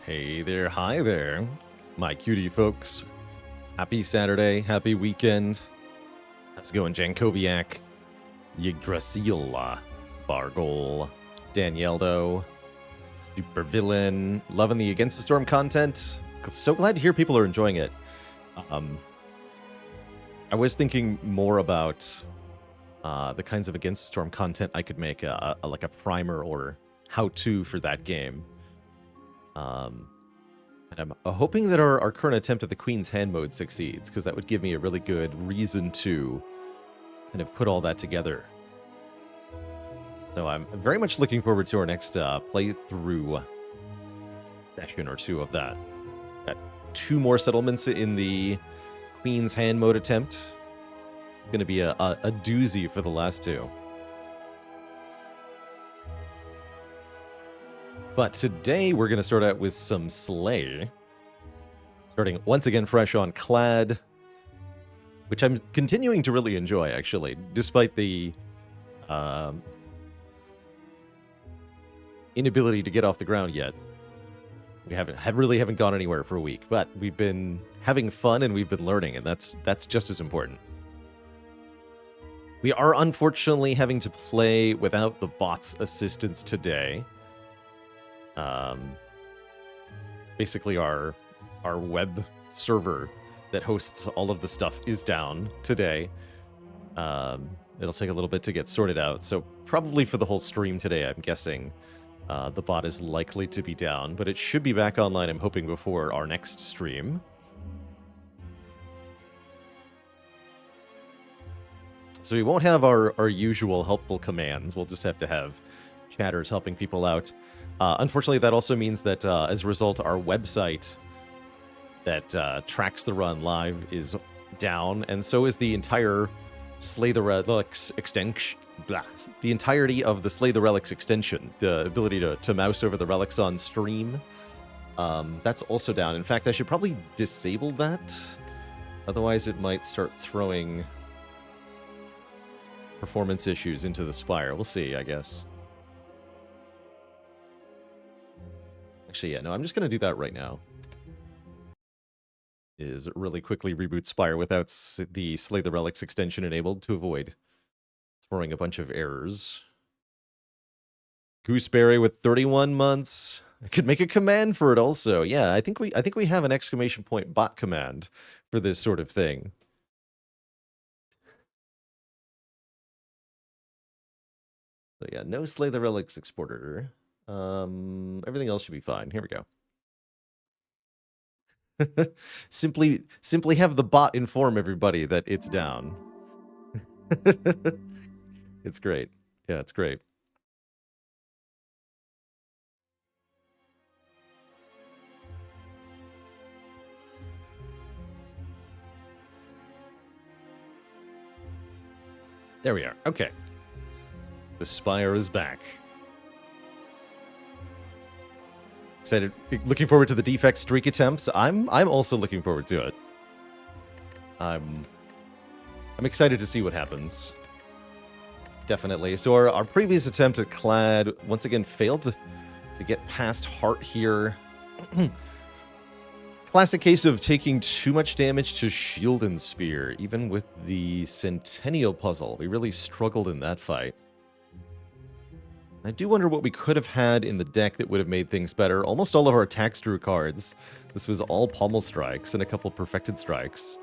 Hey there, hi there, my cutie folks. Happy Saturday, happy weekend. How's it going, Jankoviak, Yggdrasil, Bargol, Danieldo, Supervillain, loving the Against the Storm content. So glad to hear people are enjoying it. I was thinking more about the kinds of Against the Storm content I could make, like a primer or how-to for that game. And I'm hoping that our current attempt at the Queen's Hand mode succeeds, because that would give me a really good reason to kind of put all that together. So I'm very much looking forward to our next playthrough session or two of that. Got 2 more settlements in the Queen's Hand mode attempt. It's going to be a doozy for the last 2. But today we're going to start out with some Slay. Starting once again fresh on Clad, which I'm continuing to really enjoy, actually, despite the inability to get off the ground yet. We really haven't gone anywhere for a week, but we've been having fun and we've been learning, and that's just as important. We are unfortunately having to play without the bot's assistance today. Basically our web server that hosts all of the stuff is down today. It'll take a little bit to get sorted out, so probably for the whole stream today, I'm guessing the bot is likely to be down, but it should be back online, I'm hoping, before our next stream. So we won't have our usual helpful commands. We'll just have to have chatters helping people out. Unfortunately, that also means that as a result, our website that tracks the run live is down, and so is the entire Slay the Relics extension. The entirety of the Slay the Relics extension, the ability to mouse over the relics on stream, that's also down. In fact, I should probably disable that. Otherwise, it might start throwing performance issues into the Spire. We'll see, I guess. Actually, yeah, no, I'm just going to do that right now. Is really quickly reboot Spire without the Slay the Relics extension enabled to avoid throwing a bunch of errors. Gooseberry with 31 months. I could make a command for it also. Yeah, I think we have an exclamation point bot command for this sort of thing. So yeah, no Slay the Relics exporter. Everything else should be fine. Here we go. simply have the bot inform everybody that it's down. It's great. Yeah, it's great. There we are. Okay. The Spire is back. Excited, looking forward to the defect streak attempts. I'm also looking forward to it. I'm excited to see what happens. Definitely. So our previous attempt at Clad once again failed to get past Heart here. Classic case of taking too much damage to Shield and Spear, even with the Centennial puzzle. We really struggled in that fight. I do wonder what we could have had in the deck that would have made things better. Almost all of our attacks drew cards. This was all pommel strikes and a couple perfected strikes.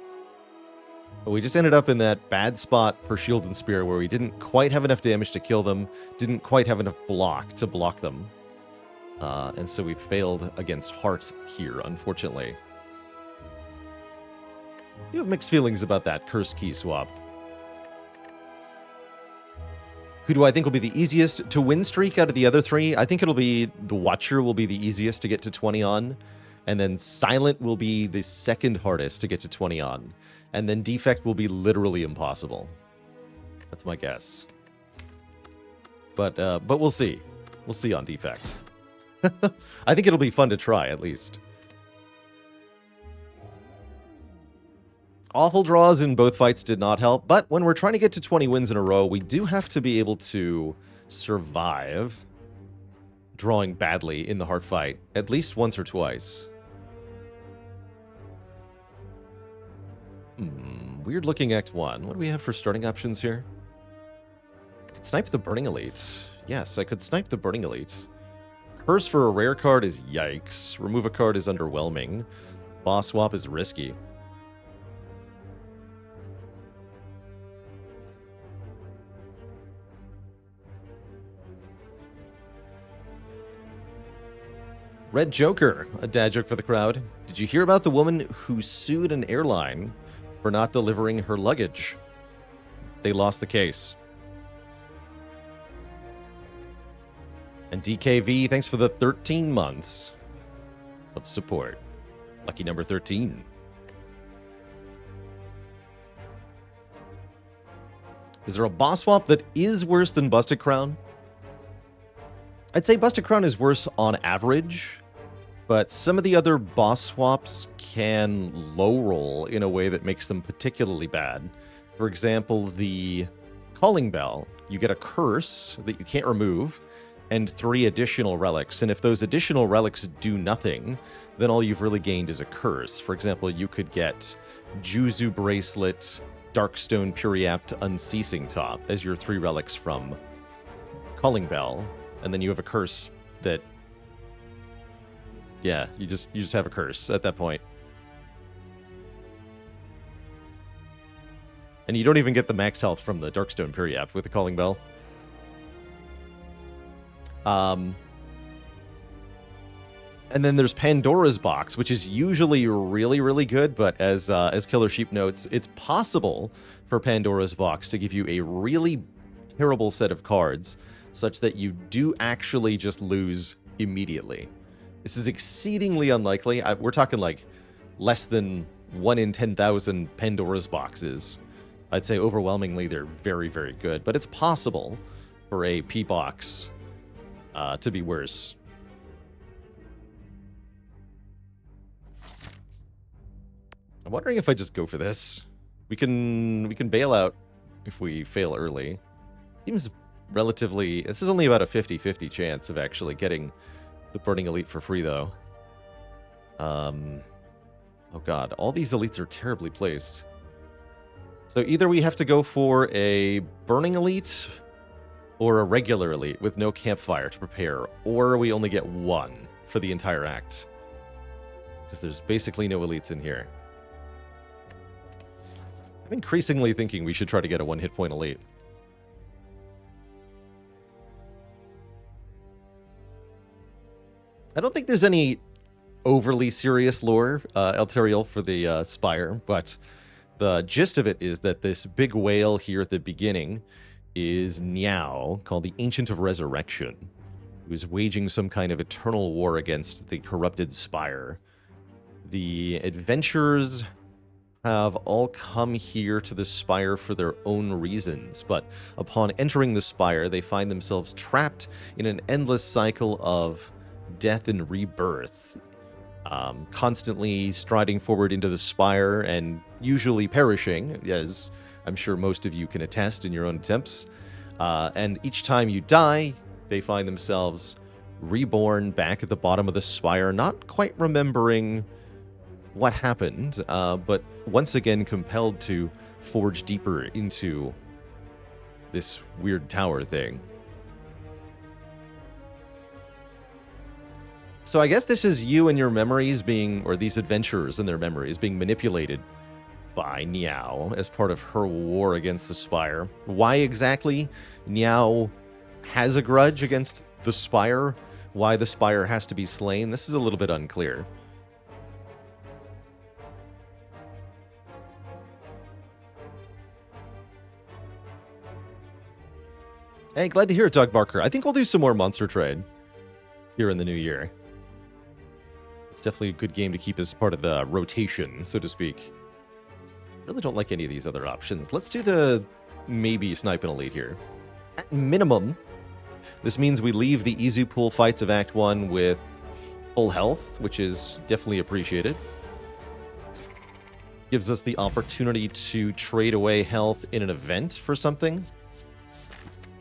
But we just ended up in that bad spot for Shield and Spear where we didn't quite have enough damage to kill them, didn't quite have enough block to block them. And so we failed against Heart here, unfortunately. You have mixed feelings about that Curse Key swap. Who do I think will be the easiest to win streak out of the other 3? I think it'll be the Watcher will be the easiest to get to 20 on. And then Silent will be the second hardest to get to 20 on. And then Defect will be literally impossible. That's my guess. But we'll see. We'll see on Defect. I think it'll be fun to try, at least. Awful draws in both fights did not help, but when we're trying to get to 20 wins in a row, we do have to be able to survive drawing badly in the heart fight, at least once or twice. Weird looking Act 1. What do we have for starting options here? I could snipe the Burning Elite. Yes, I could snipe the Burning Elite. Curse for a rare card is yikes. Remove a card is underwhelming. Boss swap is risky. Red Joker, a dad joke for the crowd. Did you hear about the woman who sued an airline for not delivering her luggage? They lost the case. And DKV, thanks for the 13 months of support. Lucky number 13. Is there a boss swap that is worse than Busted Crown? I'd say Busted Crown is worse on average, but some of the other boss swaps can low roll in a way that makes them particularly bad. For example, the Calling Bell, you get a curse that you can't remove, and 3 additional relics. And if those additional relics do nothing, then all you've really gained is a curse. For example, you could get Juzu Bracelet, Darkstone Puriapt, Unceasing Top as your 3 relics from Calling Bell, and then you have a curse that, yeah, you just have a curse at that point. And you don't even get the max health from the Darkstone Puriapt with the Calling Bell. And then there's Pandora's Box, which is usually really, really good, but as Killer Sheep notes, it's possible for Pandora's Box to give you a really terrible set of cards, such that you do actually just lose immediately. This is exceedingly unlikely. We're talking like less than 1 in 10,000 Pandora's Boxes. I'd say overwhelmingly they're very, very good, but it's possible for a P-Box to be worse. I'm wondering if I just go for this. We can bail out if we fail early. Seems relatively... This is only about a 50-50 chance of actually getting the Burning Elite for free, though. Oh god, all these elites are terribly placed. So either we have to go for a Burning Elite or a regular elite with no campfire to prepare, or we only get 1 for the entire act. Because there's basically no elites in here. I'm increasingly thinking we should try to get a 1 hit point elite. I don't think there's any overly serious lore, Elterial, for the Spire, but the gist of it is that this big whale here at the beginning is Niao, called the Ancient of Resurrection, who is waging some kind of eternal war against the corrupted Spire. The adventurers have all come here to the Spire for their own reasons, but upon entering the Spire, they find themselves trapped in an endless cycle of death and rebirth, constantly striding forward into the Spire and usually perishing, as I'm sure most of you can attest in your own attempts. And each time you die, they find themselves reborn back at the bottom of the Spire, not quite remembering what happened, but once again compelled to forge deeper into this weird tower thing. So I guess this is you and your memories being, or these adventurers and their memories being manipulated by Niao as part of her war against the Spire. Why exactly Niao has a grudge against the Spire, why the Spire has to be slain, this is a little bit unclear. Hey, glad to hear it, Doug Barker. I think we'll do some more Monster Trade here in the new year. It's definitely a good game to keep as part of the rotation, so to speak. Really don't like any of these other options. Let's do the maybe Snipe and Elite here. At minimum, this means we leave the Izu Pool fights of Act 1 with full health, which is definitely appreciated. Gives us the opportunity to trade away health in an event for something.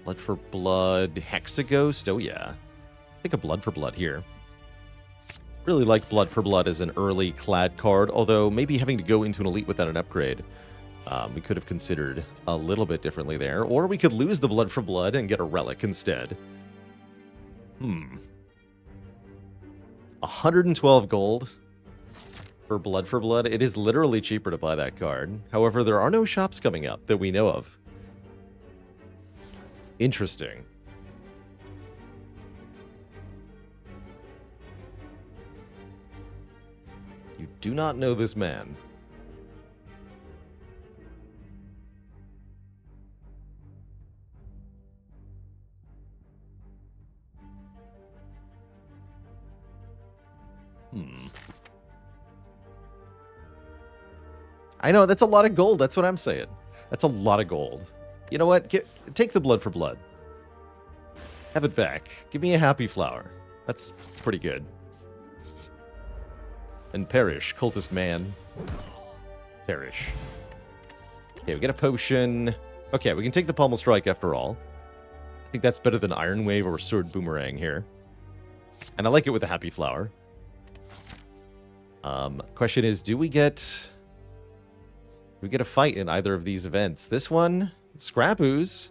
Blood for Blood, Hexaghost, oh yeah. Take a Blood for Blood here. Really like Blood for Blood as an early clad card, although maybe having to go into an elite without an upgrade. We could have considered a little bit differently there. Or we could lose the Blood for Blood and get a relic instead. 112 gold for Blood. It is literally cheaper to buy that card. However, there are no shops coming up that we know of. Interesting. You do not know this man. I know, that's a lot of gold. That's what I'm saying. That's a lot of gold. You know what? Take the Blood for Blood. Have it back. Give me a happy flower. That's pretty good. And perish, cultist man. Perish. Okay, we get a potion. Okay, we can take the Pommel Strike after all. I think that's better than Iron Wave or Sword Boomerang here. And I like it with the happy flower. Question is, do we get a fight in either of these events? This one, Scrap Ooze.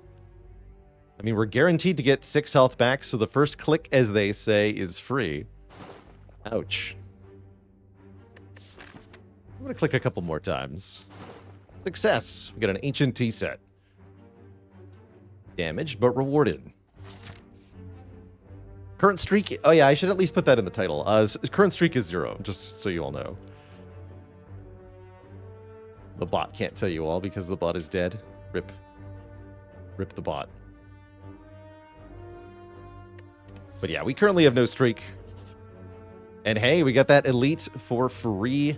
I mean, we're guaranteed to get 6 health back, so the first click, as they say, is free. Ouch. I'm going to click a couple more times. Success! We got an Ancient Tea Set. Damaged, but rewarded. Current streak... Oh yeah, I should at least put that in the title. Current streak is 0, just so you all know. The bot can't tell you all because the bot is dead. Rip. Rip the bot. But yeah, we currently have no streak. And hey, we got that elite for free.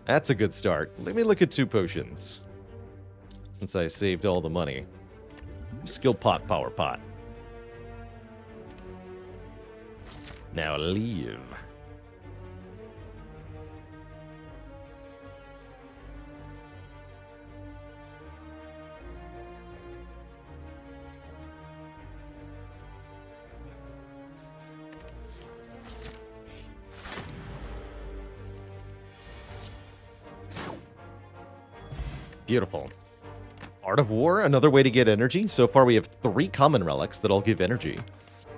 That's a good start. Let me look at 2 potions. Since I saved all the money. Skill pot, power pot. Now leave. Beautiful. Art of War, another way to get energy. So far we have 3 common relics that all give energy.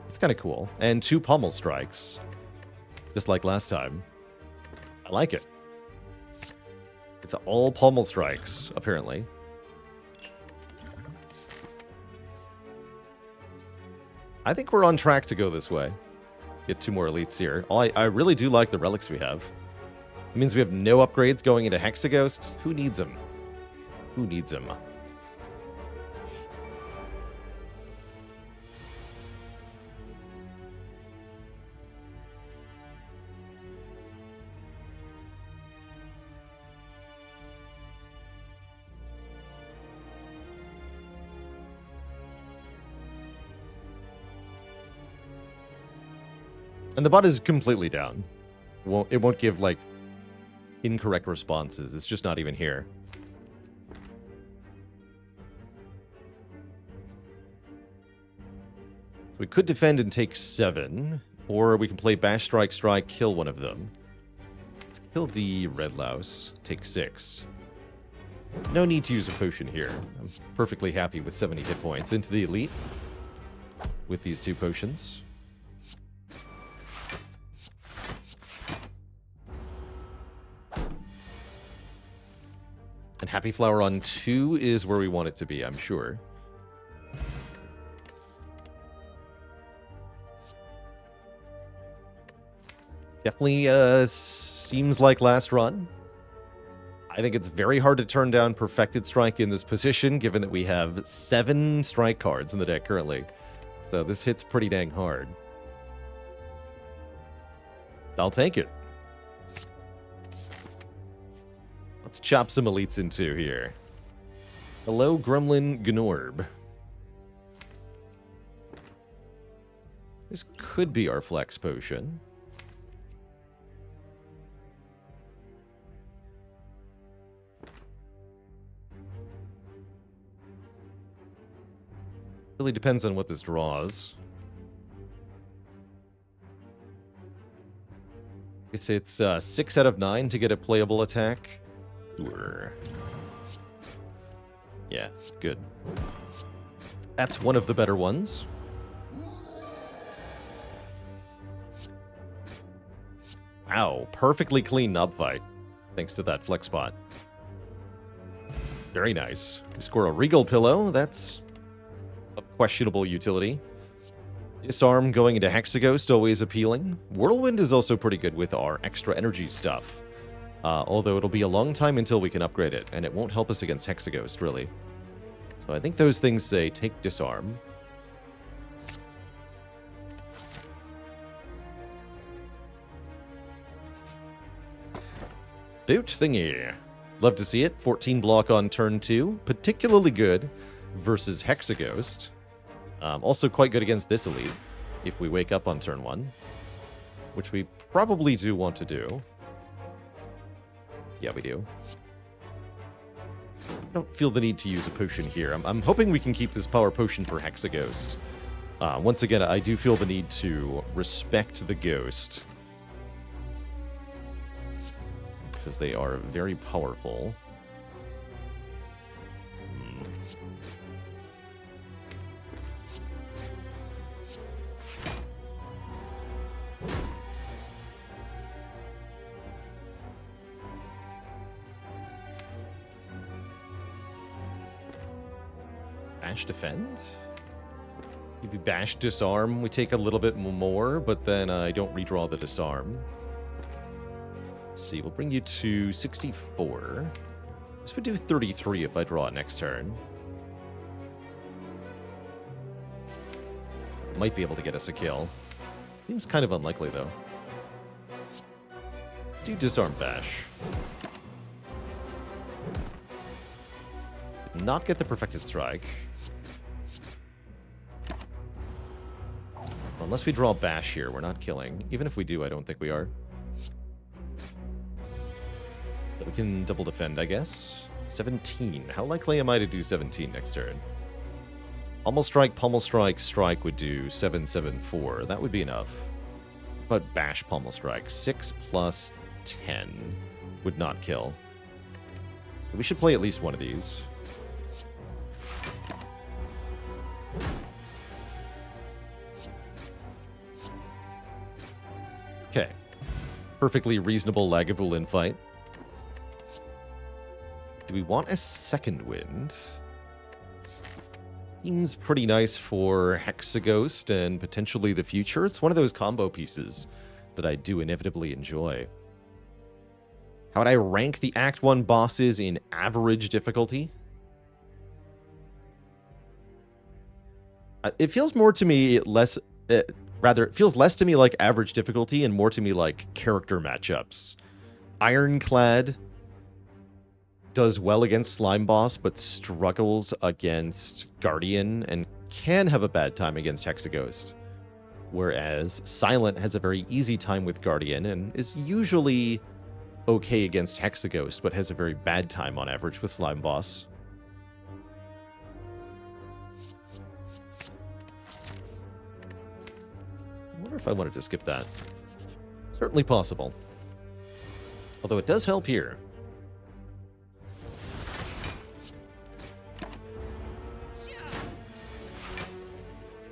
It's kind of cool. And 2 Pommel Strikes. Just like last time. I like it. It's all Pommel Strikes, apparently. I think we're on track to go this way. Get 2 more elites here. I really do like the relics we have. It means we have no upgrades going into Hexaghost. Who needs them? Who needs them? And the bot is completely down. It won't give, like, incorrect responses. It's just not even here. So we could defend and take 7. Or we can play Bash Strike, Strike, kill one of them. Let's kill the Red Louse. Take 6. No need to use a potion here. I'm perfectly happy with 70 hit points. Into the elite. With these 2 potions. And Happy Flower on 2 is where we want it to be, I'm sure. Definitely seems like last run. I think it's very hard to turn down Perfected Strike in this position, given that we have 7 strike cards in the deck currently. So this hits pretty dang hard. I'll take it. Let's chop some elites in 2 here. Hello, Gremlin Gnorb. This could be our flex potion. Really depends on what this draws. It's 6 out of 9 to get a playable attack. Sure. Yeah, good. That's one of the better ones. Wow, perfectly clean nub fight, thanks to that flex spot. Very nice. We score a Regal Pillow. That's of questionable utility. Disarm going into Hexaghost, always appealing. Whirlwind is also pretty good with our extra energy stuff. Although it'll be a long time until we can upgrade it, and it won't help us against Hexaghost, really. So I think those things say take Disarm. Boot thingy. Love to see it. 14 block on turn 2. Particularly good versus Hexaghost. Also quite good against this elite, if we wake up on turn 1. Which we probably do want to do. Yeah, we do. I don't feel the need to use a potion here. I'm hoping we can keep this power potion for Hexaghost. Once again, I do feel the need to respect the ghost. Because they are very powerful. Bash defend? Maybe bash disarm. We take a little bit more, but then I don't redraw the disarm. Let's see, we'll bring you to 64. This would do 33 if I draw it next turn. Might be able to get us a kill. Seems kind of unlikely, though. Let's do disarm bash. Did not get the perfected strike. Unless we draw bash here, we're not killing. Even if we do, I don't think we are. So we can double defend, I guess. 17. How likely am I to do 17 next turn? Pummel strike, strike would do 7, 7, 4. That would be enough. But bash pummel strike. 6 plus 10 would not kill. So we should play at least one of these. Okay. Perfectly reasonable Lagavulin fight. Do we want a second wind? Seems pretty nice for Hexaghost and potentially the future. It's one of those combo pieces that I do inevitably enjoy. How would I rank the Act 1 bosses in average difficulty? It feels more to me less... Rather, it feels less to me like average difficulty and more to me like character matchups. Ironclad does well against Slime Boss, but struggles against Guardian and can have a bad time against Hexaghost. Whereas Silent has a very easy time with Guardian and is usually okay against Hexaghost, but has a very bad time on average with Slime Boss. I wonder if I wanted to skip that. Certainly possible. Although it does help here.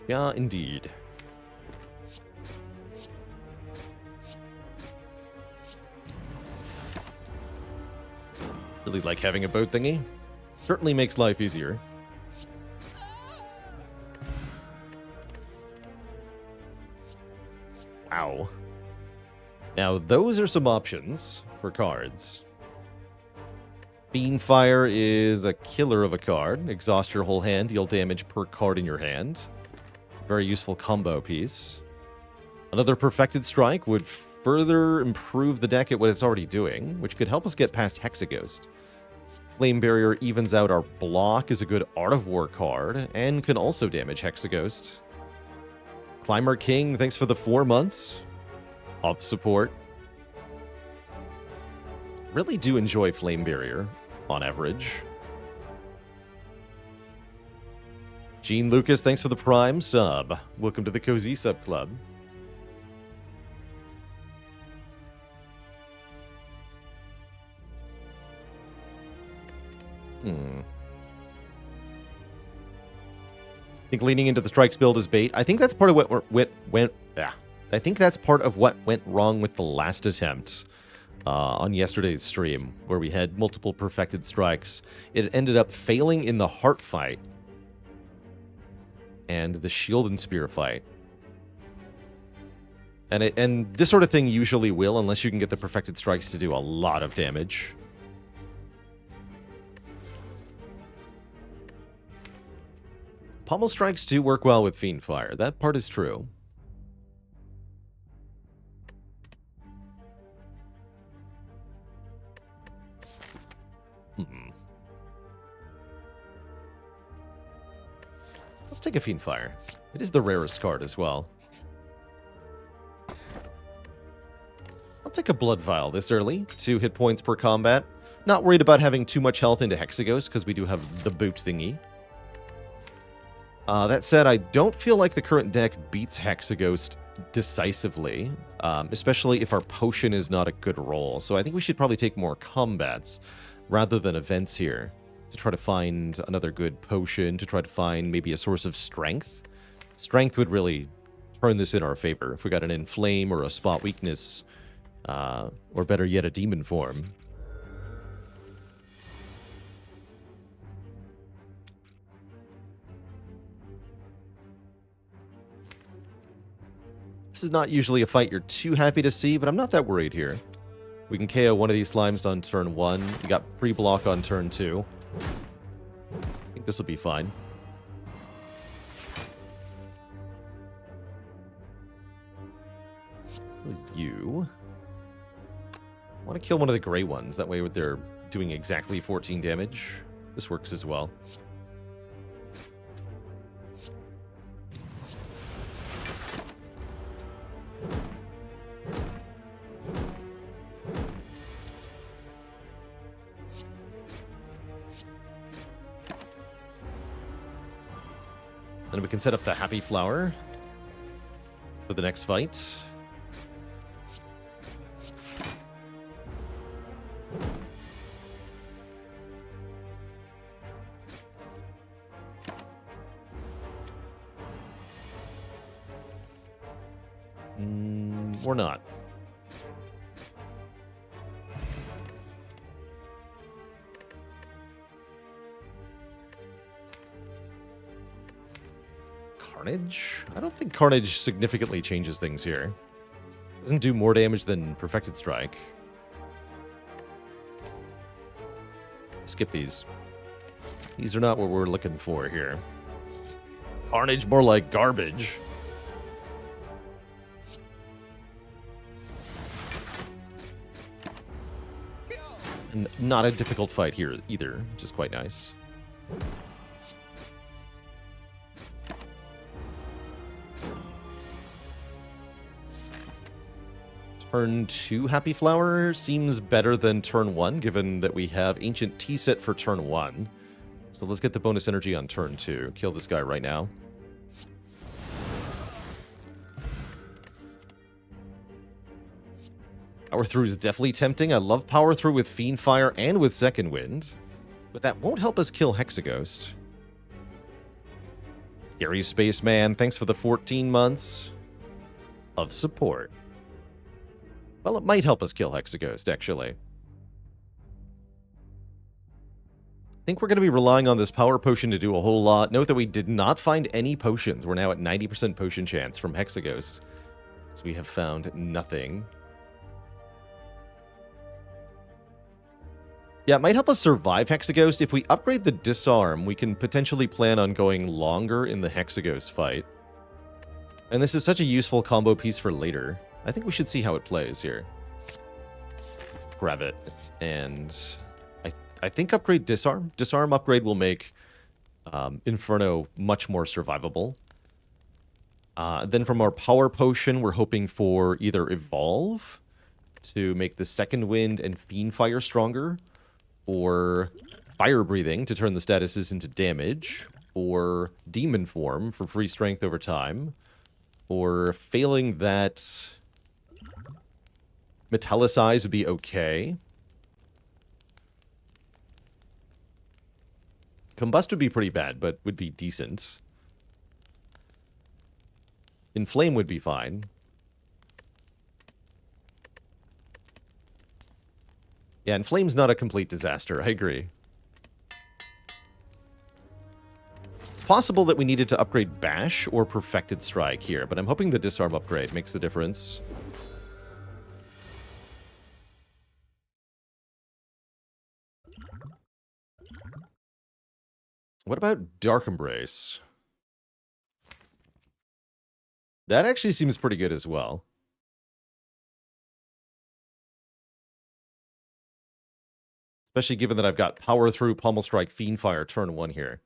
Yeah, indeed. Really like having a boat thingy. Certainly makes life easier. Wow. Now, those are some options for cards. Beanfire is a killer of a card. Exhaust your whole hand, deal damage per card in your hand. Very useful combo piece. Another Perfected Strike would further improve the deck at what it's already doing, which could help us get past Hexaghost. Flame Barrier evens out our block, is a good Art of War card, and can also damage Hexaghost. Climber King, thanks for the 4 months of support. Really do enjoy Flame Barrier, on average. Gene Lucas, thanks for the Prime sub. Welcome to the Cozy Sub Club. think leaning into the strikes build is bait. I think that's part of what went. Yeah, I think that's part of what went wrong with the last attempt on yesterday's stream, where we had multiple perfected strikes. It ended up failing in the heart fight and the shield and spear fight. And this sort of thing usually will, unless you can get the perfected strikes to do a lot of damage. Pommel strikes do work well with Fiend Fire. That part is true. Let's take a Fiend Fire. It is the rarest card as well. I'll take a Blood Vial this early. 2 hit points per combat. Not worried about having too much health into Hexaghost, because we do have the boot thingy. That said, I don't feel like the current deck beats Hexaghost decisively, especially if our potion is not a good roll. So I think we should probably take more combats rather than events here to try to find another good potion, to try to find maybe a source of strength. Strength would really turn this in our favor if we got an Inflame or a Spot Weakness, or better yet, a Demon Form. This is not usually a fight you're too happy to see, but I'm not that worried here. We can KO one of these slimes on turn 1. We got free block on turn 2. I think this will be fine. You want to kill one of the gray ones. That way they're doing exactly 14 damage. This works as well. Then we can set up the Happy Flower for the next fight. Or not. Carnage? I don't think Carnage significantly changes things here. Doesn't do more damage than Perfected Strike. Skip these. These are not what we're looking for here. Carnage more like garbage. And not a difficult fight here either, which is quite nice. Turn 2 Happy Flower seems better than turn 1, given that we have Ancient Tea Set for turn 1. So let's get the bonus energy on turn 2. Kill this guy right now. Power Through is definitely tempting. I love Power Through with Fiend Fire and with Second Wind. But that won't help us kill Hexaghost. Gary Spaceman, thanks for the 14 months of support. Well, it might help us kill Hexaghost, actually. I think we're going to be relying on this Power Potion to do a whole lot. Note that we did not find any potions. We're now at 90% potion chance from Hexaghost. So we have found nothing. Yeah, it might help us survive Hexaghost. If we upgrade the Disarm, we can potentially plan on going longer in the Hexaghost fight. And this is such a useful combo piece for later. I think we should see how it plays here. Grab it. And I think upgrade Disarm. Disarm upgrade will make Inferno much more survivable. Then from our Power Potion, we're hoping for either Evolve to make the Second Wind and Fiend Fire stronger, or Fire Breathing to turn the statuses into damage, or Demon Form for free strength over time, or failing that, Metallicize would be okay. Combust would be pretty bad, but would be decent. Inflame would be fine. Yeah, Inflame's not a complete disaster, I agree. It's possible that we needed to upgrade Bash or Perfected Strike here, but I'm hoping the Disarm upgrade makes the difference. What about Dark Embrace? That actually seems pretty good as well. Especially given that I've got Power Through, Pummel Strike, Fiendfire turn 1 here.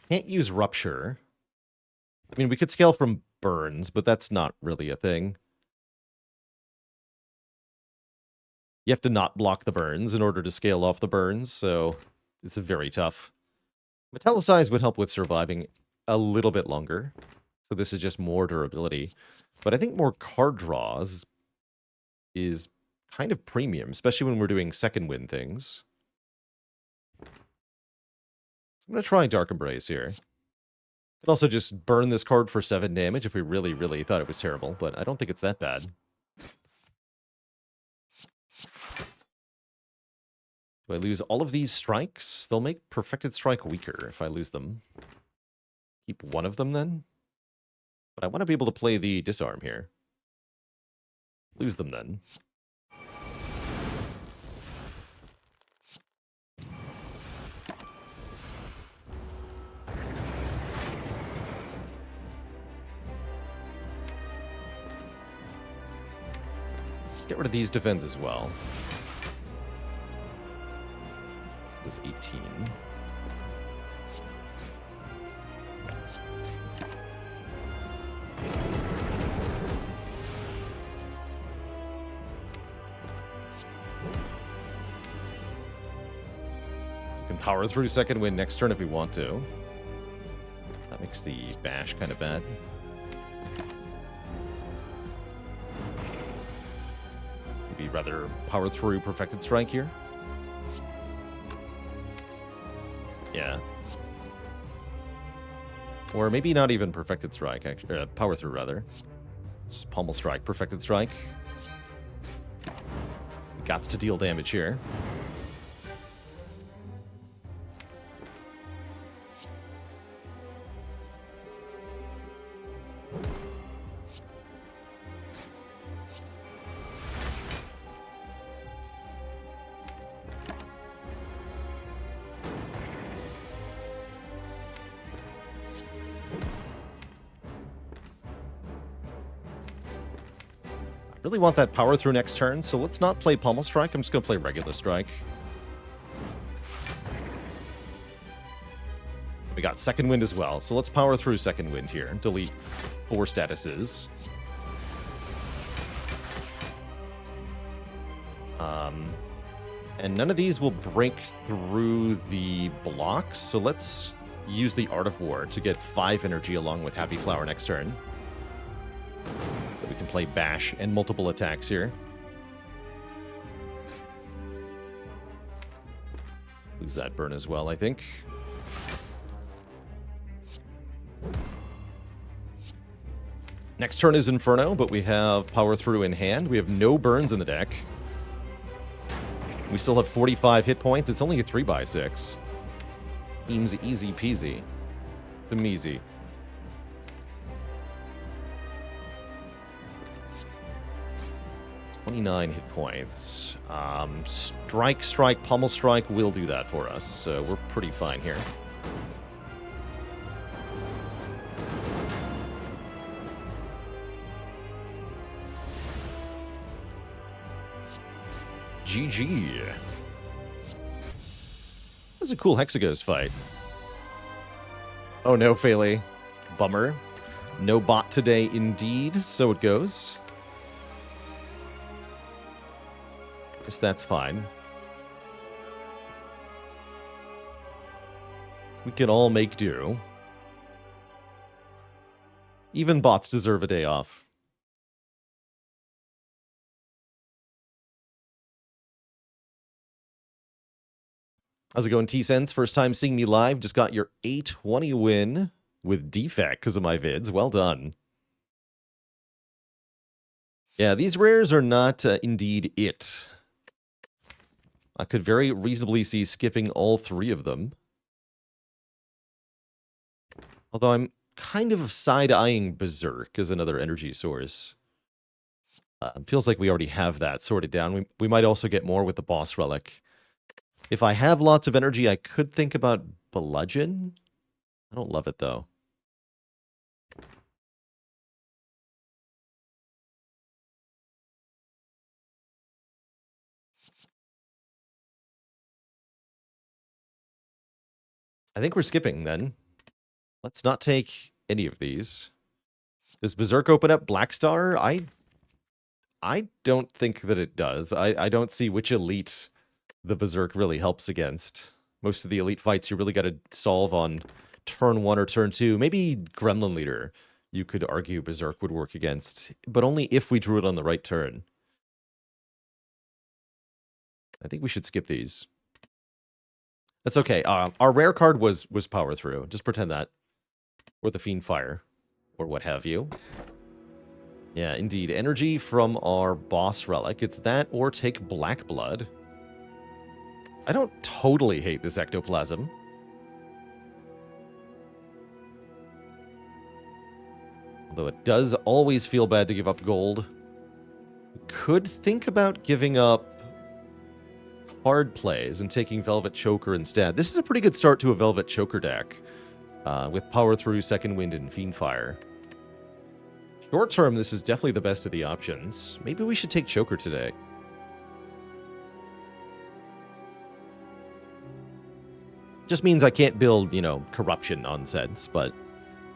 Can't use Rupture. I mean, we could scale from Burns, but that's not really a thing. You have to not block the burns in order to scale off the burns, so it's very tough. Metallicize would help with surviving a little bit longer. So this is just more durability. But I think more card draws is kind of premium, especially when we're doing second win things. So I'm going to try Dark Embrace here. Could also just burn this card for 7 damage if we really, really thought it was terrible, but I don't think it's that bad. Do I lose all of these strikes? They'll make Perfected Strike weaker if I lose them. Keep one of them then? But I want to be able to play the Disarm here. Lose them then. Let's get rid of these defense as well. This is 18. We can power through second win next turn if we want to. That makes the bash kind of bad. Maybe rather power through Perfected Strike here. Yeah. Or maybe not even Perfected Strike, actually. Power through, rather. It's just Pummel Strike, Perfected Strike. Gots to deal damage here. Really want that power through next turn, so let's not play Pummel Strike. I'm just going to play regular strike. We got second wind as well, so let's power through second wind here. Delete 4 statuses. And none of these will break through the blocks, so let's use the Art of War to get 5 energy along with Happy Flower next turn. We can play Bash and multiple attacks here. Lose that burn as well, I think. Next turn is Inferno, but we have Power Through in hand. We have no burns in the deck. We still have 45 hit points. It's only a 3x6. Seems easy peasy to measy. $29 hit points. Strike, Pummel Strike will do that for us, so we're pretty fine here. GG. That's a cool Hexagos fight. Oh no, Phaley. Bummer. No bot today indeed, so it goes. Guess that's fine. We can all make do. Even bots deserve a day off. How's it going, T-Sense? First time seeing me live. Just got your A20 win. with defect because of my vids. Well done. Yeah, these rares are not indeed it. I could very reasonably see skipping all 3 of them. Although I'm kind of side-eyeing Berserk as another energy source. Feels like we already have that sorted down. We might also get more with the boss relic. If I have lots of energy, I could think about Bludgeon. I don't love it, though. I think we're skipping, then. Let's not take any of these. Does Berserk open up Blackstar? I don't think that it does. I don't see which elite the Berserk really helps against. Most of the elite fights you really got to solve on turn 1 or turn 2. Maybe Gremlin Leader, you could argue Berserk would work against, but only if we drew it on the right turn. I think we should skip these. That's okay. Our rare card was Power Through. Just pretend that. Or the Fiend Fire. Or what have you. Yeah, indeed. Energy from our boss relic. It's that or take Black Blood. I don't totally hate this ectoplasm. Although it does always feel bad to give up gold. Could think about giving up card plays and taking Velvet Choker instead. This is a pretty good start to a Velvet Choker deck. With Power Through, Second Wind, and Fiend Fire. Short term, this is definitely the best of the options. Maybe we should take Choker today. Just means I can't build, corruption nonsense, but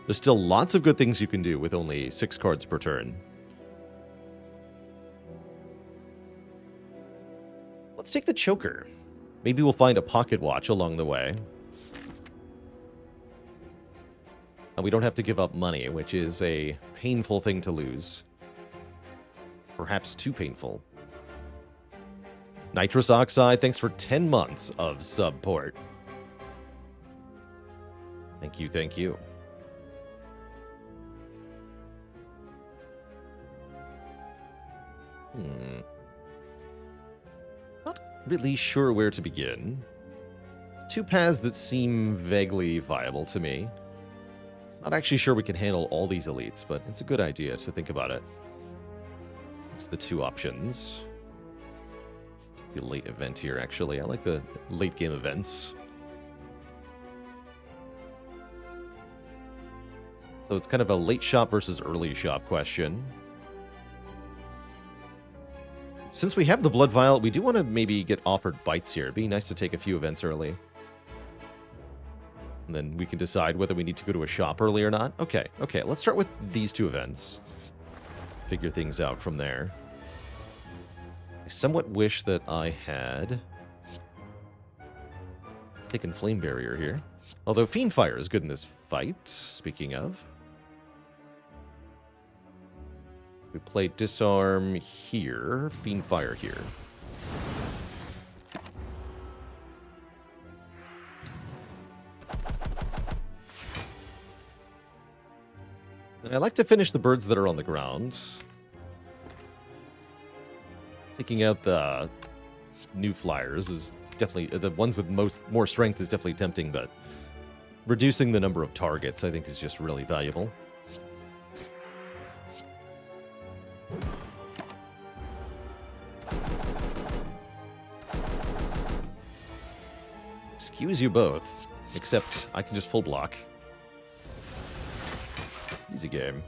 there's still lots of good things you can do with only 6 cards per turn. Let's take the Choker. Maybe we'll find a Pocket Watch along the way. And we don't have to give up money, which is a painful thing to lose. Perhaps too painful. Nitrous Oxide, thanks for 10 months of support. Thank you, thank you. Not really sure where to begin. 2 paths that seem vaguely viable to me. Not actually sure we can handle all these elites, but it's a good idea to think about it. It's the 2 options. The late event here, actually. I like the late game events. So it's kind of a late shop versus early shop question. Since we have the Blood Vial, we do want to maybe get offered bites here. It'd be nice to take a few events early. And then we can decide whether we need to go to a shop early or not. Okay, let's start with these 2 events. Figure things out from there. I somewhat wish that I had taken Flame Barrier here. Although Fiend Fire is good in this fight, speaking of. We play Disarm here, Fiend Fire here. And I like to finish the birds that are on the ground. Taking out the new flyers is definitely... The ones with more strength is definitely tempting, but reducing the number of targets, I think, is just really valuable. Excuse you both, except I can just full block. Easy game.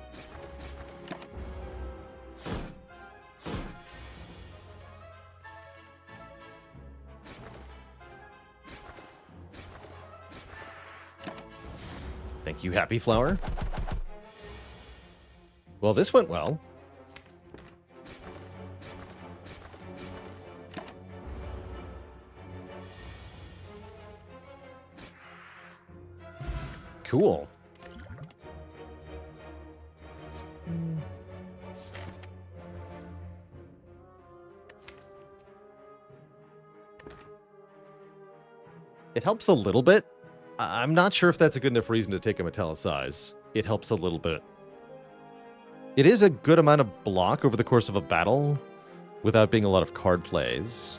Thank you, Happy Flower. Well, this went well. Cool. It helps a little bit I'm not sure if that's a good enough reason to take a Metallicize. It helps a little bit. It is a good amount of block over the course of a battle without being a lot of card plays.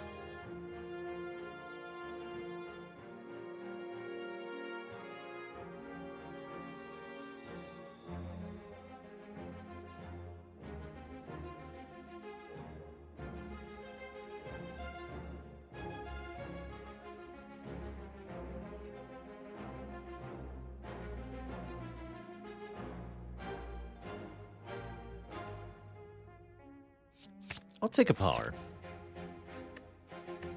I'll take a power.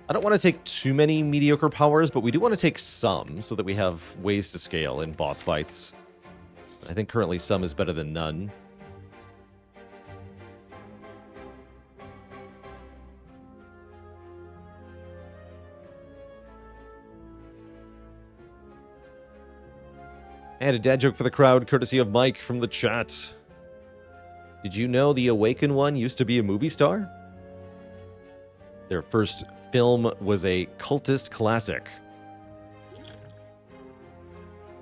I don't want to take too many mediocre powers, but we do want to take some so that we have ways to scale in boss fights. I think currently some is better than none. And a dad joke for the crowd, courtesy of Mike from the chat. Did you know the Awakened one used to be a movie star? Their first film was a cultist classic.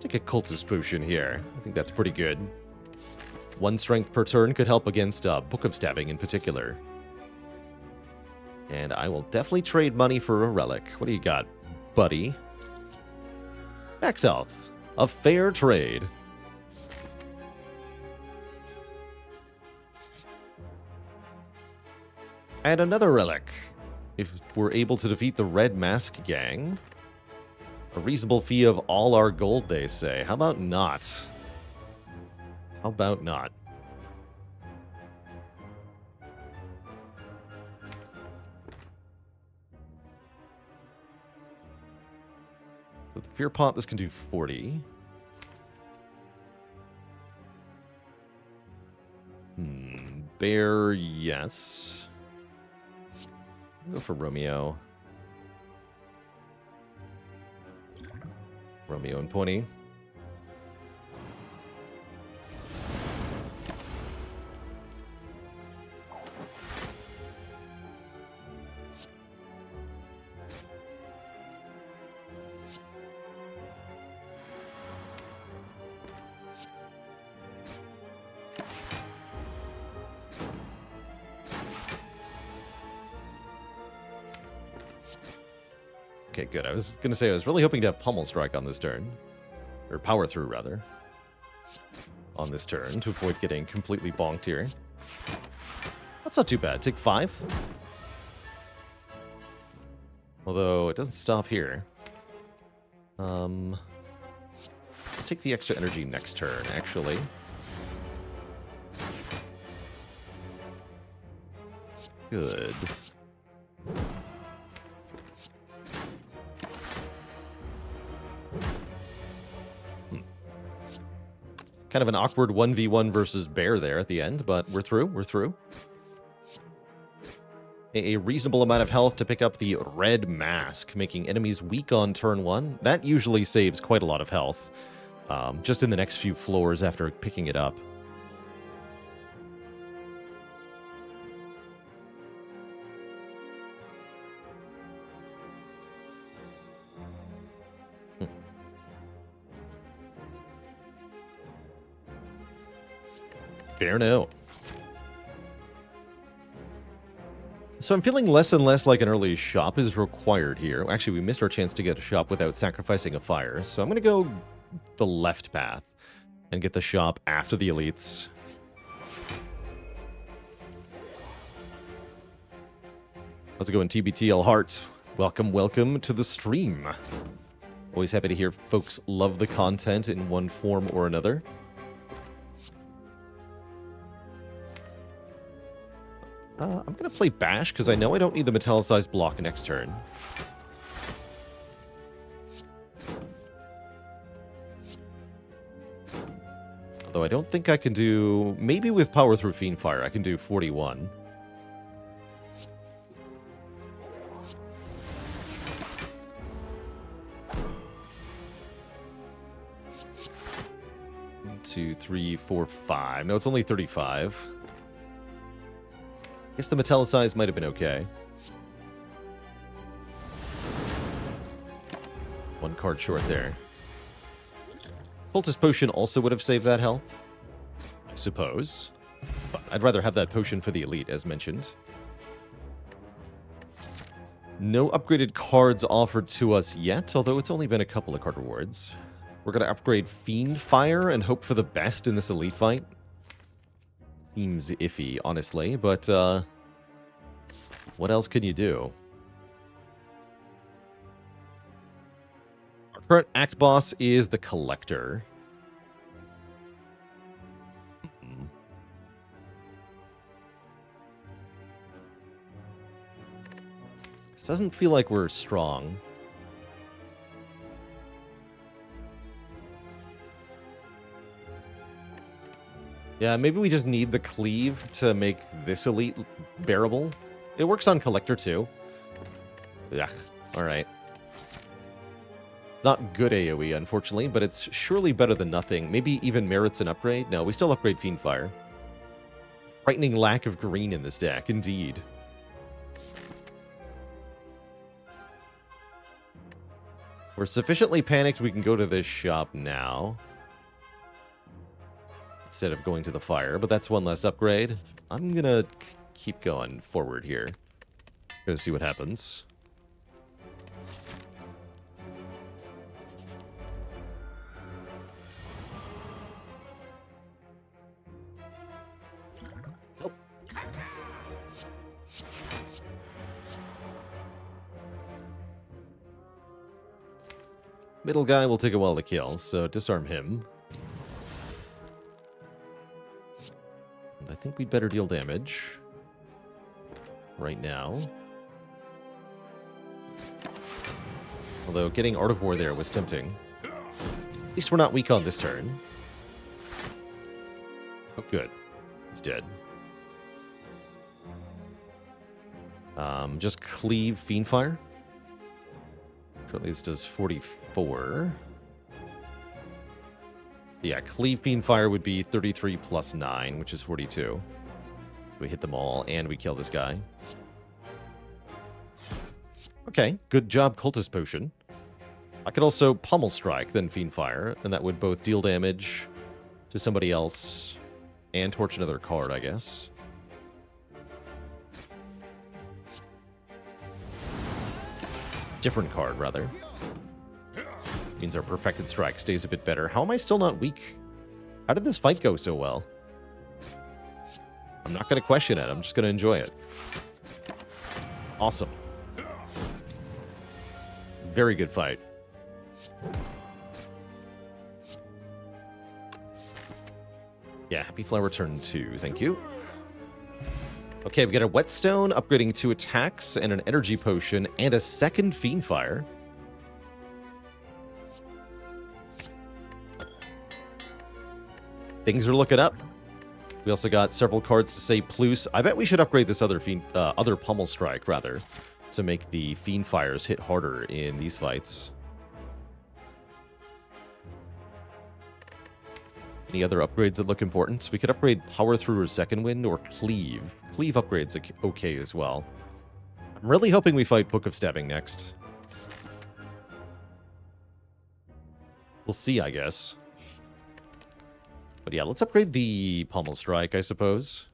Take a cultist potion here. I think that's pretty good. 1 strength per turn could help against Book of Stabbing in particular. And I will definitely trade money for a relic. What do you got, buddy? Max health. A fair trade. And another relic. If we're able to defeat the Red Mask Gang. A reasonable fee of all our gold, they say. How about not? How about not? So the Fear Pot, this can do 40. Bear, yes. Go for Romeo. Romeo and Pointy. Okay, good. I was going to say, I was really hoping to have Pummel Strike on this turn. Or Power Through, rather. On this turn, to avoid getting completely bonked here. That's not too bad. Take 5. Although, it doesn't stop here. Let's take the extra energy next turn, actually. Good. Kind of an awkward 1v1 versus bear there at the end, but we're through. We're through. A reasonable amount of health to pick up the Red Mask, making enemies weak on turn 1. That usually saves quite a lot of health, just in the next few floors after picking it up. Fair no. So I'm feeling less and less like an early shop is required here. Actually, we missed our chance to get a shop without sacrificing a fire. So I'm going to go the left path and get the shop after the elites. How's it going, TBTL Heart? Welcome, welcome to the stream. Always happy to hear folks love the content in one form or another. I'm going to play Bash, because I know I don't need the Metallicized block next turn. Although I don't think I can do... Maybe with Power Through Fiendfire, I can do 41. One, 2, 3, 4, 5. No, it's only 35. Guess the Metallicize might have been okay. 1 card short there. Cultist Potion also would have saved that health, I suppose. But I'd rather have that potion for the elite, as mentioned. No upgraded cards offered to us yet, although it's only been a couple of card rewards. We're going to upgrade Fiend Fire and hope for the best in this elite fight. Seems iffy, honestly, but what else can you do? Our current act boss is the Collector. This doesn't feel like we're strong. Yeah, maybe we just need the cleave to make this elite bearable. It works on Collector too. Ugh, alright. It's not good AoE, unfortunately, but it's surely better than nothing. Maybe even merits an upgrade? No, we still upgrade Fiendfire. Frightening lack of green in this deck, indeed. We're sufficiently panicked we can go to this shop now. Instead of going to the fire, but that's one less upgrade. I'm gonna keep going forward here. Gonna see what happens. Nope. Middle guy will take a while to kill, so disarm him. I think we'd better deal damage right now. Although getting Art of War there was tempting. At least we're not weak on this turn. Oh, good. He's dead. Just cleave Fiendfire. Currently this does 44. So yeah, Cleave Fiendfire would be 33 plus 9, which is 42. So we hit them all, and we kill this guy. Okay, good job, Cultist Potion. I could also Pummel Strike, then Fiendfire, and that would both deal damage to somebody else and torch another card, I guess. Different card, rather. Means our Perfected Strike stays a bit better. How am I still not weak? How did this fight go so well? I'm not going to question it. I'm just going to enjoy it. Awesome. Very good fight. Yeah, Happy Flower turn 2. Thank you. Okay, we got a Whetstone, upgrading 2 attacks, and an Energy Potion, and a second Fiendfire. Things are looking up. We also got several cards to say plus. I bet we should upgrade this other Pummel Strike, rather, to make the Fiendfires hit harder in these fights. Any other upgrades that look important? We could upgrade Power Through or Second Wind or Cleave. Cleave upgrades okay as well. I'm really hoping we fight Book of Stabbing next. We'll see, I guess. But yeah, let's upgrade the Pummel Strike, I suppose.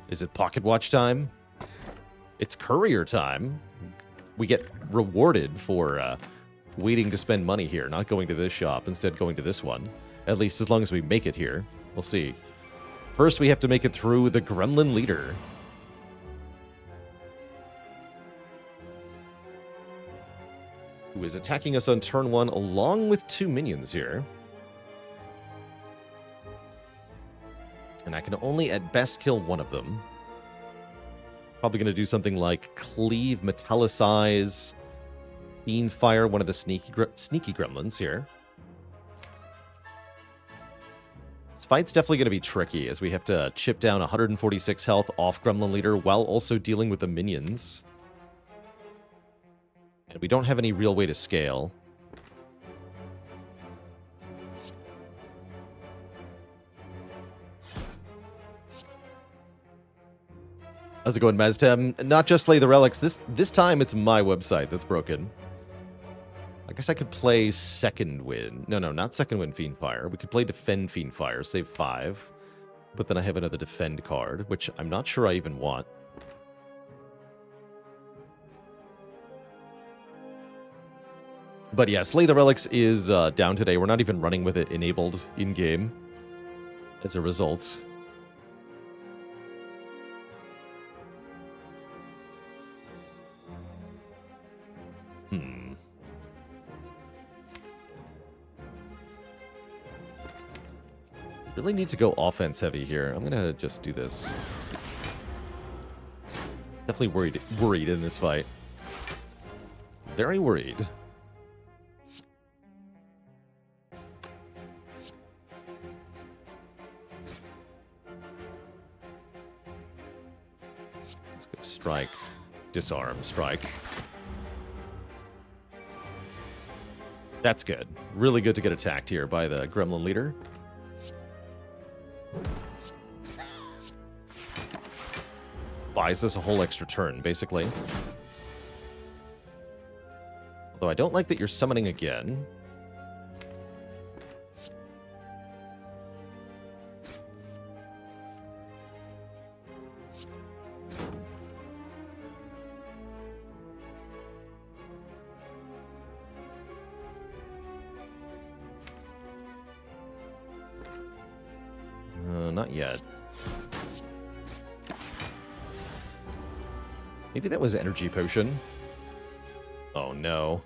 Is it Pocket Watch time? It's Courier time. We get rewarded for waiting to spend money here, not going to this shop, instead going to this one. At least as long as we make it here. We'll see. First, we have to make it through the Gremlin Leader. Who is attacking us on turn 1 along with 2 minions here. And I can only at best kill one of them. Probably going to do something like Cleave, Metallicize, Fiendfire, one of the sneaky gremlins here. This fight's definitely going to be tricky, as we have to chip down 146 health off Gremlin Leader while also dealing with the minions. And we don't have any real way to scale. How's it going, Maztem? Not just Slay the Relics. This time it's my website that's broken. I guess I could play Second Wind. No, not Second Wind Fiendfire. We could play Defend Fiendfire, save 5. But then I have another Defend card, which I'm not sure I even want. But yeah, Slay the Relics is down today. We're not even running with it enabled in-game as a result. Really need to go offense heavy here. I'm gonna just do this. Definitely worried in this fight. Very worried. Let's go strike, disarm, strike. That's good. Really good to get attacked here by the Gremlin leader. Buys us a whole extra turn, basically. Although I don't like that you're summoning again. Not yet. Maybe that was energy potion. Oh no.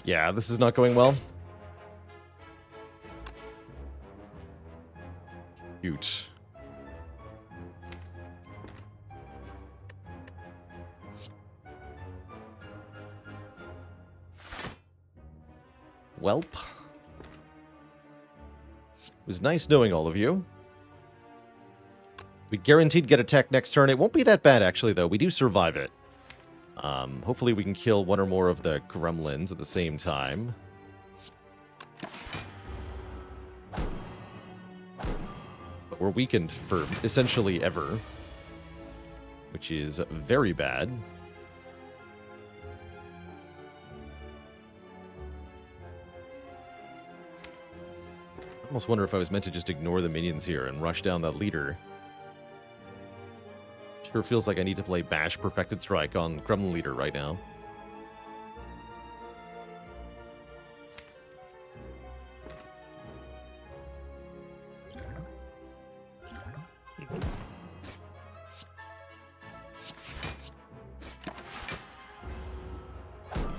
Yeah, this is not going well. Shoot. Welp. It was nice knowing all of you. We guaranteed get attacked next turn. It won't be that bad, actually, though. We do survive it. Hopefully we can kill one or more of the gremlins at the same time. But we're weakened for essentially ever, which is very bad. I almost wonder if I was meant to just ignore the minions here and rush down that leader. Sure feels like I need to play Bash Perfected Strike on Gremlin Leader right now.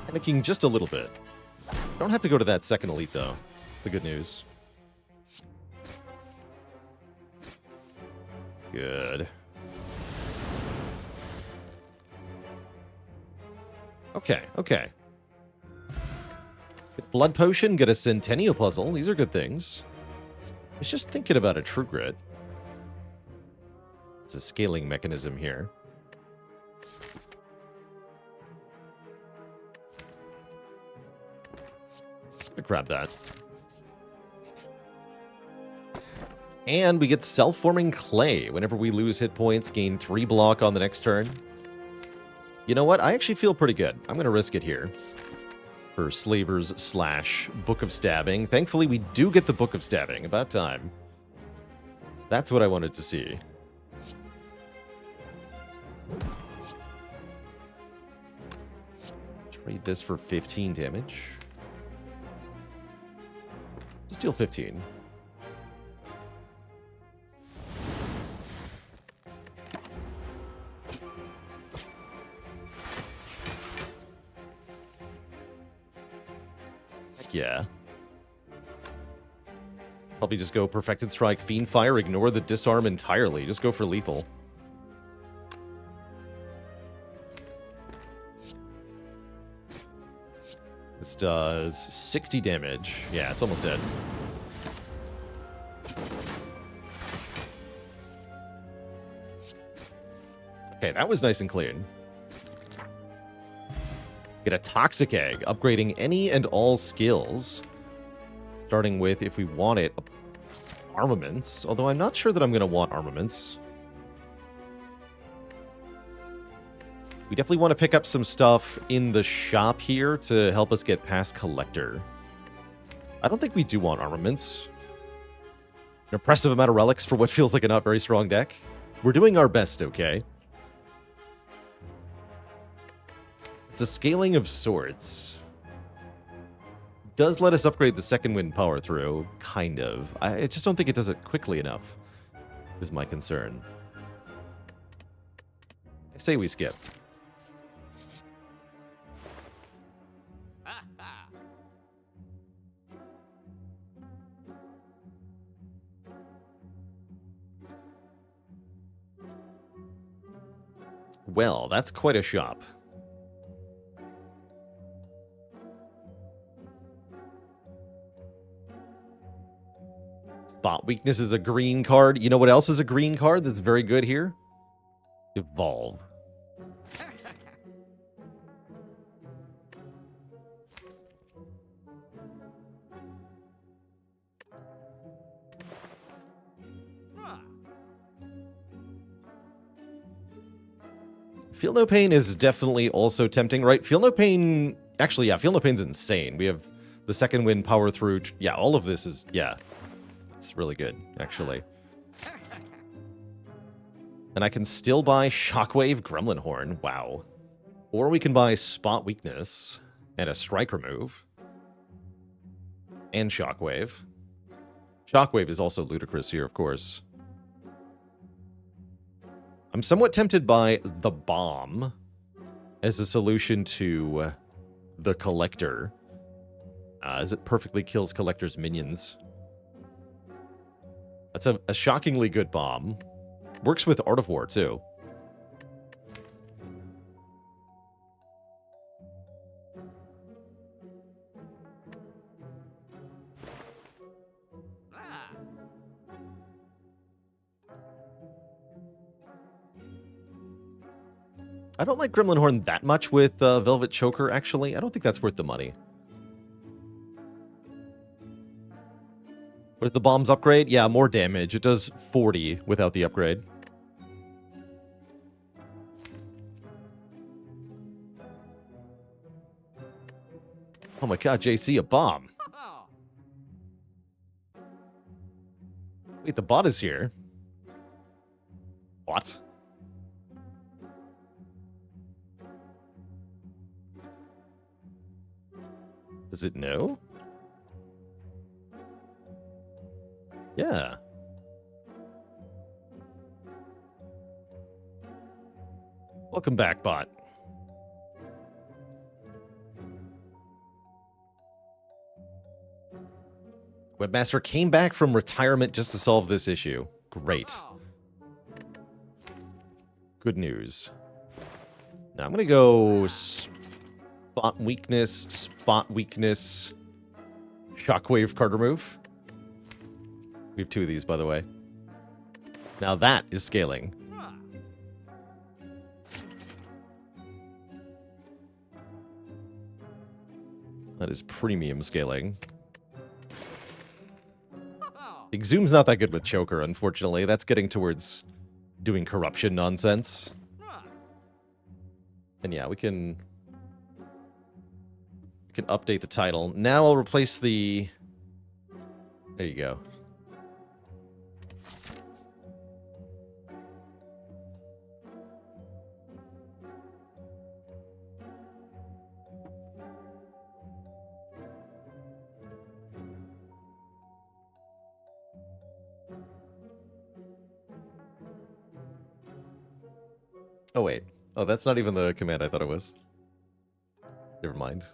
Panicking just a little bit. Don't have to go to that second elite, though. The good news. Good. Okay. Get Blood Potion, get a Centennial Puzzle. These are good things. I was just thinking about a True Grit. It's a scaling mechanism here. I'll grab that. And we get Self-Forming Clay. Whenever we lose hit points, gain 3 block on the next turn. You know what? I actually feel pretty good. I'm going to risk it here. For Slavers / Book of Stabbing. Thankfully, we do get the Book of Stabbing. About time. That's what I wanted to see. Trade this for 15 damage. Just deal 15. Yeah. Probably just go Perfected Strike, Fiendfire, ignore the disarm entirely. Just go for lethal. This does 60 damage. Yeah, it's almost dead. Okay, that was nice and clean. Get a Toxic Egg, upgrading any and all skills. Starting with, if we want it, armaments, although I'm not sure that I'm going to want armaments. We definitely want to pick up some stuff in the shop here to help us get past Collector. I don't think we do want armaments. An impressive amount of relics for what feels like a not very strong deck. We're doing our best, okay? It's a scaling of sorts. Does let us upgrade the second wind power through, kind of. I just don't think it does it quickly enough, is my concern. I say we skip. Well, that's quite a shop. Spot Weakness is a green card. You know what else is a green card that's very good here? Evolve. Feel No Pain is definitely also tempting, right? Feel No Pain... Actually, yeah, Feel No Pain's insane. We have the second wind power through... Yeah, all of this is... Yeah. It's really good, actually. And I can still buy Shockwave Gremlin Horn. Wow. Or we can buy Spot Weakness and a Strike Remove. And Shockwave. Shockwave is also ludicrous here, of course. I'm somewhat tempted by the Bomb as a solution to the Collector, as it perfectly kills Collector's minions. That's a shockingly good bomb. Works with Art of War, too. I don't like Gremlin Horn that much with Velvet Choker, actually. I don't think that's worth the money. With the bombs upgrade? Yeah, more damage. It does 40 without the upgrade. Oh my god, JC, a bomb. Wait, the bot is here. What? Does it know? Yeah. Welcome back, bot. Webmaster came back from retirement just to solve this issue. Great. Good news. Now I'm going to go Spot Weakness, Shockwave card remove. We have two of these, by the way. Now that is scaling. That is premium scaling. Exhum's not that good with Choker, unfortunately. That's getting towards doing corruption nonsense. And yeah, we can update the title. Now I'll replace the... There you go. Oh, wait. Oh, that's not even the command I thought it was. Never mind.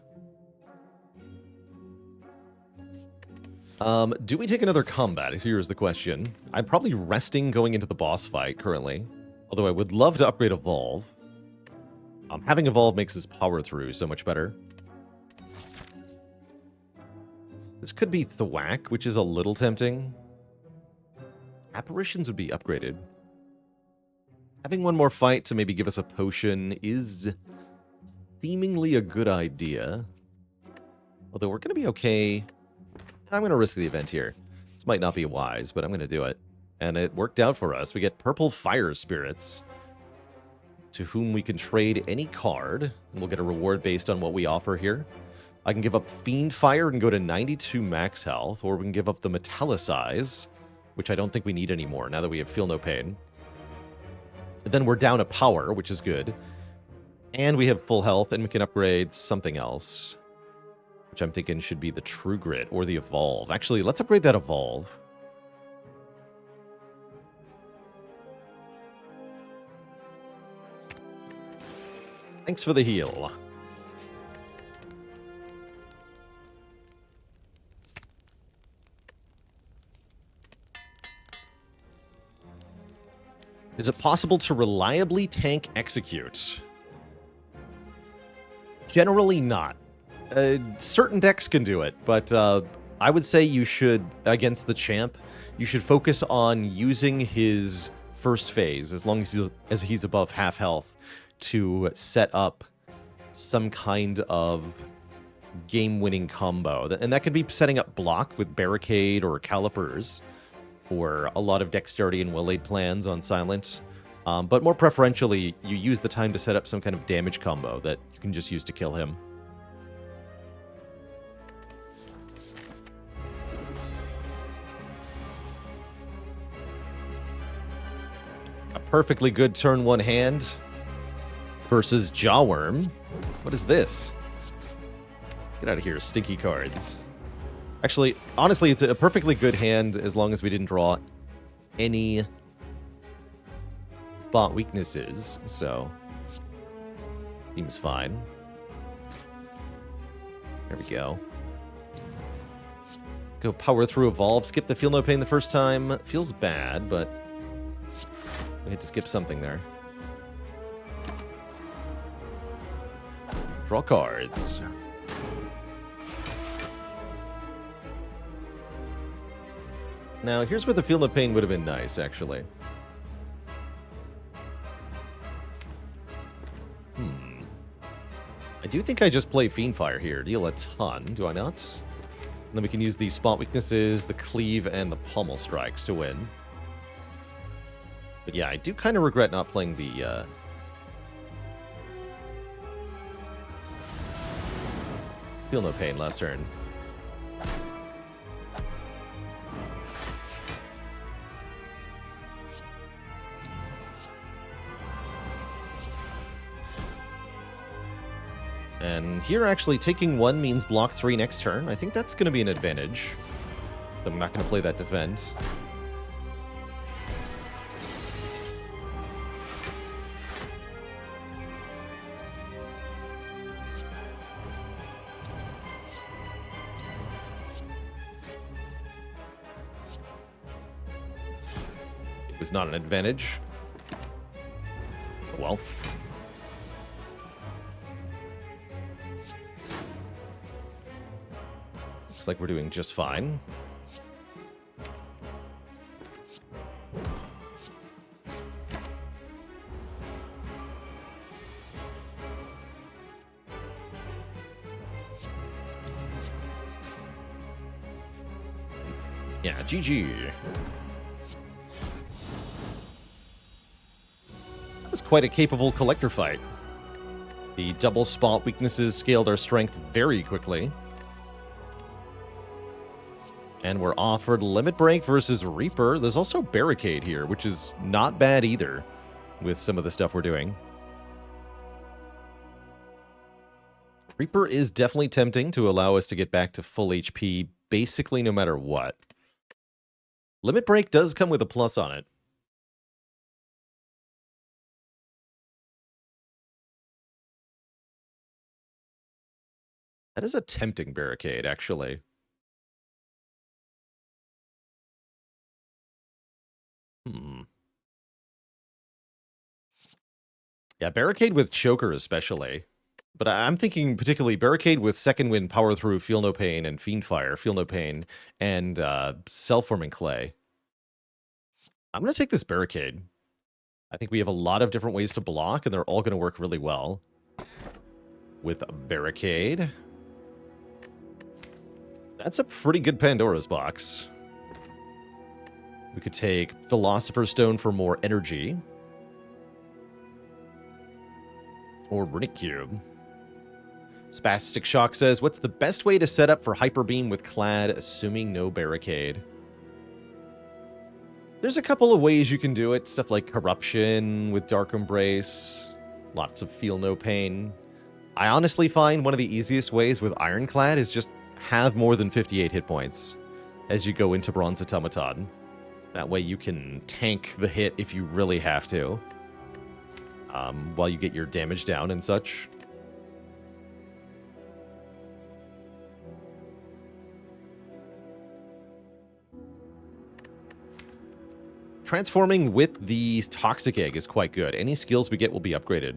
Do we take another combat? Here's the question. I'm probably resting going into the boss fight currently. Although I would love to upgrade Evolve. Having Evolve makes his power through so much better. This could be Thwack, which is a little tempting. Apparitions would be upgraded. Having one more fight to maybe give us a potion is seemingly a good idea. Although we're going to be okay. I'm going to risk the event here. Let's This might not be wise, but I'm going to do it. And it worked out for us. We get purple fire spirits, to whom we can trade any card, and we'll get a reward based on what we offer here. I can give up Fiend Fire and go to 92 max health, or we can give up the Metallicize, which I don't think we need anymore now that we have Feel No Pain. And then we're down a power, which is good. And we have full health, and we can upgrade something else, which I'm thinking should be the True Grit or the Evolve. Actually, let's upgrade that Evolve. Thanks for the heal. Is it possible to reliably tank execute? Generally not. Certain decks can do it, but I would say you should, against the champ, you should focus on using his first phase, as long as he's above half health, to set up some kind of game-winning combo. And that can be setting up block with Barricade or Calipers, or a lot of Dexterity and Will-Aid plans on Silent. But more preferentially, you use the time to set up some kind of damage combo that you can just use to kill him. A perfectly good turn 1 hand versus Jawworm. What is this? Get out of here, stinky cards. Actually, honestly, it's a perfectly good hand as long as we didn't draw any spot weaknesses, so seems fine. There we go. Go power through Evolve. Skip the Feel No Pain the first time. Feels bad, but we had to skip something there. Draw cards. Now, here's where the Feel No Pain would have been nice, actually. I do think I just play Fiend Fire here. Deal a ton, do I not? And then we can use the spot weaknesses, the cleave, and the pommel strikes to win. But yeah, I do kind of regret not playing the Feel No Pain last turn. And here, actually, taking 1 means block 3 next turn. I think that's going to be an advantage. So I'm not going to play that defend. It was not an advantage. Well. Looks like we're doing just fine. Yeah, GG. That was quite a capable collector fight. The double spot weaknesses scaled our strength very quickly. And we're offered Limit Break versus Reaper. There's also Barricade here, which is not bad either with some of the stuff we're doing. Reaper is definitely tempting to allow us to get back to full HP basically no matter what. Limit Break does come with a plus on it. That is a tempting Barricade, actually. Yeah, Barricade with Choker especially. But I'm thinking particularly Barricade with Second Wind, Power Through, Feel No Pain, and Fiend Fire, Feel No Pain, and Self-Forming Clay. I'm going to take this Barricade. I think we have a lot of different ways to block, and they're all going to work really well. With a Barricade. That's a pretty good Pandora's box. We could take Philosopher's Stone for more energy. Or Runic Cube. Spastic Shock says, what's the best way to set up for Hyper Beam with Clad, assuming no barricade? There's a couple of ways you can do it. Stuff like Corruption with Dark Embrace. Lots of Feel No Pain. I honestly find one of the easiest ways with Ironclad is just have more than 58 hit points as you go into Bronze Automaton. That way you can tank the hit if you really have to. While you get your damage down and such. Transforming with the Toxic Egg is quite good. Any skills we get will be upgraded.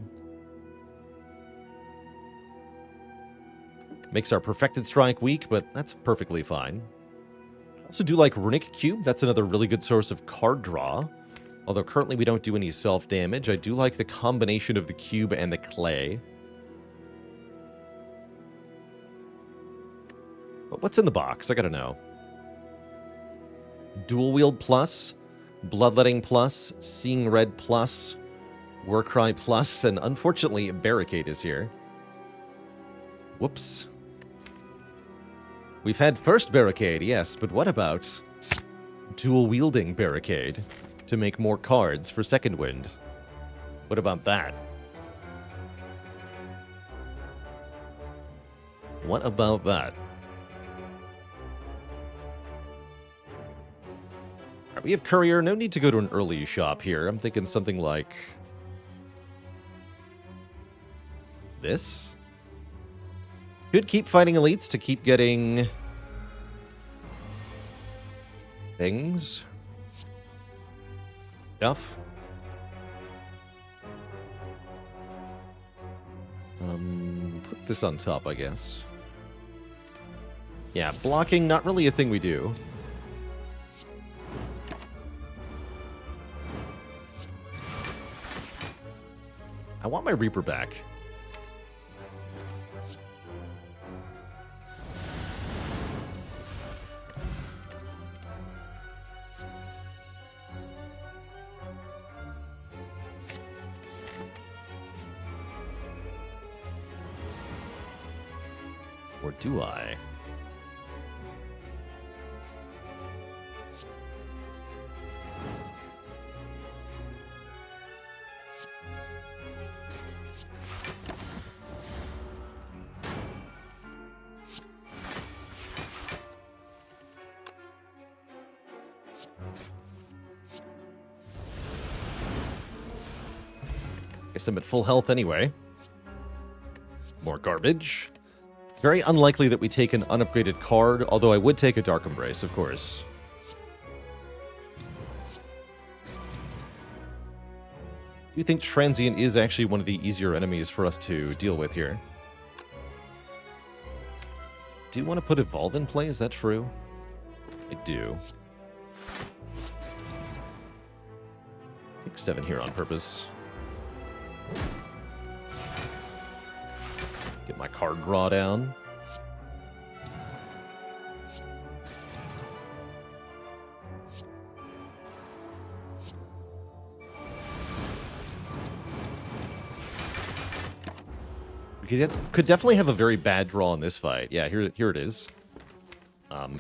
Makes our Perfected Strike weak, but that's perfectly fine. I also do like Runic Cube. That's another really good source of card draw. Although currently we don't do any self-damage. I do like the combination of the cube and the clay. But what's in the box? I gotta know. Dual Wield Plus. Bloodletting Plus, Seeing Red Plus, Warcry Plus, and unfortunately, Barricade is here. Whoops. We've had first Barricade, yes, but what about dual-wielding Barricade to make more cards for Second Wind? What about that? What about that? We have Courier. No need to go to an early shop here. I'm thinking something like this. Should keep fighting elites to keep getting things. Stuff. Put this on top, I guess. Yeah, blocking, not really a thing we do. I want my Reaper back. Or do I? Guess I'm at full health anyway. More garbage. Very unlikely that we take an unupgraded card, although I would take a Dark Embrace, of course. Do you think Transient is actually one of the easier enemies for us to deal with here? Do you want to put Evolve in play? Is that true? I do. Take 7 here on purpose. Get my card draw down. We could definitely have a very bad draw in this fight. Yeah, here it is.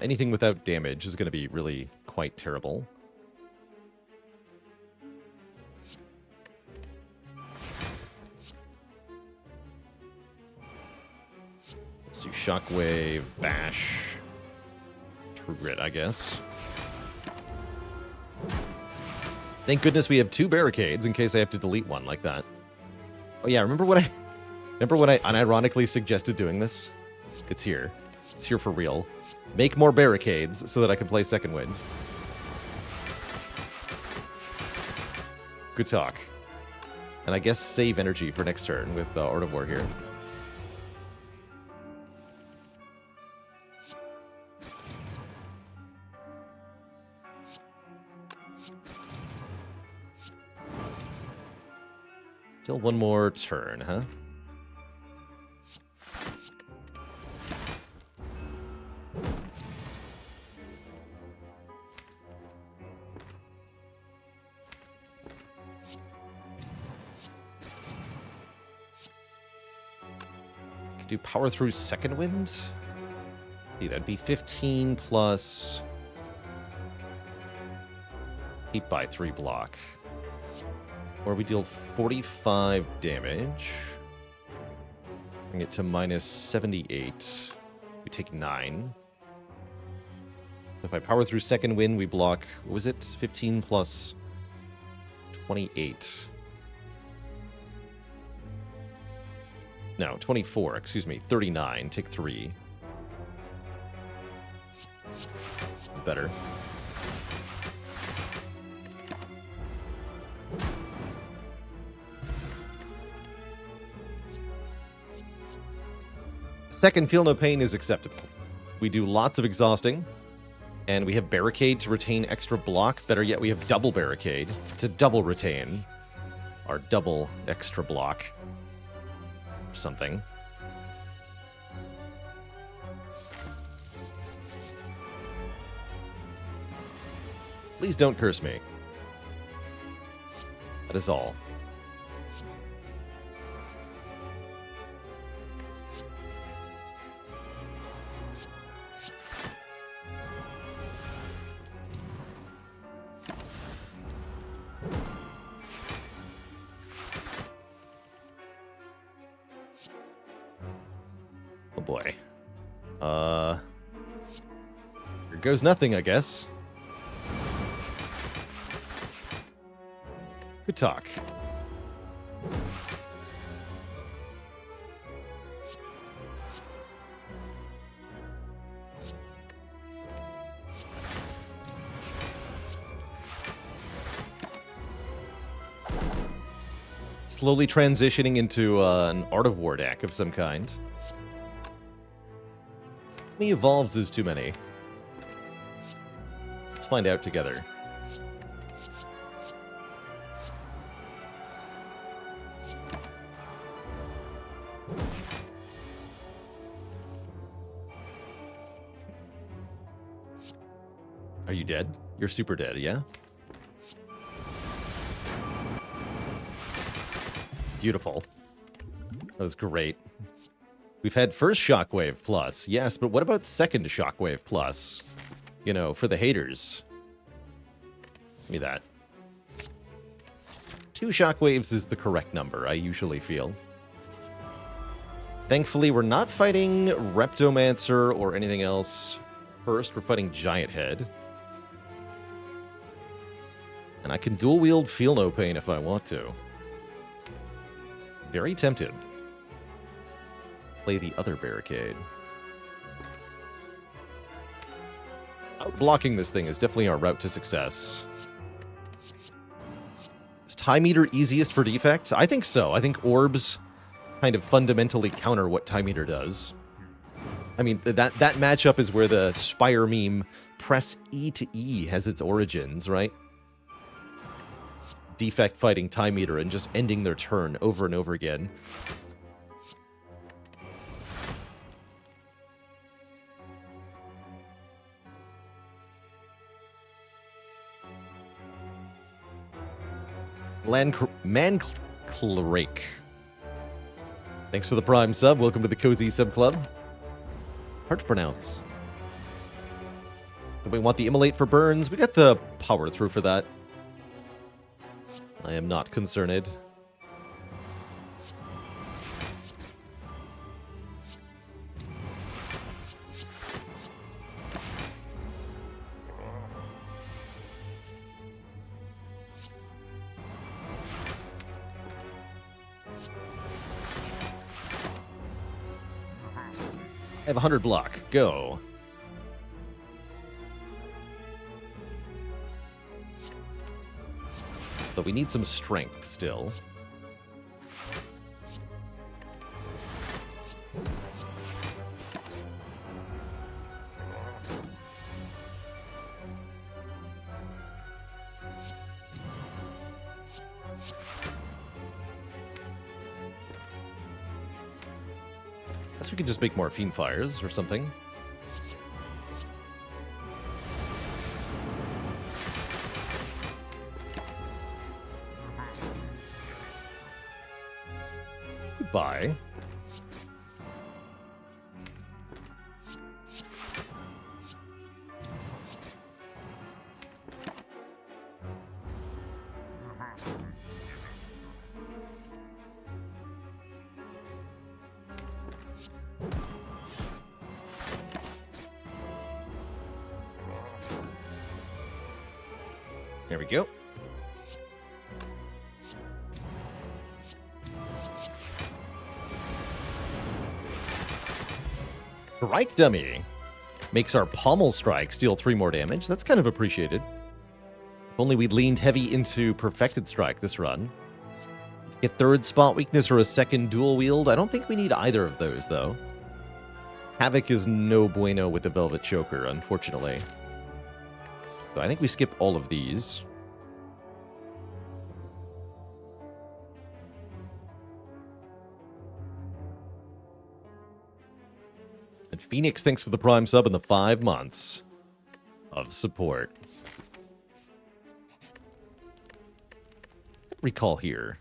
Anything without damage is going to be really quite terrible. Let's do Shockwave, Bash, True Grit, I guess. Thank goodness we have 2 barricades in case I have to delete one like that. Oh yeah, remember when I unironically suggested doing this? It's here. It's here for real. Make more barricades so that I can play Second Wind. Good talk. And I guess save energy for next turn with Art of War here. Still one more turn, huh? Do power through second wind? See, that'd be 15 plus 8 by 3 block. Or we deal 45 damage. Bring it to minus 78. We take 9. So if I power through second wind, we block, what was it? 15 plus 28. No, 24, excuse me. 39, take 3. This is better. Second, feel no pain is acceptable. We do lots of exhausting, and we have barricade to retain extra block. Better yet, we have double barricade to double retain our double extra block. Or something. Please don't curse me. That is all. Oh boy. Here goes nothing, I guess. Good talk. Slowly transitioning into an Art of War deck of some kind. How many evolves is too many? Let's find out together. Are you dead? You're super dead, yeah? Beautiful. That was great. We've had first Shockwave Plus, yes, but what about second Shockwave Plus? You know, for the haters. Give me that. 2 Shockwaves is the correct number, I usually feel. Thankfully, we're not fighting Reptomancer or anything else. First, we're fighting Giant Head. And I can dual wield Feel No Pain if I want to. Very tempted. Play the other barricade. Outblocking this thing is definitely our route to success. Is Time Eater easiest for defect? I think so. I think orbs kind of fundamentally counter what Time Eater does. I mean, that matchup is where the Spire meme, press E to E, has its origins, right? Defect fighting Time Eater and just ending their turn over and over again. Manclarake. Thanks for the Prime sub. Welcome to the Cozy Sub Club. Hard to pronounce. Do we want the Immolate for burns? We got the power through for that. I am not concerned. I have 100 block. Go. But we need some strength still. Guess we could just make more Fiend Fires or something. Goodbye. There we go. Strike Dummy makes our Pommel Strike steal 3 more damage. That's kind of appreciated. If only we'd leaned heavy into Perfected Strike this run. Get 3rd spot weakness or a 2nd dual wield. I don't think we need either of those, though. Havoc is no bueno with the Velvet Choker, unfortunately. So I think we skip all of these. And Phoenix, thanks for the Prime sub and the 5 months of support. Recall here.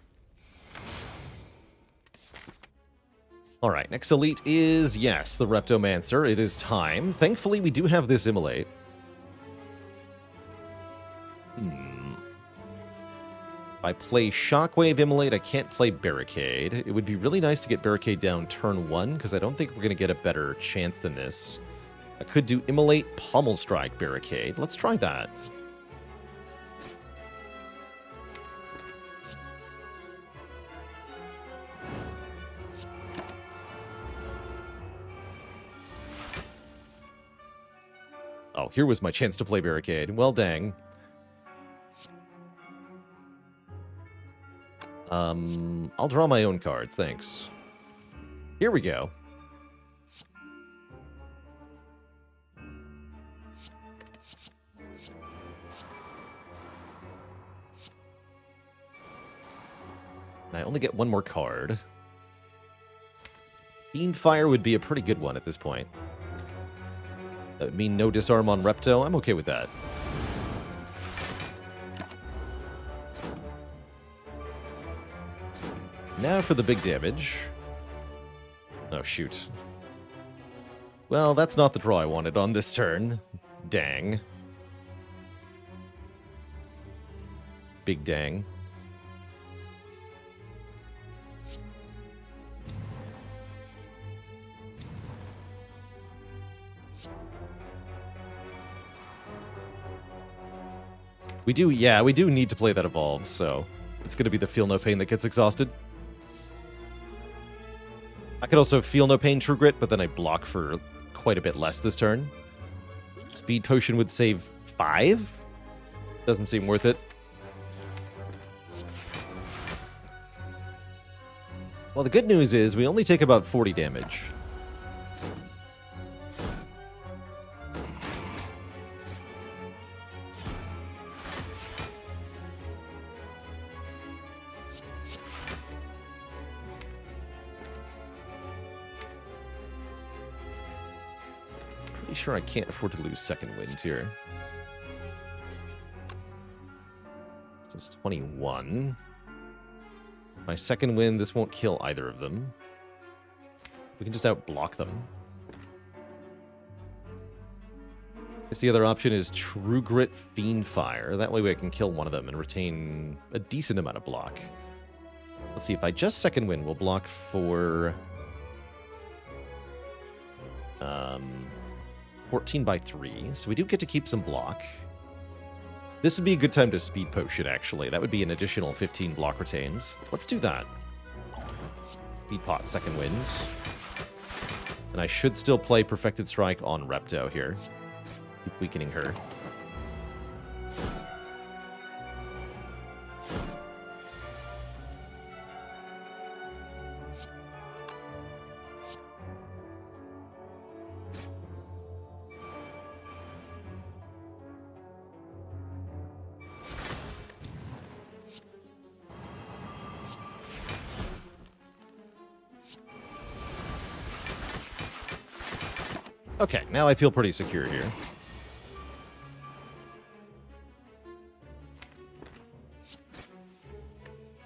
Alright, next elite is, yes, the Reptomancer. It is time. Thankfully, we do have this Immolate. If I play Shockwave Immolate, I can't play Barricade. It would be really nice to get Barricade down turn 1, because I don't think we're going to get a better chance than this. I could do Immolate, Pommel Strike, Barricade. Let's try that. Oh, here was my chance to play Barricade. Well, dang. I'll draw my own cards, thanks. Here we go. And I only get 1 more card. Fiendfire would be a pretty good one at this point. That would mean no disarm on Repto. I'm okay with that. Now for the big damage. Oh, shoot. Well, that's not the draw I wanted on this turn. Dang. Big dang. We do need to play that Evolve, so it's going to be the Feel No Pain that gets exhausted. I could also Feel No Pain True Grit, but then I block for quite a bit less this turn. Speed Potion would save 5? Doesn't seem worth it. Well, the good news is we only take about 40 damage. Sure, I can't afford to lose second wind here. This is 21. My second wind, this won't kill either of them. We can just outblock them. I guess the other option is True Grit Fiendfire. That way I can kill one of them and retain a decent amount of block. Let's see, if I just second wind, we'll block for 14 by 3, so we do get to keep some block. This would be a good time to Speed Potion, actually. That would be an additional 15 block retains. Let's do that. Speed Pot, second wind. And I should still play Perfected Strike on Repto here. Keep weakening her. Okay, now I feel pretty secure here.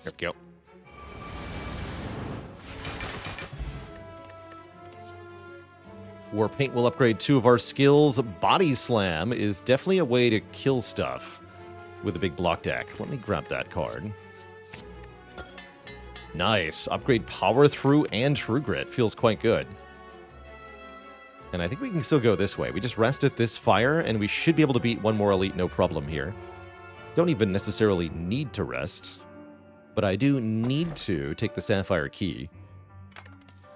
There we go. War Paint will upgrade 2 of our skills. Body Slam is definitely a way to kill stuff with a big block deck. Let me grab that card. Nice. Upgrade Power Through and True Grit. Feels quite good. And I think we can still go this way. We just rest at this fire, and we should be able to beat one more elite no problem here. Don't even necessarily need to rest, but I do need to take the Sapphire Key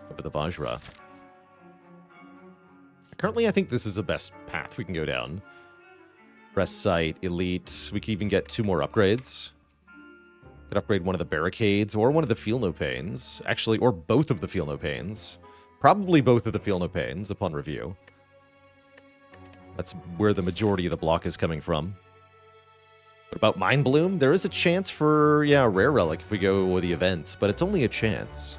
over the Vajra. Currently, I think this is the best path we can go down. Rest Site, Elite. We could even get 2 more upgrades. Could upgrade one of the Barricades or one of the Feel No Pains. Actually, or both of the Feel No Pains. Probably both of the Feel No Pains upon review. That's where the majority of the block is coming from. What about Mind Bloom? There is a chance for, yeah, Rare Relic if we go with the events, but it's only a chance.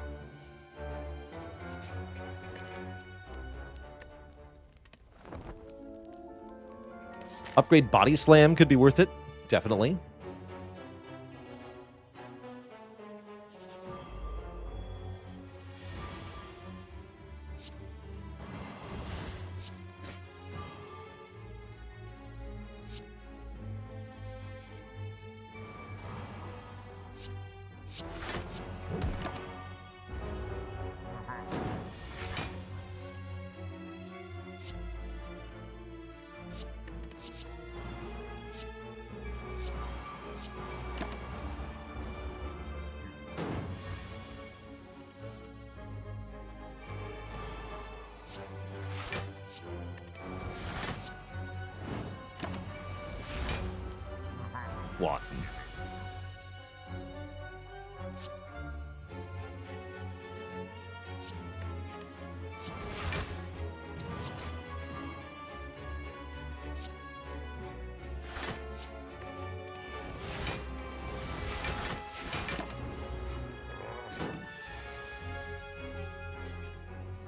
Upgrade Body Slam could be worth it. Definitely. One.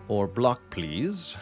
Or block, please.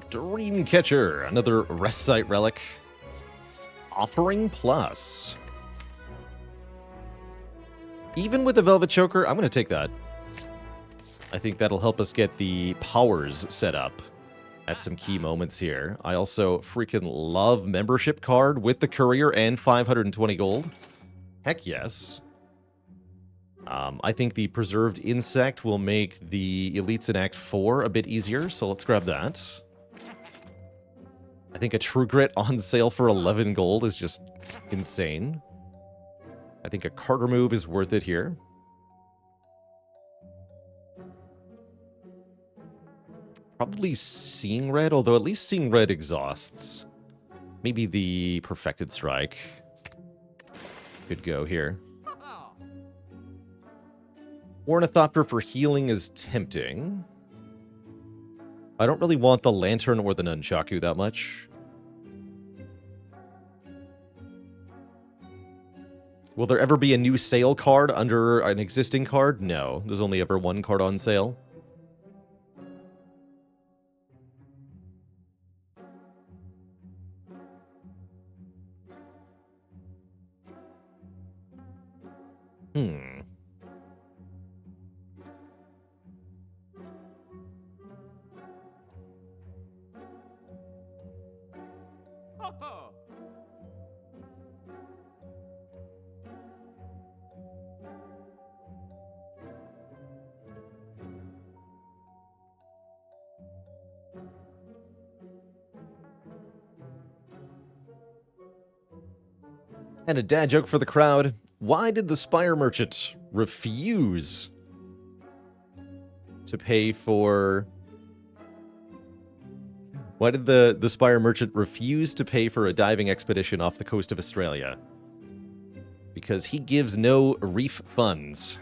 Dreamcatcher, another Rest Site relic. Offering Plus. Even with the Velvet Choker, I'm going to take that. I think that'll help us get the powers set up at some key moments here. I also freaking love membership card with the courier and 520 gold. Heck yes. I think the Preserved Insect will make the Elites in Act 4 a bit easier, so let's grab that. I think a True Grit on sale for 11 gold is just insane. I think a card remove is worth it here. Probably Seeing Red, although at least Seeing Red exhausts. Maybe the Perfected Strike could go here. Ornithopter for healing is tempting. I don't really want the Lantern or the Nunchaku that much. Will there ever be a new sale card under an existing card? No, there's only ever one card on sale. And a dad joke for the crowd. Why did the Spire merchant refuse to pay for... Why did the Spire merchant refuse to pay for a diving expedition off the coast of Australia? Because he gives no reef funds.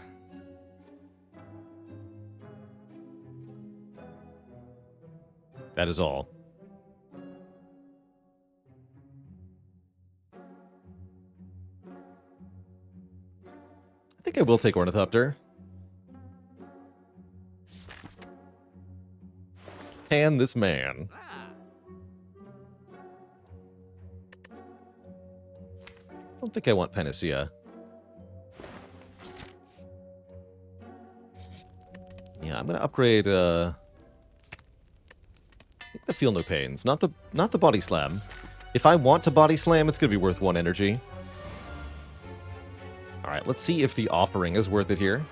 That is all. I think I will take Ornithopter. And this man. I don't think I want Panacea. Yeah, I'm gonna upgrade I think the Feel No Pains, not the Body Slam. If I want to Body Slam, it's gonna be worth 1 energy. Alright, let's see if the Offering is worth it here.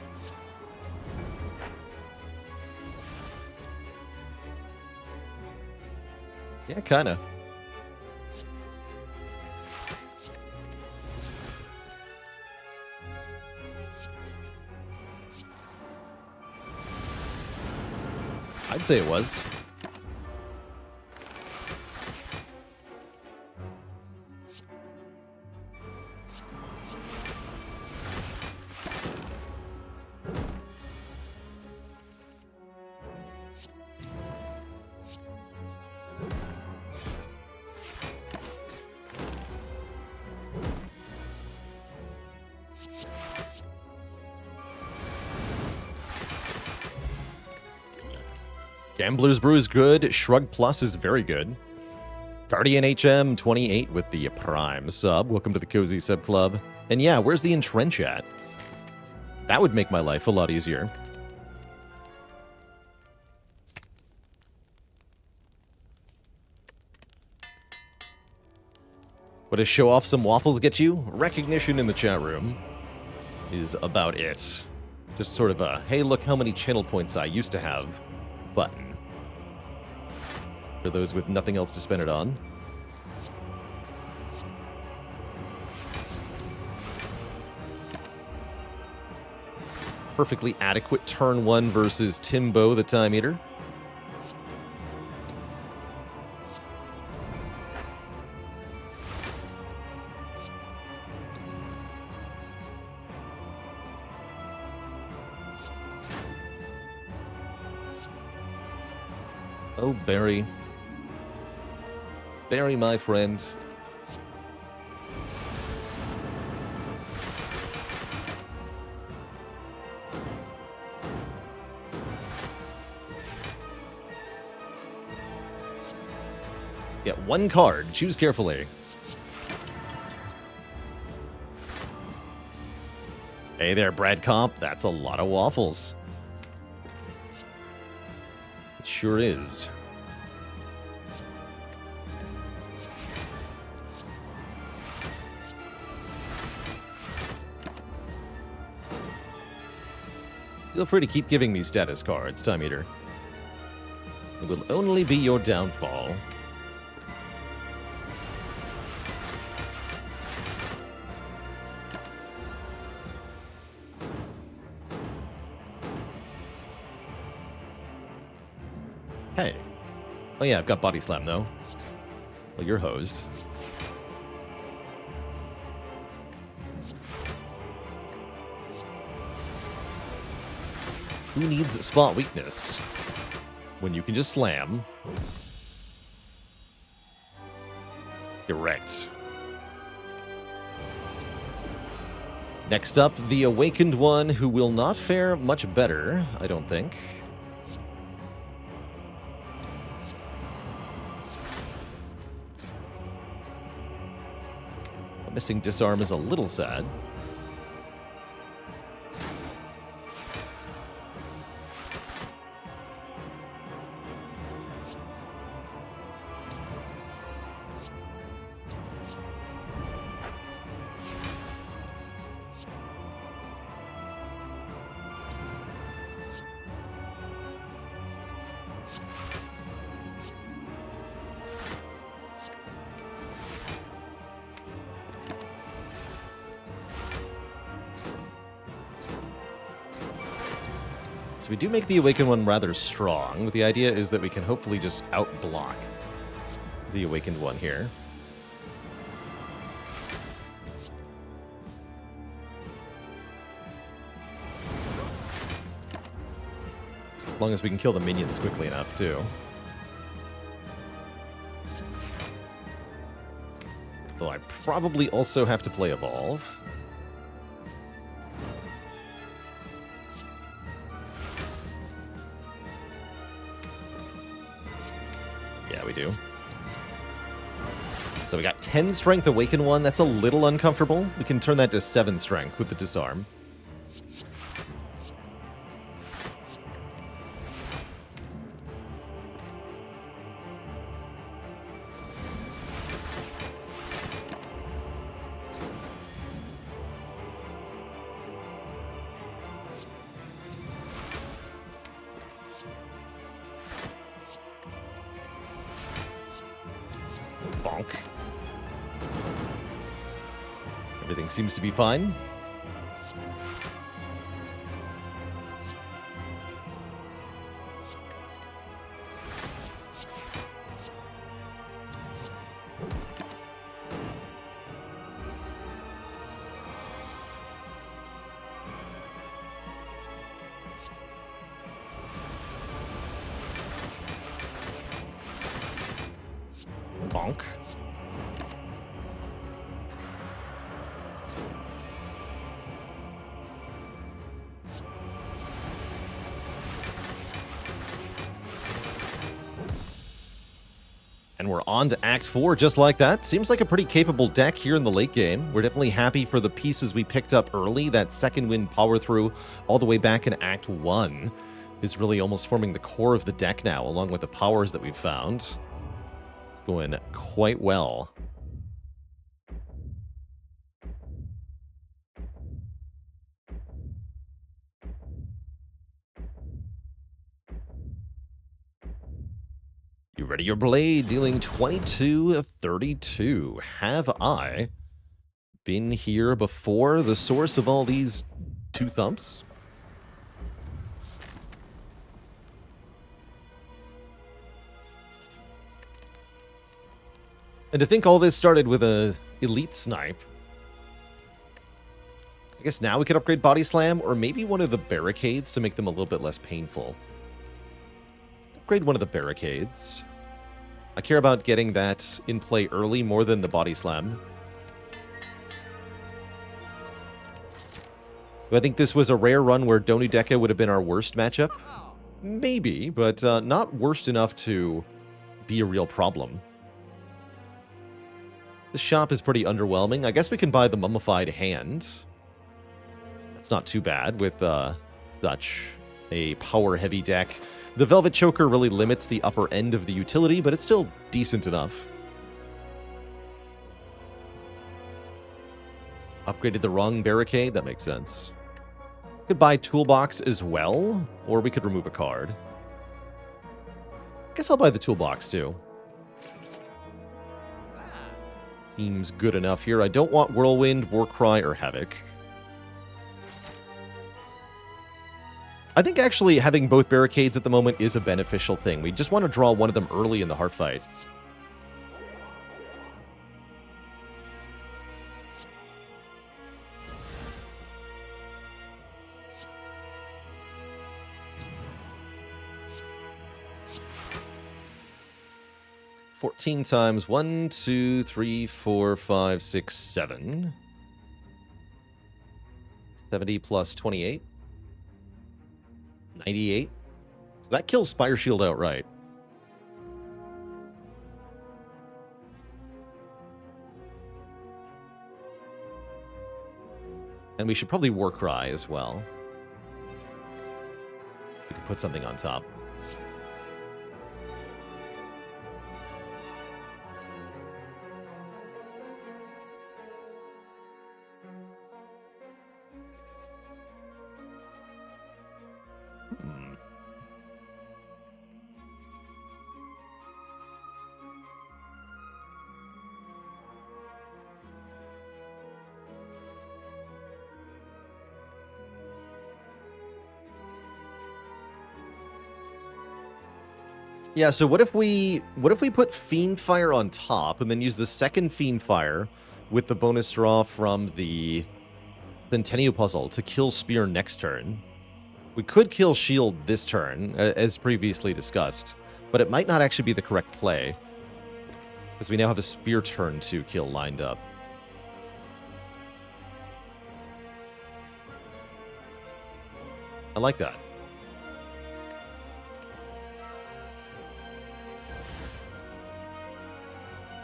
Yeah, kinda. I'd say it was. Gambler's Brew is good. Shrug Plus is very good. Guardian HM 28 with the Prime sub. Welcome to the Cozy Sub Club. And yeah, where's the Entrench at? That would make my life a lot easier. What does show off some waffles get you? Recognition in the chat room is about it. Just sort of a, hey, look how many channel points I used to have button. For those with nothing else to spend it on. Perfectly adequate turn 1 versus Timbo the Time Eater. Oh, Barry. Barry, my friend. Get 1 card. Choose carefully. Hey there, Brad Comp. That's a lot of waffles. It sure is. Feel free to keep giving me status cards, Time Eater. It will only be your downfall. Hey. Oh yeah, I've got Body Slam, though. Well, you're hosed. Who needs spot weakness when you can just slam? Direct. Next up, the Awakened one, who will not fare much better, I don't think. Missing Disarm is a little sad. So we do make the Awakened one rather strong, but the idea is that we can hopefully just out-block the Awakened one here. As long as we can kill the minions quickly enough, too. Though I probably also have to play Evolve. Yeah, we do. So we got 10 strength Awaken one. That's a little uncomfortable. We can turn that to 7 strength with the Disarm. Bonk. Everything seems to be fine. Bonk. And we're on to Act 4 just like that. Seems like a pretty capable deck here in the late game. We're definitely happy for the pieces we picked up early. That second wind power through all the way back in Act 1 is really almost forming the core of the deck now, along with the powers that we've found. It's going quite well. You ready your blade, dealing 22-32. Have I been here before, the source of all these two thumps? And to think all this started with a elite snipe. I guess now we could upgrade Body Slam, or maybe one of the barricades to make them a little bit less painful. Let's upgrade one of the barricades. I care about getting that in play early more than the Body Slam. Do I think this was a rare run where Donudeka would have been our worst matchup? Maybe, but not worst enough to be a real problem. This shop is pretty underwhelming. I guess we can buy the Mummified Hand. That's not too bad with such a power-heavy deck. The Velvet Choker really limits the upper end of the utility, but it's still decent enough. Upgraded the wrong barricade? That makes sense. Could buy Toolbox as well, or we could remove a card. Guess I'll buy the Toolbox too. Seems good enough here. I don't want Whirlwind, Warcry, or Havoc. I think actually having both barricades at the moment is a beneficial thing. We just want to draw one of them early in the heart fight. Fourteen times 1, 2, 3, 4, 5, 6, 7. 70 plus 28. 98. So that kills Spire Shield outright. And we should probably Warcry as well. So we can put something on top. Yeah, so what if we put Fiend Fire on top and then use the second Fiend Fire with the bonus draw from the Centennial Puzzle to kill Spear next turn? We could kill Shield this turn, as previously discussed, but it might not actually be the correct play, because we now have a Spear turn to kill lined up. I like that.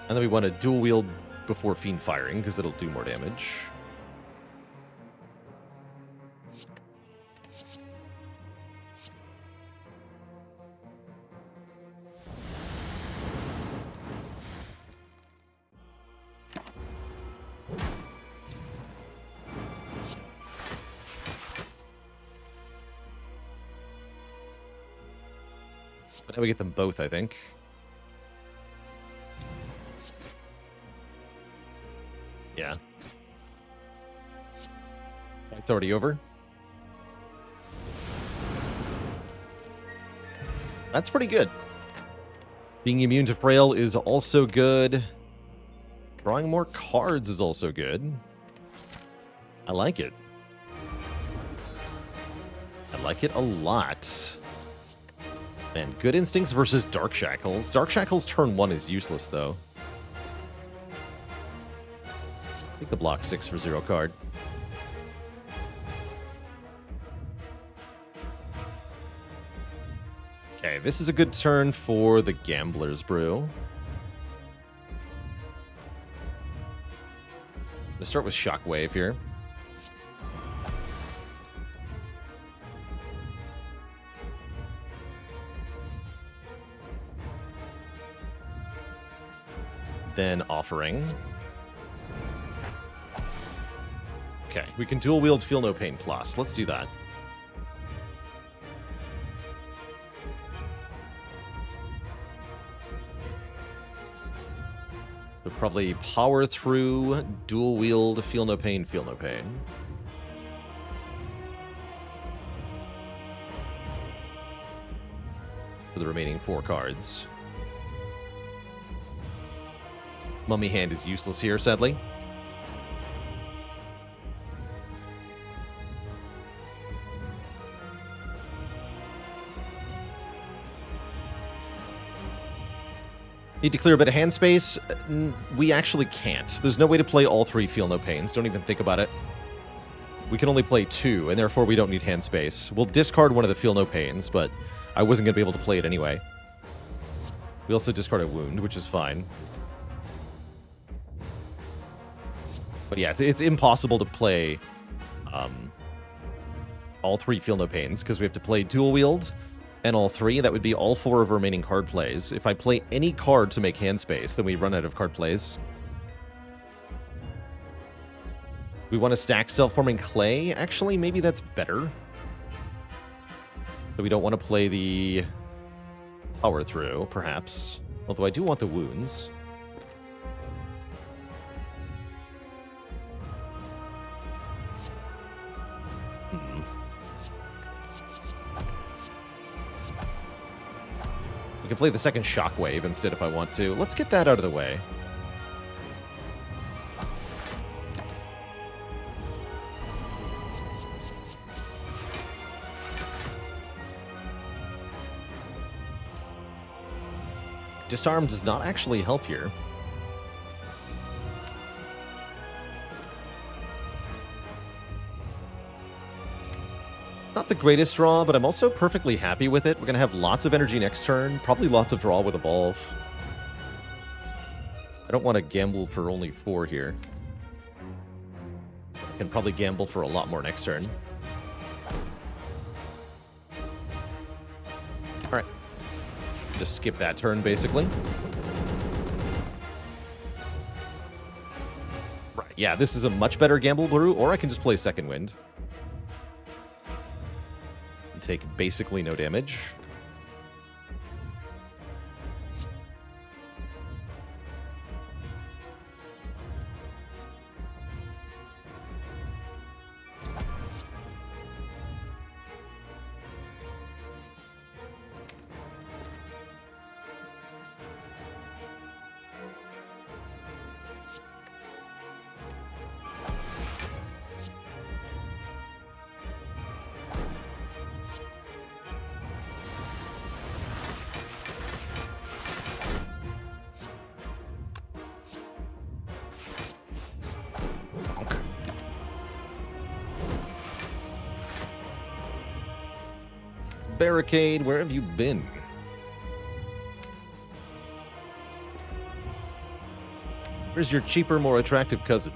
And then we want to dual wield before Fiend firing, because it'll do more damage. But now we get them both, I think. Yeah. It's already over. That's pretty good. Being immune to Frail is also good. Drawing more cards is also good. I like it. I like it a lot. Man, Good Instincts versus Dark Shackles. Dark Shackles turn 1 is useless, though. Take the block 6 for 0 card. Okay, this is a good turn for the Gambler's Brew. I'm gonna start with Shockwave here. Then Offering. Okay, we can dual wield Feel No Pain Plus. Let's do that. So probably Power Through, dual wield, Feel No Pain, Feel No Pain. For the remaining 4 cards. Mummy Hand is useless here, sadly. Need to clear a bit of hand space? We actually can't. There's no way to play all 3 Feel No Pains. Don't even think about it. We can only play 2, and therefore we don't need hand space. We'll discard one of the Feel No Pains, but I wasn't going to be able to play it anyway. We also discard a Wound, which is fine. But yeah, it's impossible to play all 3 Feel No Pains, because we have to play dual wield and all 3. That would be all 4 of our remaining card plays. If I play any card to make hand space, then we run out of card plays. We want to stack Self-Forming Clay. Actually, maybe that's better. So we don't want to play the Power Through, perhaps. Although I do want the Wounds. We can play the second Shockwave instead if I want to. Let's get that out of the way. Disarm does not actually help here. Not the greatest draw, but I'm also perfectly happy with it. We're going to have lots of energy next turn, probably lots of draw with Evolve. I don't want to gamble for only 4 here. I can probably gamble for a lot more next turn. Alright. Just skip that turn, basically. Right, yeah, this is a much better Gamble Brew, or I can just play Second Wind. Take basically no damage. Barricade, where have you been? Where's your cheaper, more attractive cousin?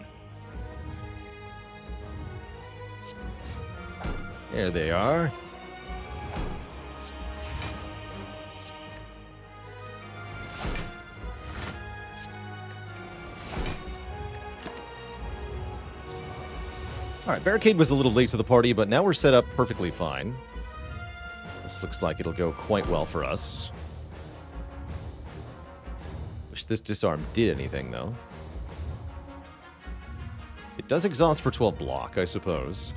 There they are. All right, Barricade was a little late to the party, but now we're set up perfectly fine. This looks like it'll go quite well for us. Wish this disarm did anything, though. It does exhaust for 12 block, I suppose.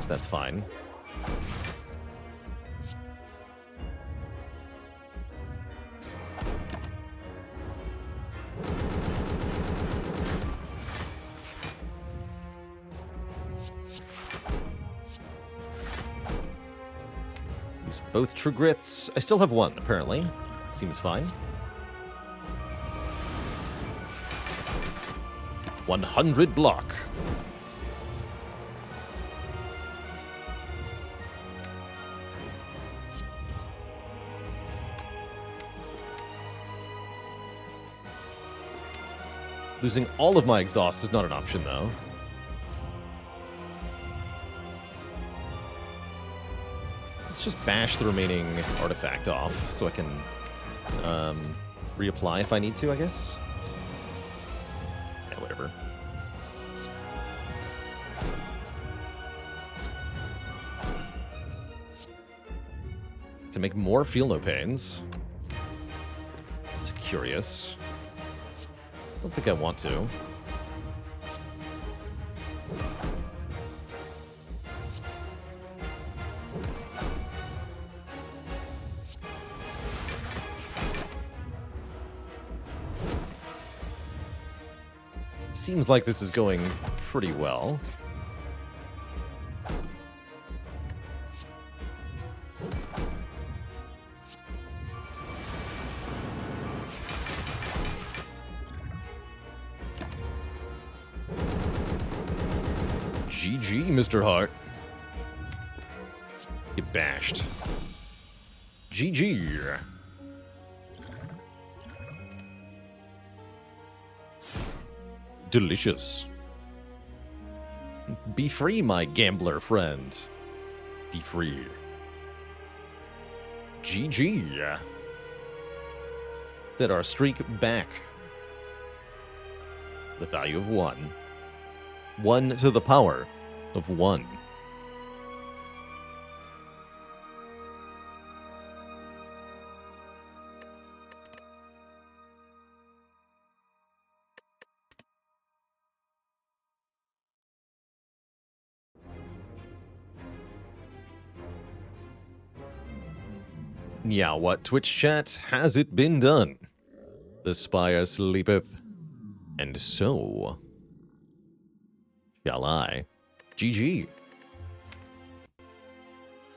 So that's fine. Use both true grits. I still have one, apparently. Seems fine. 100 block. Losing all of my exhaust is not an option, though. Let's just bash the remaining artifact off so I can reapply if I need to, I guess. Yeah, whatever. Can make more feel no pains. That's curious. I don't think I want to. Seems like this is going pretty well. GG, Mr. Hart. Get bashed. GG. Delicious. Be free, my gambler friend. Be free. GG. That our streak back. The value of 1. 1 to the power of 1. Yeah, what Twitch chat, has it been done? The Spire sleepeth, and so shall I. GG.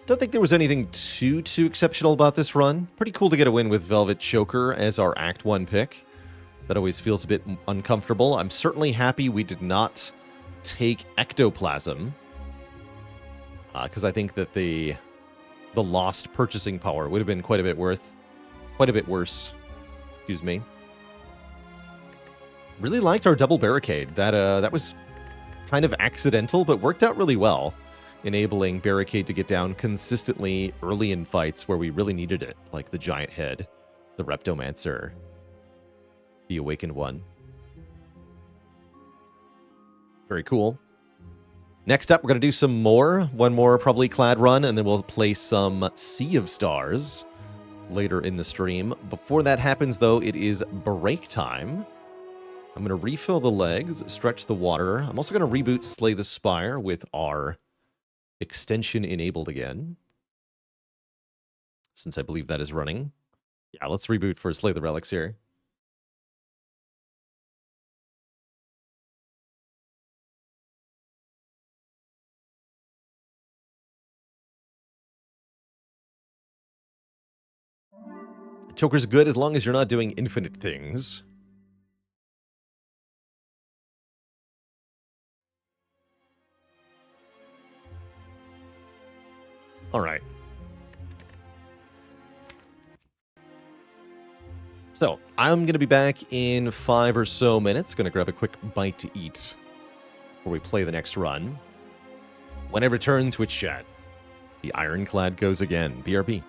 Don't think there was anything too exceptional about this run. Pretty cool to get a win with Velvet Choker as our Act 1 pick. That always feels a bit uncomfortable. I'm certainly happy we did not take Ectoplasm. Because I think that the lost purchasing power would have been quite a bit worse. Excuse me. Really liked our double barricade. That was kind of accidental, but worked out really well, enabling barricade to get down consistently early in fights where we really needed it, like the giant head, the Reptomancer, the awakened one. Very cool. Next up, we're going to do one more probably Clad run, and then we'll play some Sea of Stars later in the stream. Before that happens, though, it is break time. I'm going to refill the legs, stretch the water. I'm also going to reboot Slay the Spire with our extension enabled again, since I believe that is running. Yeah, let's reboot for Slay the Relics here. Choker's good as long as you're not doing infinite things. All right. So, I'm going to be back in 5 or so minutes. Going to grab a quick bite to eat before we play the next run. When I return, Twitch chat, the Ironclad goes again. BRB.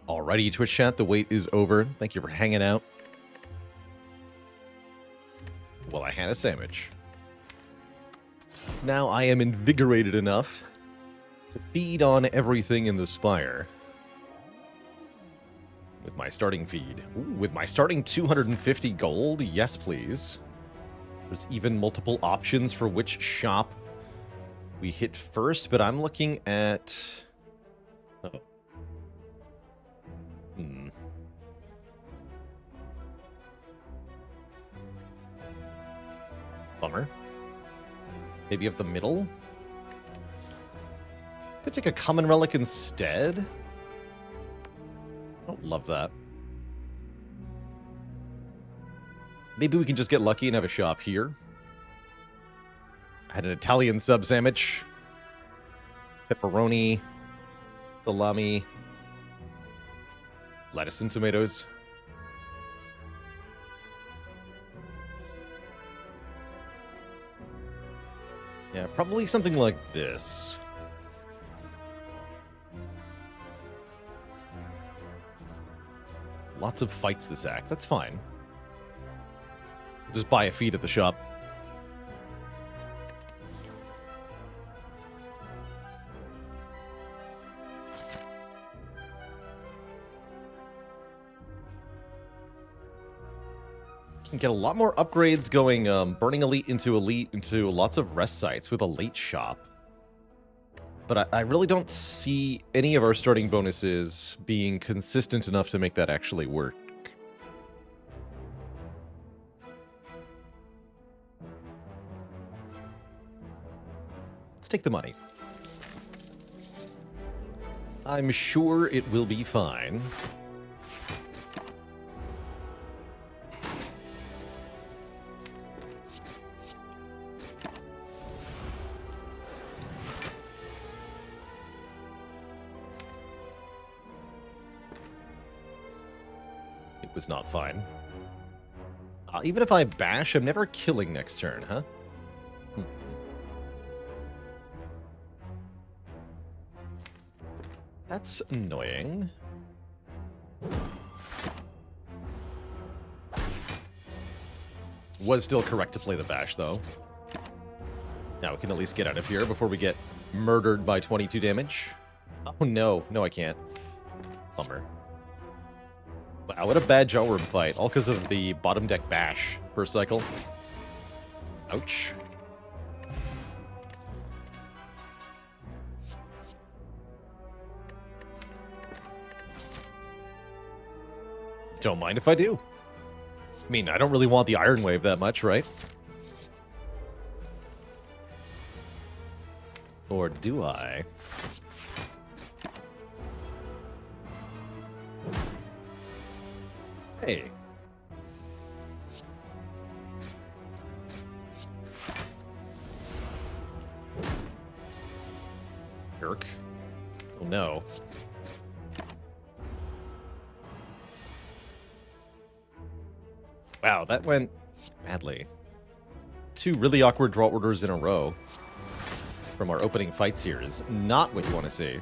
Alrighty, Twitch chat, the wait is over. Thank you for hanging out. Well, I had a sandwich. Now I am invigorated enough to feed on everything in the Spire. With my starting feed. Ooh, with my starting 250 gold? Yes, please. There's even multiple options for which shop we hit first, but I'm looking at... Oh. Bummer. Maybe up the middle? Could take a common relic instead? I don't love that. Maybe we can just get lucky and have a shop here. I had an Italian sub sandwich. Pepperoni. Salami. Lettuce and tomatoes. Yeah, probably something like this. Lots of fights this act. That's fine. Just buy a feed at the shop. Can get a lot more upgrades going, burning elite into lots of rest sites with a late shop. But I really don't see any of our starting bonuses being consistent enough to make that actually work. Let's take the money. I'm sure it will be fine. Was not fine. Even if I bash, I'm never killing next turn, huh? That's annoying. Was still correct to play the bash, though. Now we can at least get out of here before we get murdered by 22 damage. Oh, no. No, I can't. Bummer. Wow, what a bad Jawworm fight. All because of the bottom deck bash first cycle. Ouch. Don't mind if I do. I mean, I don't really want the Iron Wave that much, right? Or do I? Hey. Jerk. Oh no. Wow, that went badly. Two really awkward draw orders in a row from our opening fights here is not what you want to see.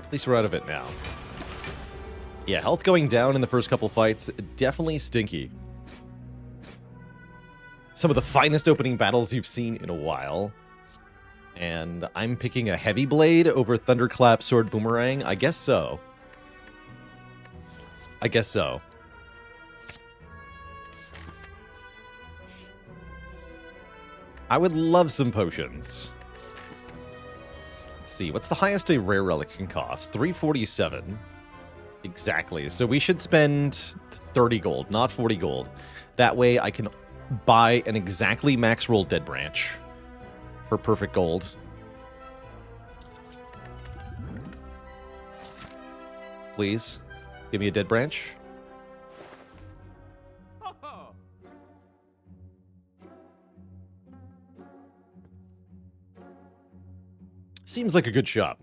At least we're out of it now. Yeah, health going down in the first couple fights, definitely stinky. Some of the finest opening battles you've seen in a while. And I'm picking a Heavy Blade over Thunderclap Sword Boomerang? I guess so. I guess so. I would love some potions. Let's see, what's the highest a rare relic can cost? 347. Exactly. So we should spend 30 gold, not 40 gold. That way I can buy an exactly max roll Dead Branch for perfect gold. Please, give me a Dead Branch. Seems like a good shop.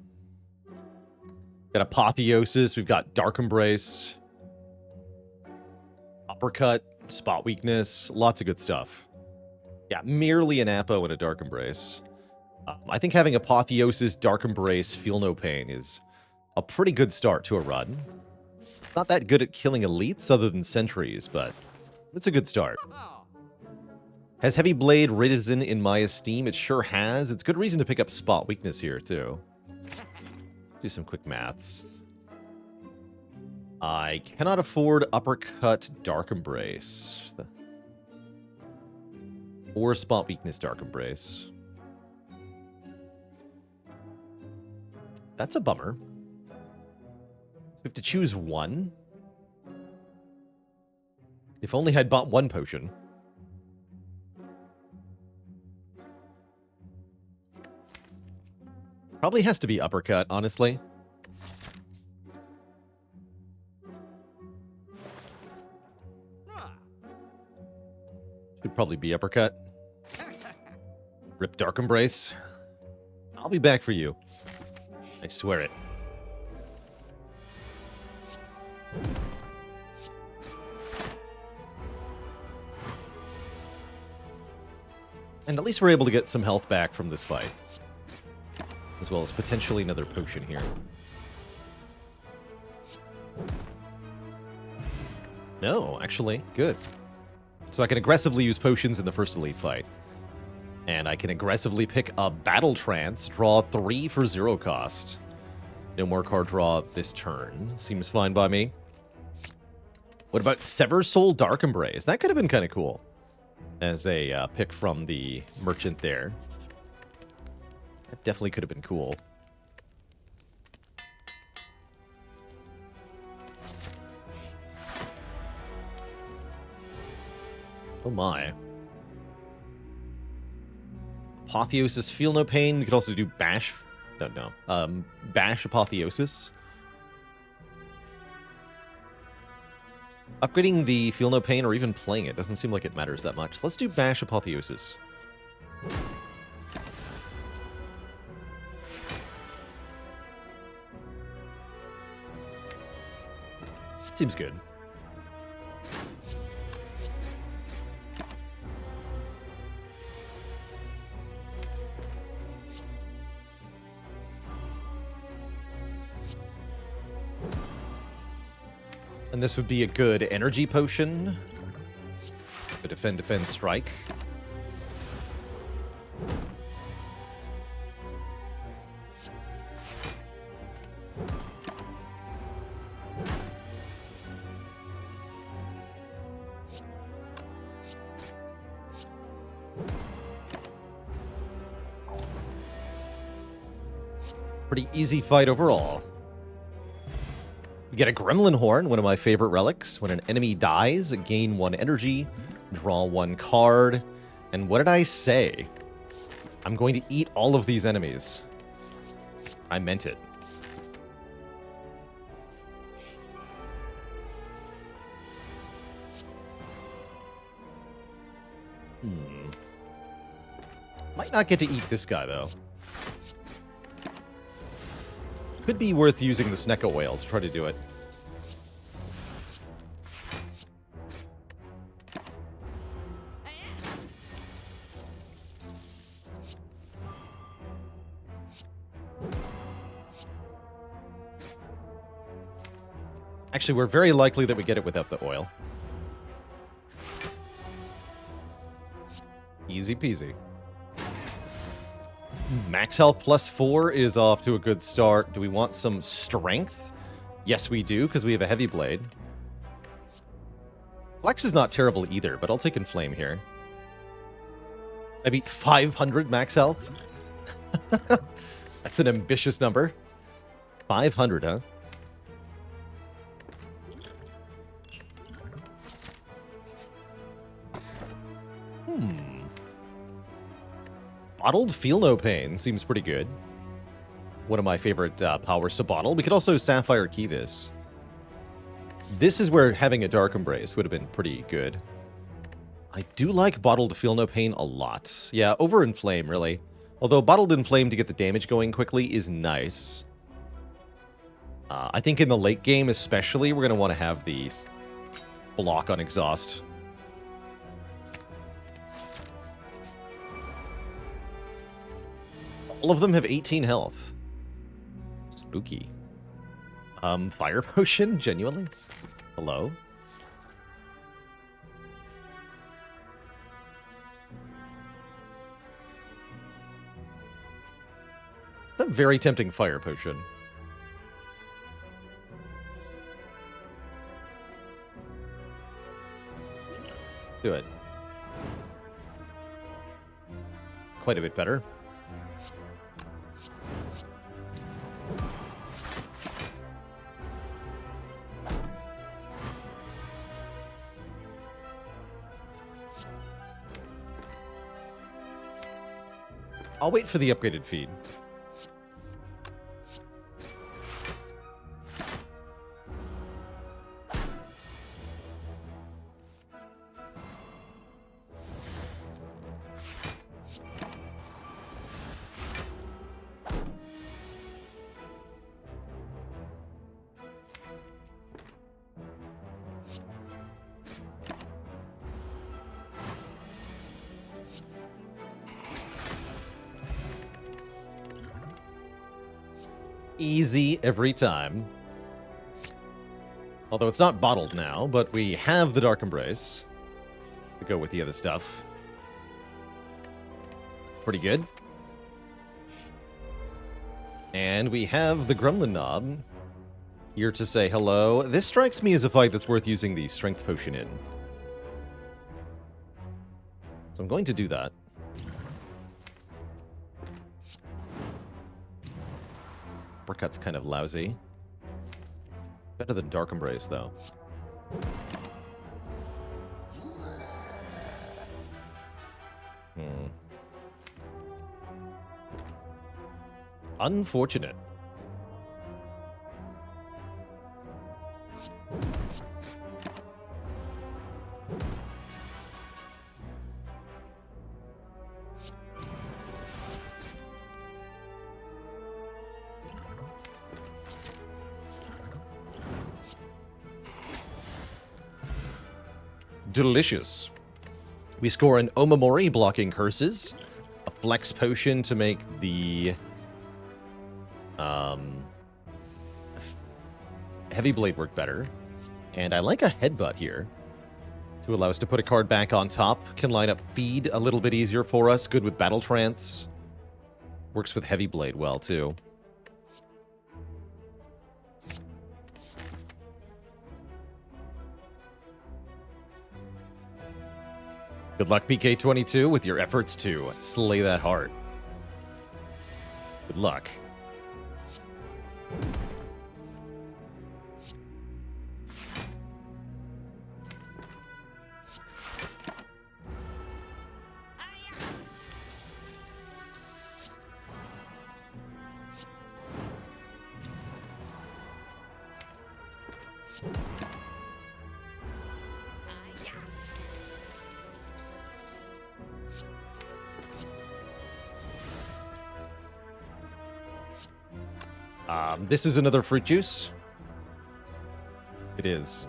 Got Apotheosis, we've got Dark Embrace, Uppercut, Spot Weakness, lots of good stuff. Yeah, merely an Apo and a Dark Embrace. I think having Apotheosis, Dark Embrace, Feel No Pain is a pretty good start to a run. It's not that good at killing elites other than sentries, but it's a good start. Has Heavy Blade risen in my esteem? It sure has. It's good reason to pick up Spot Weakness here, too. Do some quick maths. I cannot afford Uppercut Dark Embrace. Or Spot Weakness Dark Embrace. That's a bummer. So we have to choose one. If only I'd bought one potion. Probably has to be Uppercut, honestly. Should probably be Uppercut. Rip Dark Embrace. I'll be back for you. I swear it. And at least we're able to get some health back from this fight. As well as potentially another potion here. No, actually, good. So I can aggressively use potions in the first elite fight. And I can aggressively pick a Battle Trance, draw 3 for 0 cost. No more card draw this turn. Seems fine by me. What about Sever Soul Dark Embrace? That could have been kind of cool. As a pick from the merchant there. That definitely could have been cool. Oh my. Apotheosis, Feel No Pain. We could also do Bash. No. Bash Apotheosis. Upgrading the Feel No Pain or even playing it doesn't seem like it matters that much. Let's do Bash Apotheosis. Seems good. And this would be a good energy potion. A defend, strike. Pretty easy fight overall. We get a Gremlin Horn, one of my favorite relics. When an enemy dies, gain 1 energy, draw 1 card. And what did I say? I'm going to eat all of these enemies. I meant it. Might not get to eat this guy, though. Could be worth using the Snecko Whale to try to do it. Actually, we're very likely that we get it without the oil. Easy peasy. Max health +4 is off to a good start. Do we want some strength? Yes, we do, because we have a heavy blade. Flex is not terrible either, but I'll take Inflame here. I beat 500 max health? That's an ambitious number. 500, huh? Bottled Feel No Pain seems pretty good. One of my favorite powers to bottle. We could also Sapphire Key this. This is where having a Dark Embrace would have been pretty good. I do like Bottled Feel No Pain a lot. Yeah, over Inflame, really. Although Bottled Inflame to get the damage going quickly is nice. I think in the late game especially, we're going to want to have the block on Exhaust. All of them have 18 health. Spooky. Fire potion? Genuinely? Hello? A very tempting fire potion. Do it. Quite a bit better. I'll wait for the upgraded feed. Easy every time. Although it's not bottled now, but we have the Dark Embrace to go with the other stuff. It's pretty good. And we have the Gremlin Knob here to say hello. This strikes me as a fight that's worth using the Strength Potion in. So I'm going to do that. Uppercut's kind of lousy. Better than Dark Embrace, though. Unfortunate. Delicious. We score an Omamori blocking curses, a flex potion to make the heavy blade work better, and I like a headbutt here to allow us to put a card back on top. Can line up feed a little bit easier for us. Good with battle trance. Works with heavy blade well too. Good luck, PK22, with your efforts to slay that heart. Good luck. This is another fruit juice. It is.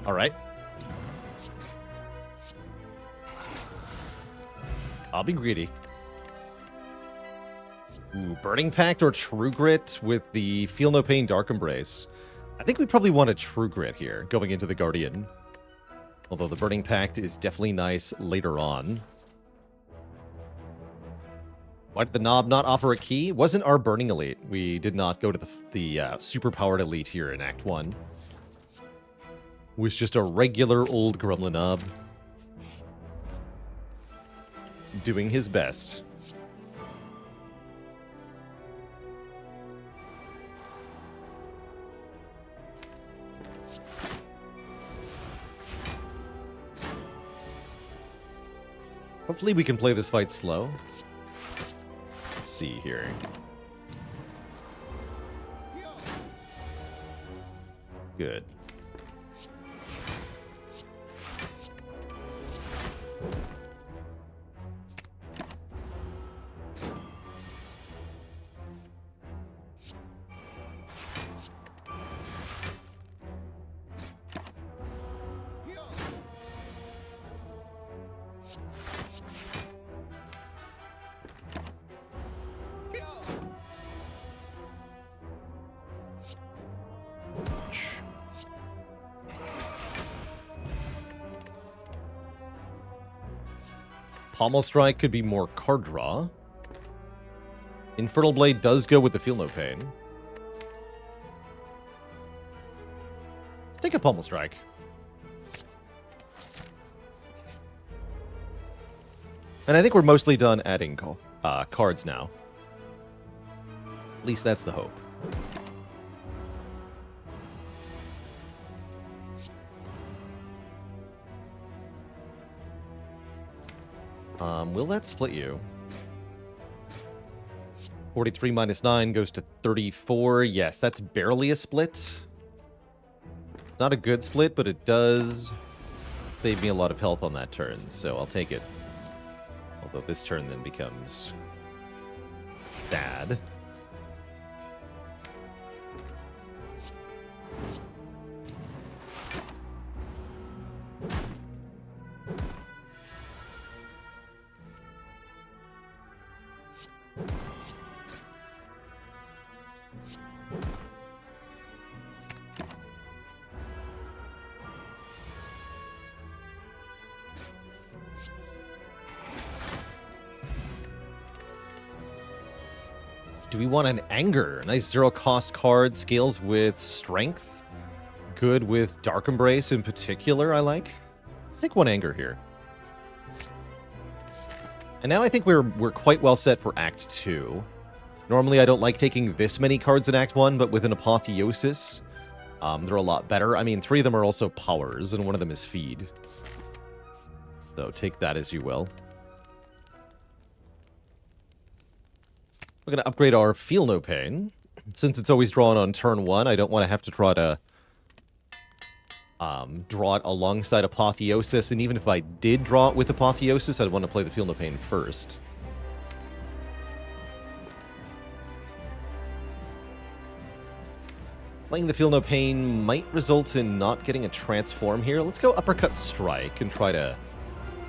All right. I'll be greedy. Ooh, Burning Pact or True Grit with the Feel No Pain Dark Embrace. I think we probably want a True Grit here going into the Guardian. Although the Burning Pact is definitely nice later on. Why did the knob not offer a key? Wasn't our Burning Elite. We did not go to the super-powered Elite here in Act 1. It was just a regular old Gremlin knob. Doing his best. Hopefully we can play this fight slow. Let's see here. Good. Pommel Strike could be more card draw. Infernal Blade does go with the Feel No Pain. Let's take a Pommel Strike. And I think we're mostly done adding cards now. At least that's the hope. Will that split you? 43 minus 9 goes to 34. Yes, that's barely a split. It's not a good split, but it does save me a lot of health on that turn, so I'll take it. Although this turn then becomes bad. Do we want an Anger? Nice zero-cost card. Scales with Strength. Good with Dark Embrace in particular, I like. Let's take one Anger here. And now I think we're quite well set for Act 2. Normally I don't like taking this many cards in Act 1, but with an Apotheosis, they're a lot better. I mean, 3 of them are also powers, and one of them is feed. So take that as you will. We're going to upgrade our Feel No Pain. Since it's always drawn on turn 1, I don't want to have to try to draw it alongside Apotheosis. And even if I did draw it with Apotheosis, I'd want to play the Feel No Pain first. Playing the Feel No Pain might result in not getting a transform here. Let's go Uppercut Strike and try to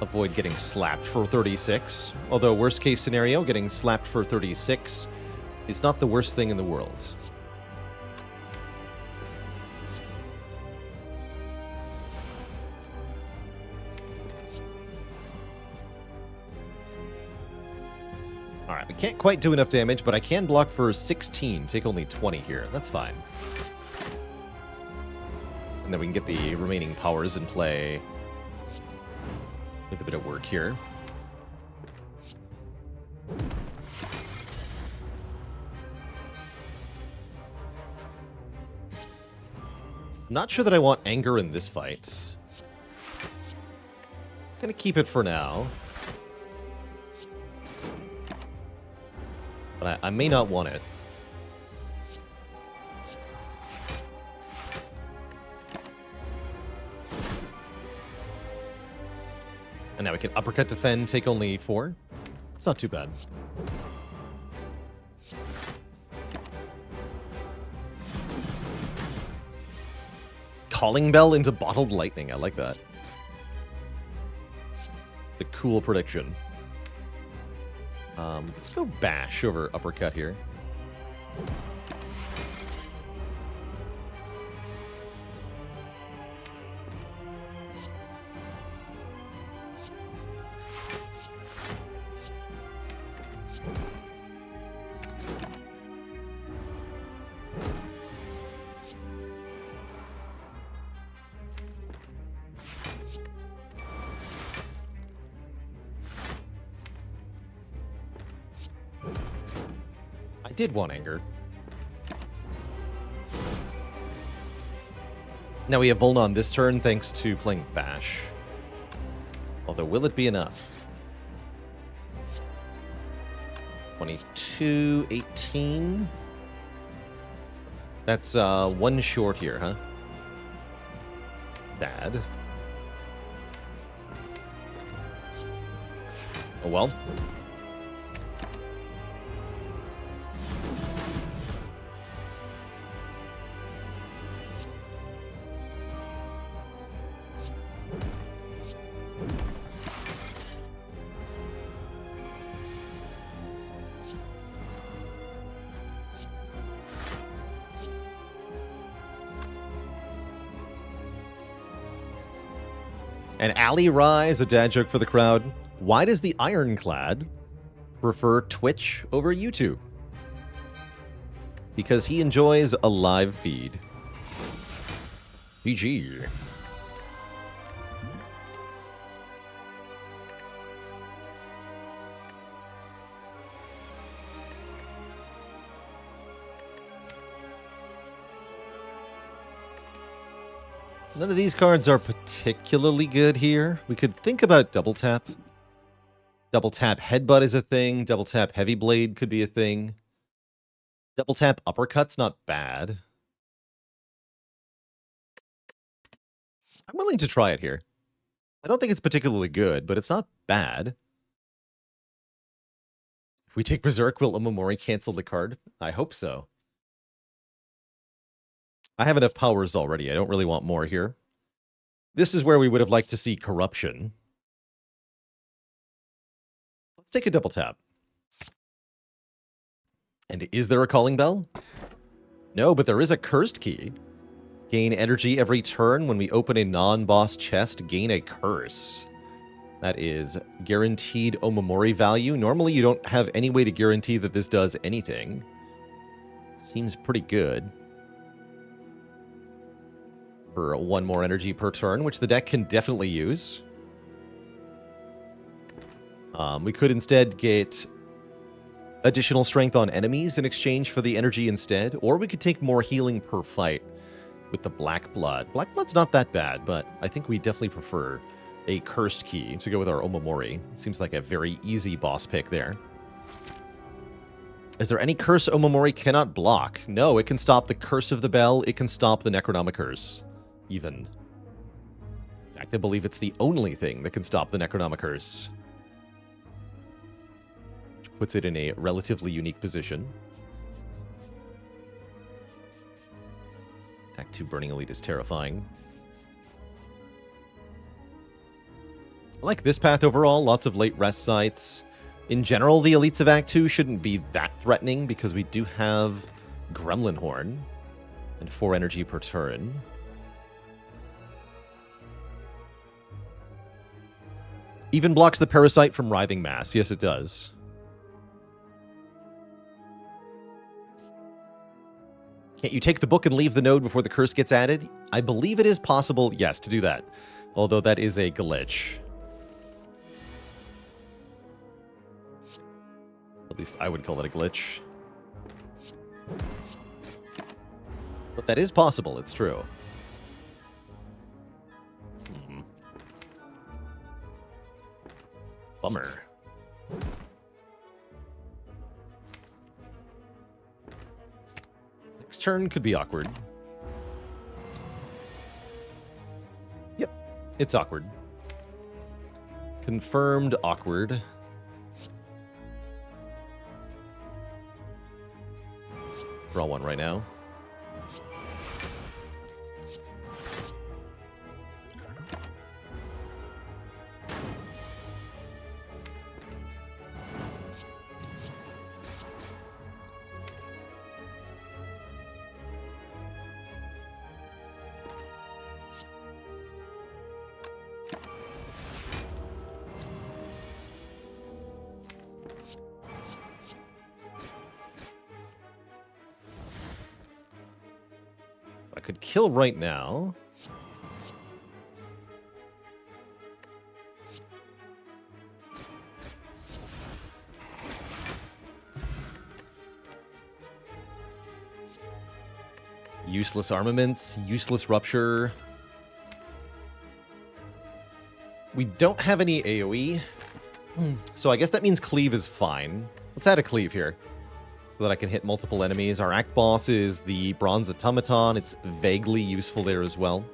avoid getting slapped for 36. Although, worst case scenario, getting slapped for 36 is not the worst thing in the world. Alright, we can't quite do enough damage, but I can block for 16, take only 20 here. That's fine. And then we can get the remaining powers in play with a bit of work here. Not sure that I want Anger in this fight. Gonna keep it for now. But I may not want it. And now we can Uppercut Defend, take only 4. That's not too bad. Calling Bell into Bottled Lightning. I like that. It's a cool prediction. Let's go Bash over Uppercut here. I did want Anger. Now we have Volnon this turn thanks to playing Bash. Although, will it be enough? 22, 18. That's one short here, huh? Sad. Oh well. And Ali Rise, a dad joke for the crowd. Why does the Ironclad prefer Twitch over YouTube? Because he enjoys a live feed. GG. None of these cards are particularly good here. We could think about double tap. Double tap headbutt is a thing. Double tap heavy blade could be a thing. Double tap uppercut's not bad. I'm willing to try it here. I don't think it's particularly good, but it's not bad. If we take Berserk, will Omamori cancel the card? I hope so. I have enough powers already. I don't really want more here. This is where we would have liked to see corruption. Let's take a double tap. And is there a calling bell? No, but there is a cursed key. Gain energy every turn. When we open a non-boss chest, gain a curse. That is guaranteed Omamori value. Normally, you don't have any way to guarantee that this does anything. Seems pretty good. For 1 more energy per turn, which the deck can definitely use. We could instead get additional strength on enemies in exchange for the energy instead, or we could take more healing per fight with the Black Blood. Black Blood's not that bad, but I think we definitely prefer a cursed key to go with our Omamori. It seems like a very easy boss pick there. Is there any curse Omamori cannot block? No, it can stop the Curse of the Bell. It can stop the Necronomicers, even. In fact, I believe it's the only thing that can stop the Necronomicers. Which puts it in a relatively unique position. Act 2 Burning Elite is terrifying. I like this path overall. Lots of late rest sites. In general, the elites of Act 2 shouldn't be that threatening because we do have Gremlin Horn and 4 energy per turn. Even blocks the Parasite from Writhing Mass. Yes, it does. Can't you take the book and leave the node before the curse gets added? I believe it is possible, yes, to do that. Although that is a glitch. At least I would call it a glitch. But that is possible, it's true. Bummer. Next turn could be awkward. Yep, it's awkward. Confirmed awkward. Draw one right now. I could kill right now. Useless armaments, useless rupture. We don't have any AoE, so I guess that means cleave is fine. Let's add a cleave here, so that I can hit multiple enemies. Our act boss is the Bronze Automaton. It's vaguely useful there as well.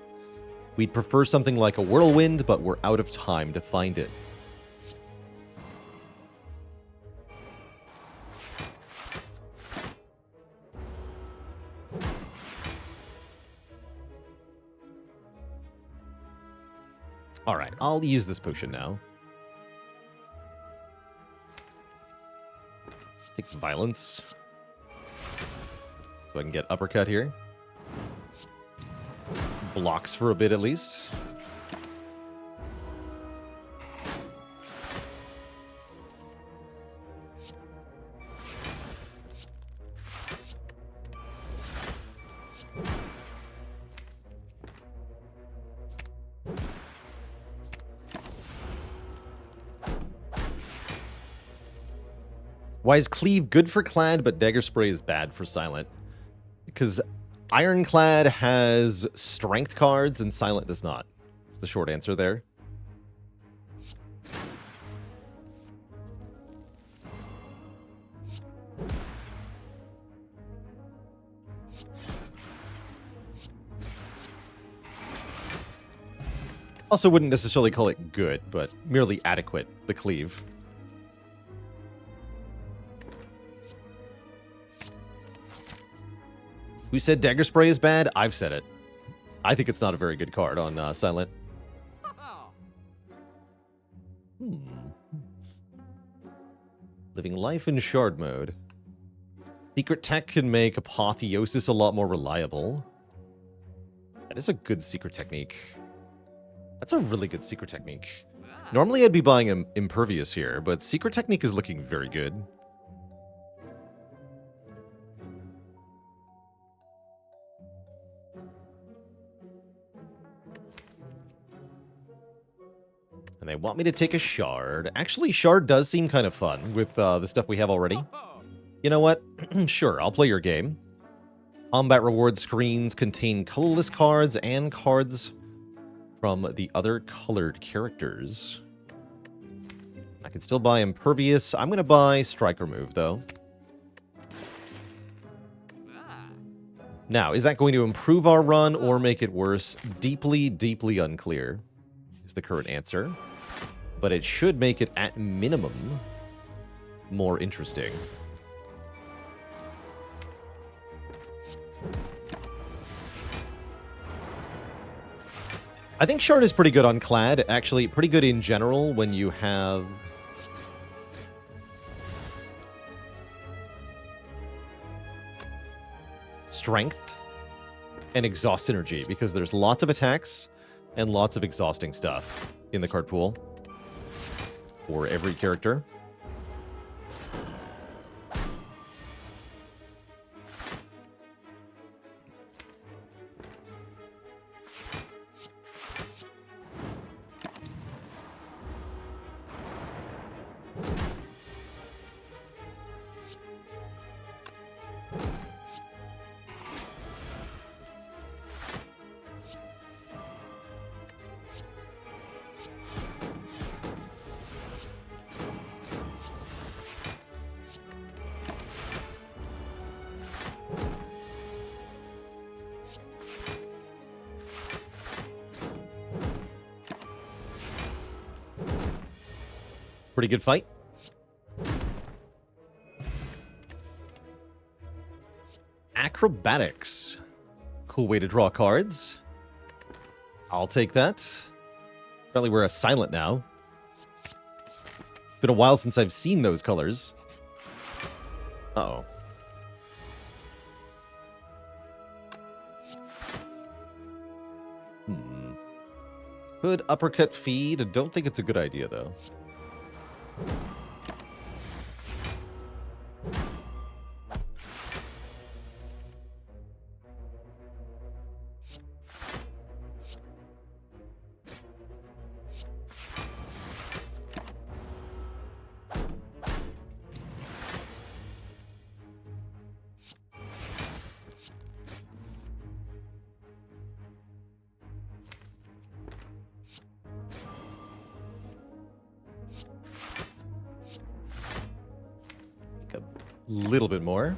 We'd prefer something like a Whirlwind, but we're out of time to find it. Alright, I'll use this potion now. Take violence. So I can get uppercut here. Blocks for a bit at least. Why is Cleave good for Clad, but Dagger Spray is bad for Silent? Because Ironclad has strength cards and Silent does not. That's the short answer there. Also wouldn't necessarily call it good, but merely adequate, the Cleave. Who said Dagger Spray is bad? I've said it. I think it's not a very good card on Silent. Living life in Shard mode. Secret Tech can make Apotheosis a lot more reliable. That is a good secret technique. That's a really good secret technique. Normally I'd be buying Impervious here, but secret technique is looking very good. And they want me to take a Shard. Actually, Shard does seem kind of fun with the stuff we have already. You know what? Sure, I'll play your game. Combat reward screens contain colorless cards and cards from the other colored characters. I can still buy Impervious. I'm going to buy Strike Remove, though. Now, is that going to improve our run or make it worse? Deeply, deeply unclear is the current answer. But it should make it, at minimum, more interesting. I think Shard is pretty good on Clad. Actually, pretty good in general when you have... strength and exhaust energy, because there's lots of attacks and lots of exhausting stuff in the card pool for every character. Pretty good fight. Acrobatics. Cool way to draw cards. I'll take that. Apparently we're a Silent now. Been a while since I've seen those colors. Uh-oh. Could uppercut feed? I don't think it's a good idea, though. Little bit more.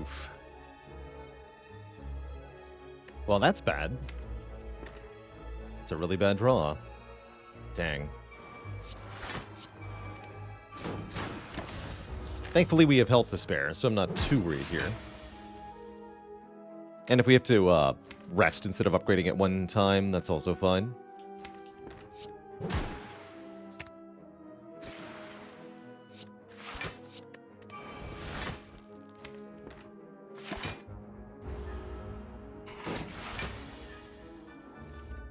Oof. Well, that's bad. It's a really bad draw. Dang. Thankfully, we have health to spare, so I'm not too worried here. And if we have to rest instead of upgrading at one time, that's also fine.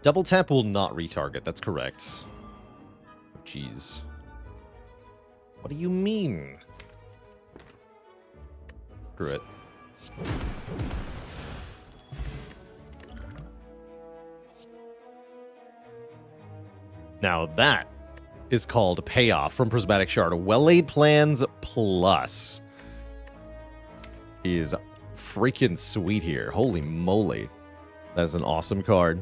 Double tap will not retarget. That's correct. Jeez. What do you mean? Screw it. Now that is called payoff from Prismatic Shard. Well-laid plans plus is freaking sweet here. Holy moly. That is an awesome card.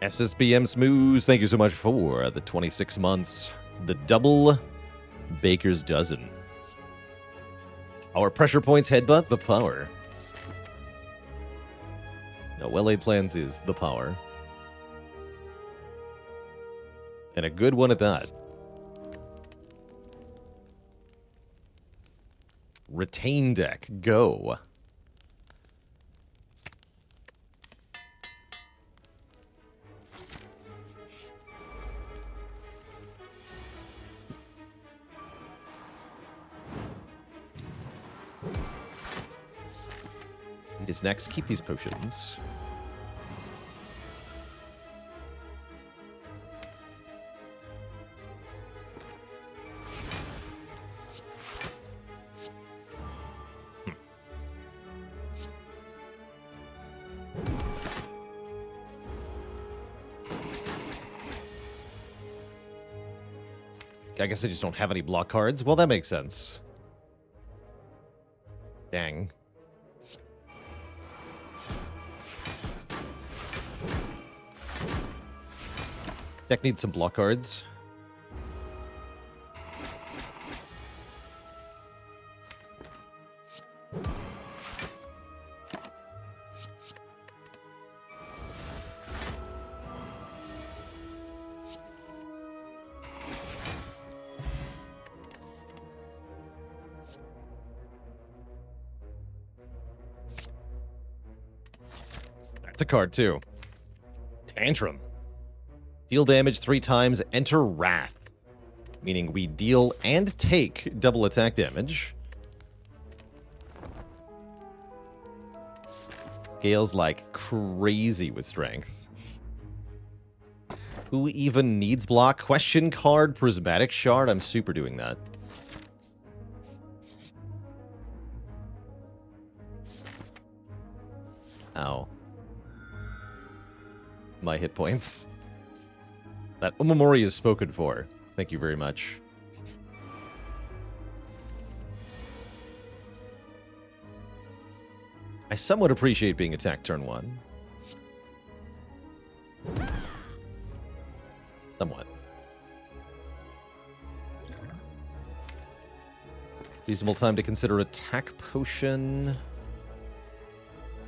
SSBM Smooth, thank you so much for the 26 months. The double Baker's Dozen. Our pressure points headbutt, the power. No, well-laid plans is the power. And a good one at that. Retain deck, go. Eat his next, keep these potions. I guess I just don't have any block cards. Well, that makes sense. Dang. Deck needs some block cards. That's a card, too. Tantrum. Deal damage 3 times, enter Wrath. Meaning we deal and take double attack damage. Scales like crazy with strength. Who even needs block? Question card, Prismatic Shard. I'm super doing that. Ow. My hit points. That Omamori is spoken for. Thank you very much. I somewhat appreciate being attacked turn 1. Somewhat. Reasonable time to consider attack potion.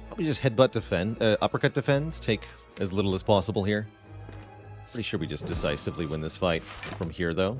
Probably just headbutt defend, uppercut defense. Take as little as possible here. Pretty sure we just decisively win this fight from here, though.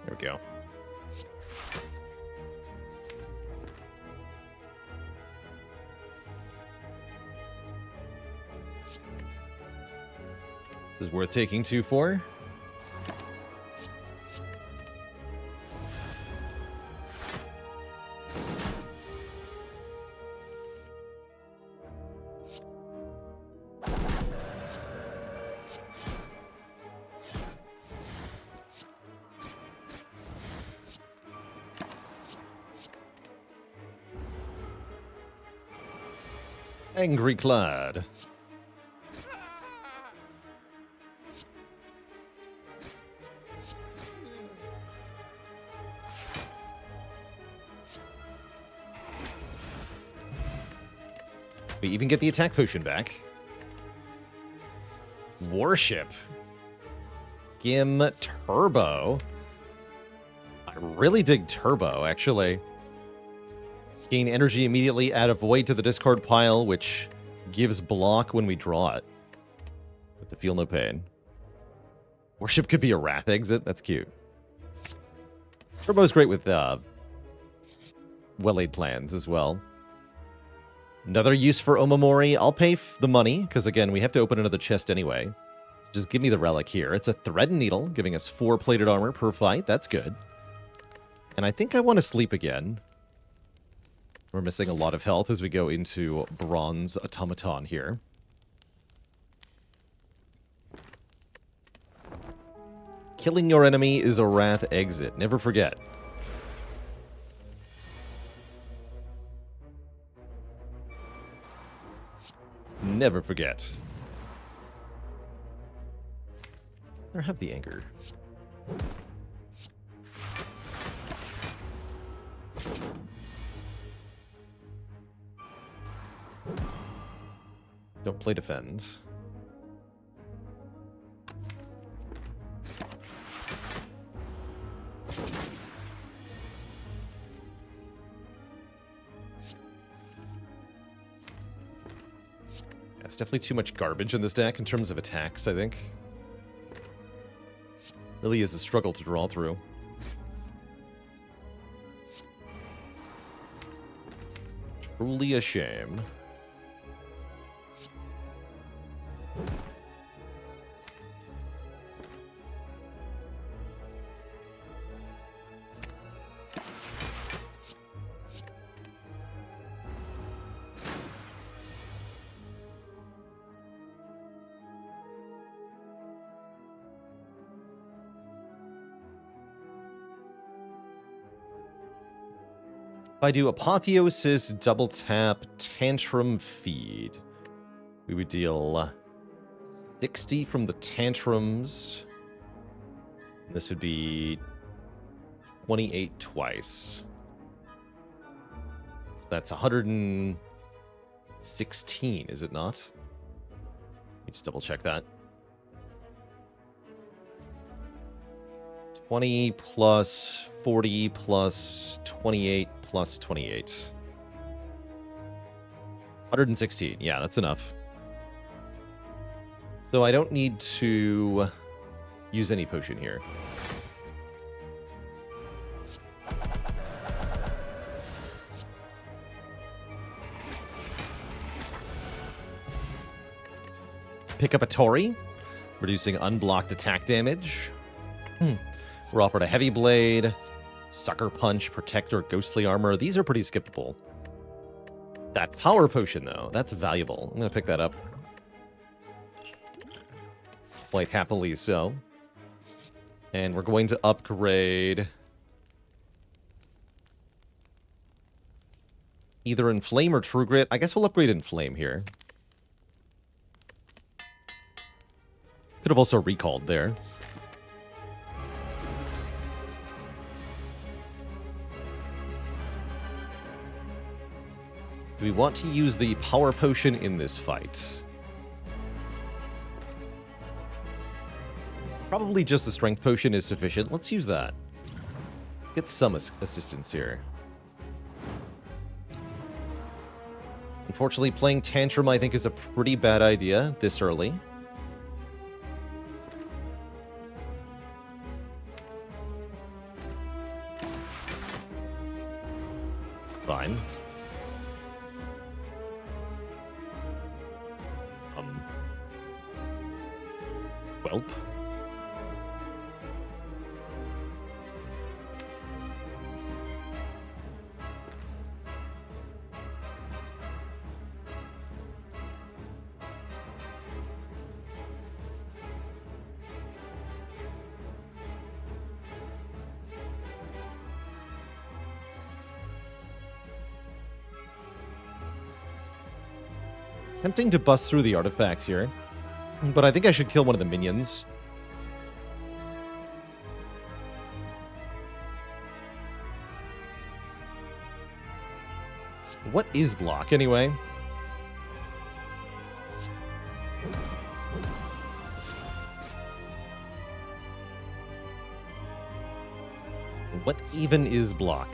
There we go. This is worth taking 2 for. Angry Clad. We even get the attack potion back. Warship. Skim Turbo. I really dig Turbo, actually. Gain energy immediately, add a void to the discard pile, which gives block when we draw it. With the Feel No Pain. Warship could be a Wrath exit. That's cute. Turbo's great with well-laid plans as well. Another use for Omamori. I'll pay the money, because again, we have to open another chest anyway. So just give me the relic here. It's a Thread and Needle, giving us 4 plated armor per fight. That's good. And I think I want to sleep again. We're missing a lot of health as we go into Bronze Automaton here. Killing your enemy is a Wrath exit. Never forget. Never forget. Or have the anger. Don't play defend. Yeah, it's definitely too much garbage in this deck in terms of attacks, I think. Really is a struggle to draw through. Truly a shame. If I do Apotheosis, Double Tap, Tantrum, Feed, we would deal 60 from the Tantrums. This would be 28 twice. So that's 116, is it not? Let me just double check that. 20 plus 40 plus 28 plus 28. 116. Yeah, that's enough. So I don't need to use any potion here. Pick up a Tori, reducing unblocked attack damage. We're offered a Heavy Blade, Sucker Punch, Protector, Ghostly Armor. These are pretty skippable. That Power Potion, though, that's valuable. I'm going to pick that up. Quite happily so. And we're going to upgrade either Inflame or True Grit. I guess we'll upgrade Inflame here. Could have also recalled there. Do we want to use the Power Potion in this fight? Probably just the Strength Potion is sufficient. Let's use that. Get some assistance here. Unfortunately, playing Tantrum, I think, is a pretty bad idea this early. Fine. Welp. Tempting to bust through the artifact here, but I think I should kill one of the minions. What is block, anyway? What even is block?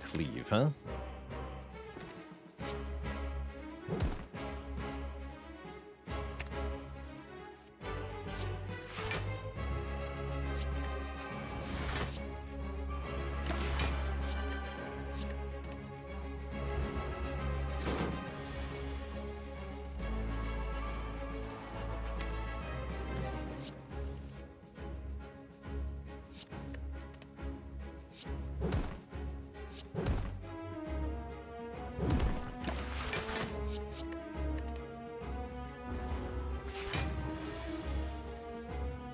Cleave, huh?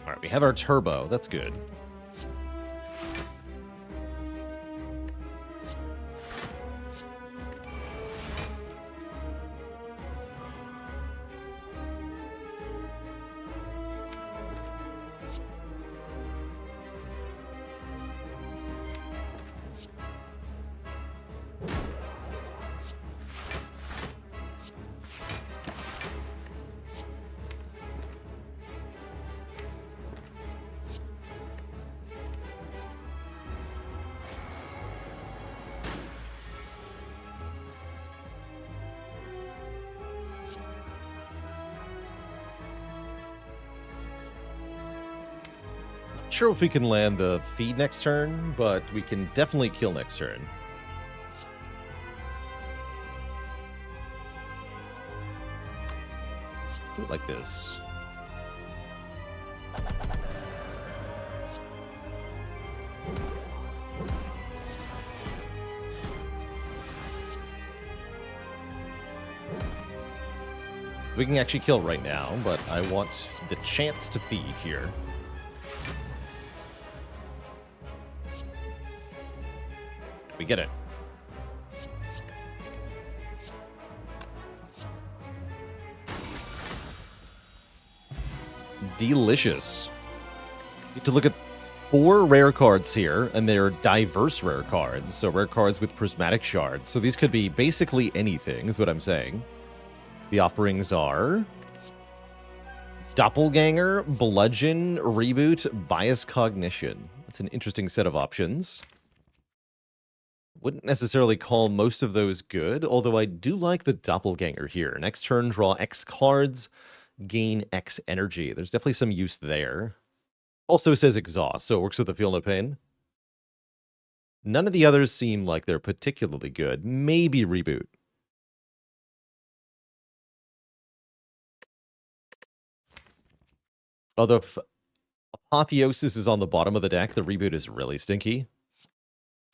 All right, we have our turbo. That's good. Sure if we can land the feed next turn, but we can definitely kill next turn. Do it like this. We can actually kill right now, but I want the chance to feed here. We get it. Delicious. You get to look at 4 rare cards here, and they're diverse rare cards. So rare cards with prismatic shards. So these could be basically anything, is what I'm saying. The offerings are Doppelganger, Bludgeon, Reboot, Bias Cognition. That's an interesting set of options. Wouldn't necessarily call most of those good, although I do like the Doppelganger here. Next turn, draw X cards, gain X energy. There's definitely some use there. Also says exhaust, so it works with the Feel No Pain. None of the others seem like they're particularly good. Maybe Reboot. Although if Apotheosis is on the bottom of the deck, the Reboot is really stinky.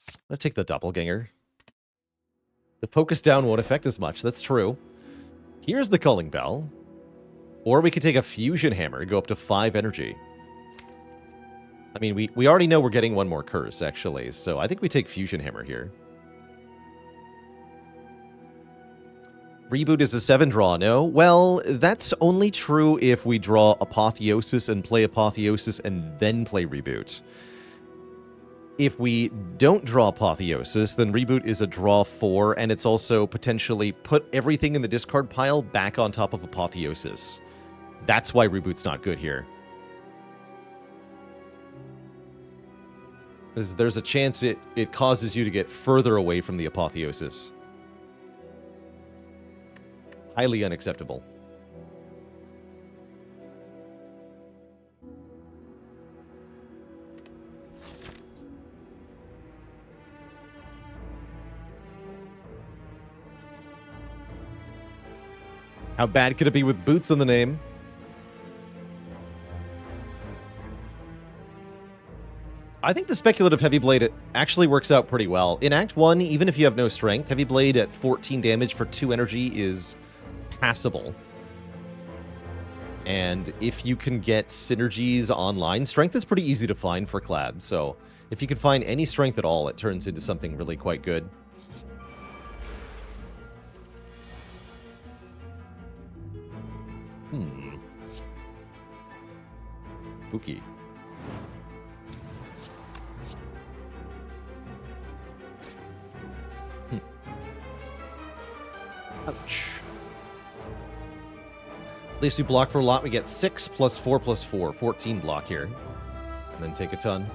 I'm going to take the Doppelganger. The focus down won't affect as much, that's true. Here's the Culling Bell. Or we could take a Fusion Hammer and go up to 5 energy. I mean, we already know we're getting one more curse, actually, so I think we take Fusion Hammer here. Reboot is a 7 draw, no? Well, that's only true if we draw Apotheosis and play Apotheosis and then play Reboot. If we don't draw Apotheosis, then Reboot is a draw 4, and it's also potentially put everything in the discard pile back on top of Apotheosis. That's why Reboot's not good here. There's a chance it causes you to get further away from the Apotheosis. Highly unacceptable. How bad could it be with boots on the name? I think the speculative Heavy Blade actually works out pretty well. In Act 1, even if you have no strength, Heavy Blade at 14 damage for 2 energy is passable. And if you can get synergies online, strength is pretty easy to find for Clad. So if you can find any strength at all, it turns into something really quite good. Spooky. Ouch. At least we block for a lot. We get 6 plus 4 plus 4. 14 block here. And then take a ton.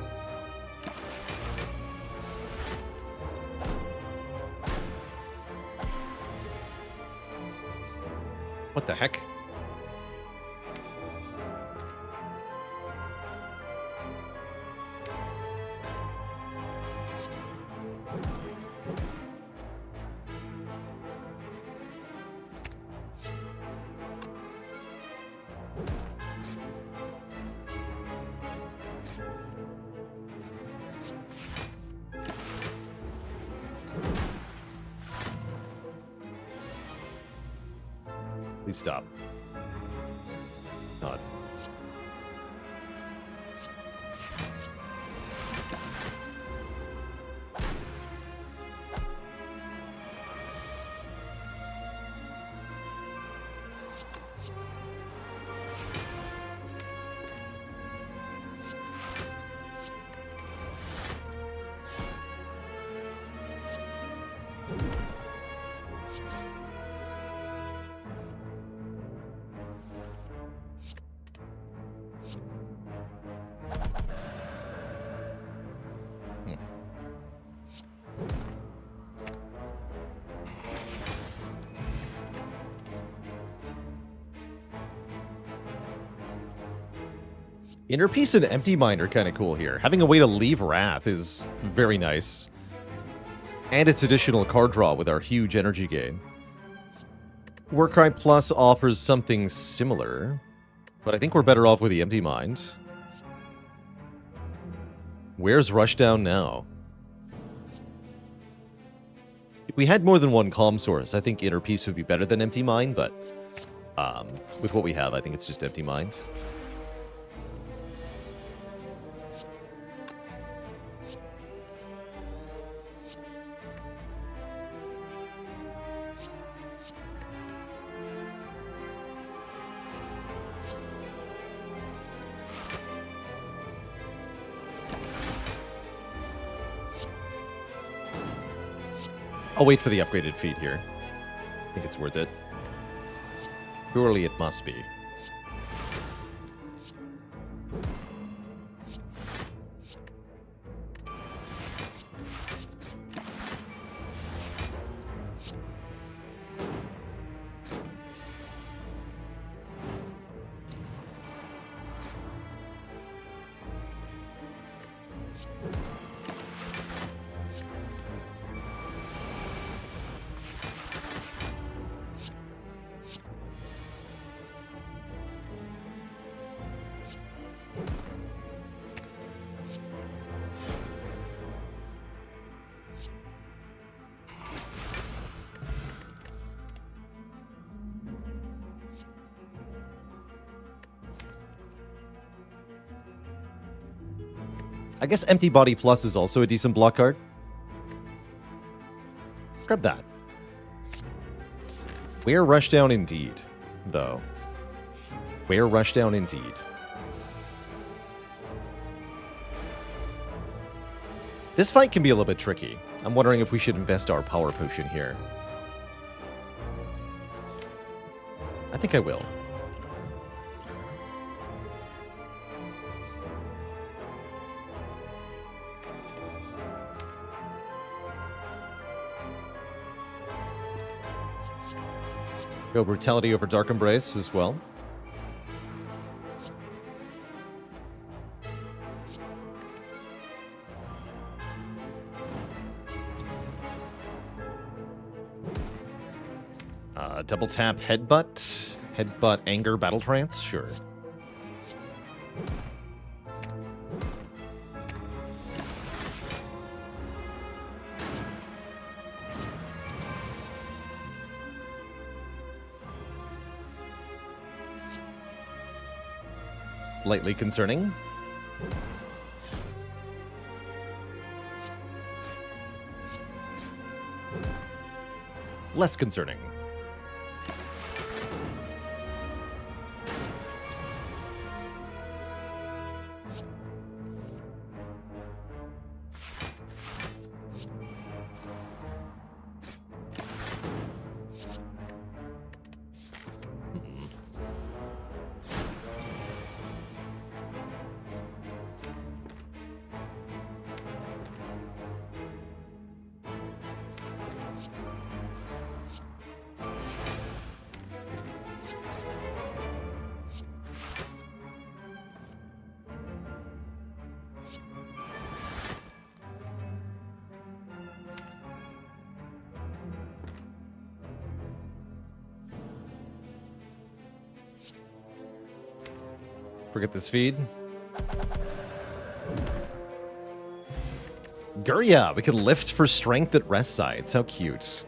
What the heck? Please stop. God. Inner Peace and Empty Mind are kind of cool here. Having a way to leave Wrath is very nice. And it's additional card draw with our huge energy gain. Warcry Plus offers something similar, but I think we're better off with the Empty Mind. Where's Rushdown now? If we had more than one calm source, I think Inner Peace would be better than Empty Mind, but with what we have, I think it's just Empty Mind. I'll wait for the upgraded feat here. I think it's worth it. Surely it must be. I guess Empty Body Plus is also a decent block card. Grab that. Where Rushdown indeed, though. Where Rushdown indeed. This fight can be a little bit tricky. I'm wondering if we should invest our power potion here. I think I will. Go Brutality over Dark Embrace as well. Double tap Headbutt. Headbutt Anger Battle Trance? Sure. Slightly concerning. Less concerning. Forget this feed. Gurya, we can lift for strength at rest sites. How cute.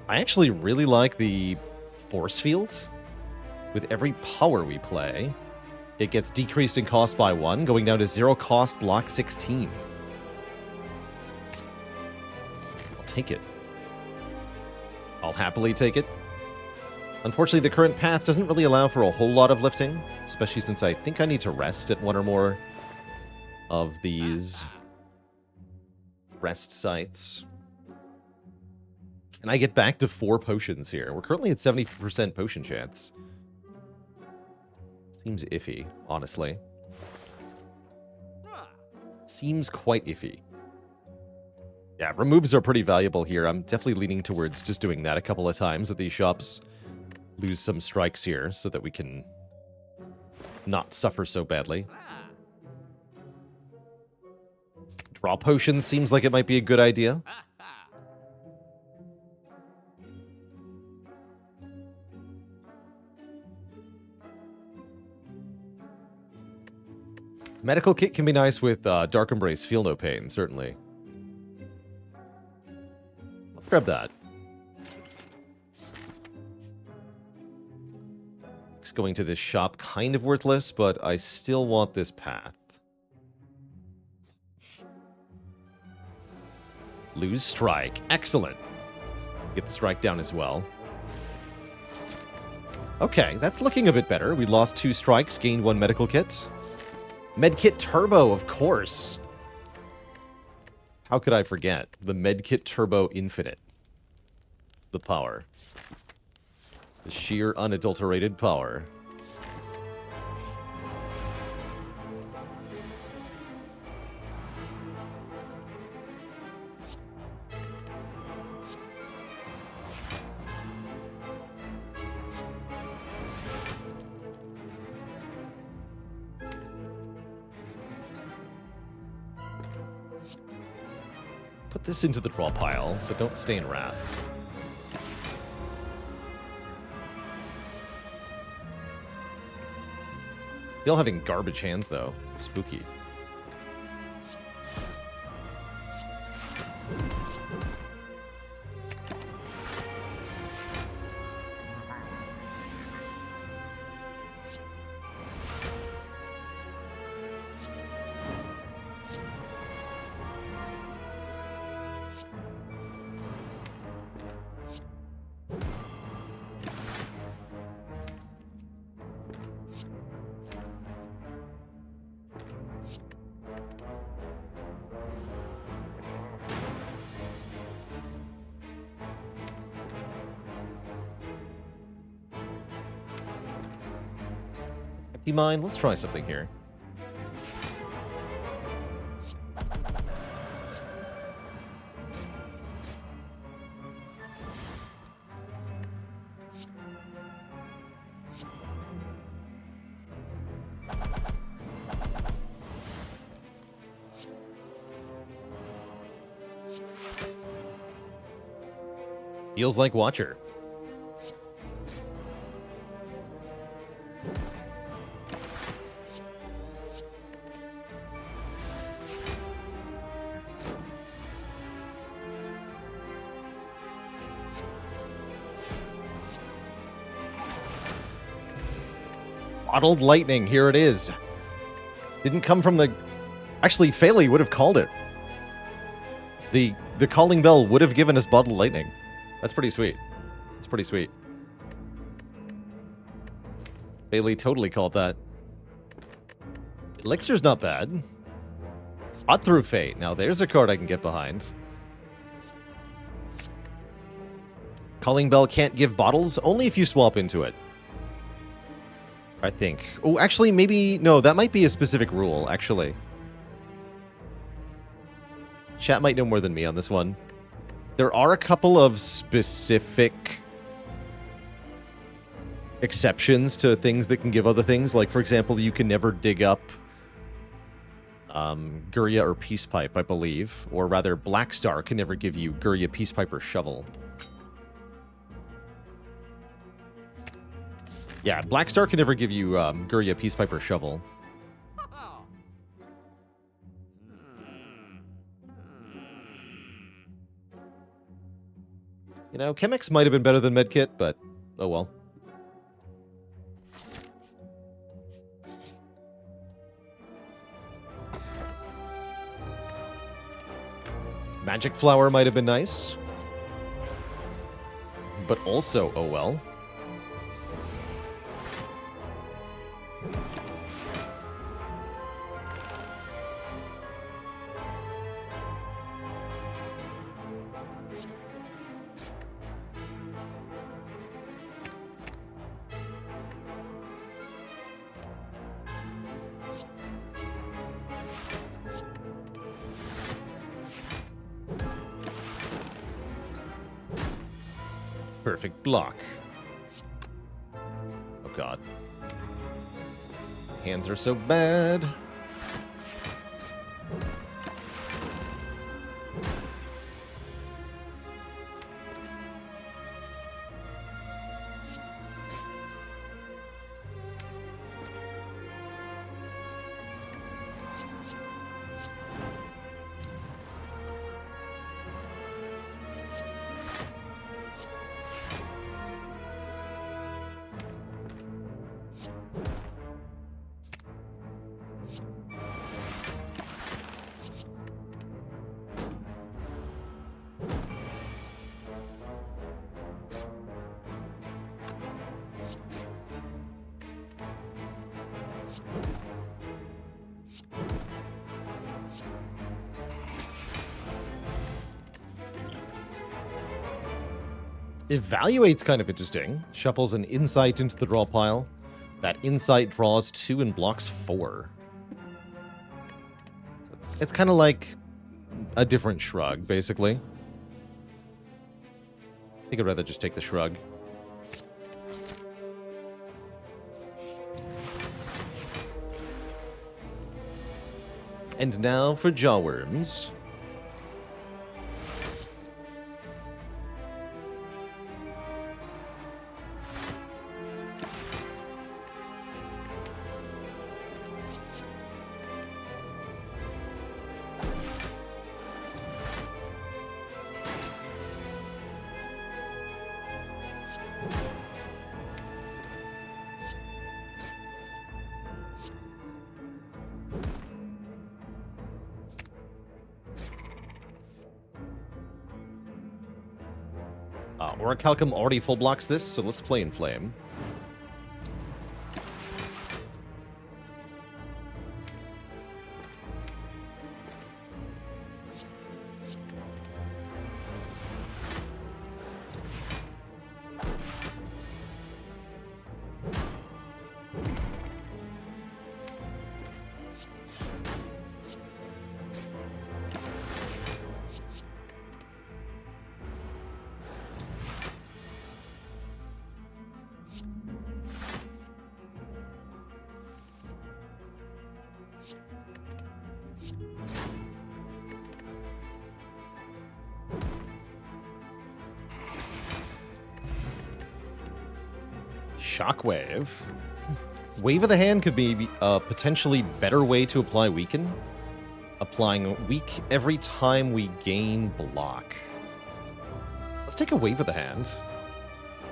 I actually really like the force field. With every power we play, it gets decreased in cost by 1, going down to 0 cost block 16. I'll take it. I'll happily take it. Unfortunately, the current path doesn't really allow for a whole lot of lifting, especially since I think I need to rest at one or more of these rest sites. Can I get back to 4 potions here? We're currently at 70% potion chance. Seems iffy, honestly. Seems quite iffy. Yeah, removes are pretty valuable here. I'm definitely leaning towards just doing that a couple of times at these shops. Lose some strikes here so that we can not suffer so badly. Draw potions seems like it might be a good idea. Medical kit can be nice with Dark Embrace. Feel no pain, certainly. Let's grab that. Going to this shop kind of worthless, but I still want this path. Lose strike. Excellent. Get the strike down as well. Okay, that's looking a bit better. We lost 2 strikes, gained 1 medical kit. Medkit Turbo, of course. How could I forget? The Medkit Turbo Infinite. The power. The sheer unadulterated power. Put this into the draw pile, but don't stay in Wrath. Still having garbage hands, though. Spooky. Empty mine. Let's try something here. Feels like Watcher. Bottled lightning, here it is. Didn't come from the... Actually, Phaley would have called it. The calling bell would have given us bottled lightning. That's pretty sweet. That's pretty sweet. Phaley totally called that. Elixir's not bad. Fought Through Fate. Now there's a card I can get behind. Calling Bell can't give bottles, only if you swap into it. I think. Oh, actually, maybe... No, that might be a specific rule, actually. Chat might know more than me on this one. There are a couple of specific exceptions to things that can give other things. Like, for example, you can never dig up Gurya or Peace Pipe, I believe. Or rather, Black Star can never give you Gurya, Peace Pipe, or Shovel. Yeah, Black Star can never give you Gurya, Peace Pipe, or Shovel. You know, Chemex might have been better than Medkit, but oh well. Magic Flower might have been nice. But also, oh well. Perfect block. Oh god. Hands are so bad. Evaluate's kind of interesting. Shuffles an insight into the draw pile. That insight draws 2 and blocks 4. So it's kind of like a different shrug, basically. I think I'd rather just take the shrug. And now for Jawworms. Orichalcum already full blocks this, so let's play in Flame. Shockwave. Wave of the Hand could be a potentially better way to apply Weaken. Applying Weak every time we gain block. Let's take a Wave of the Hand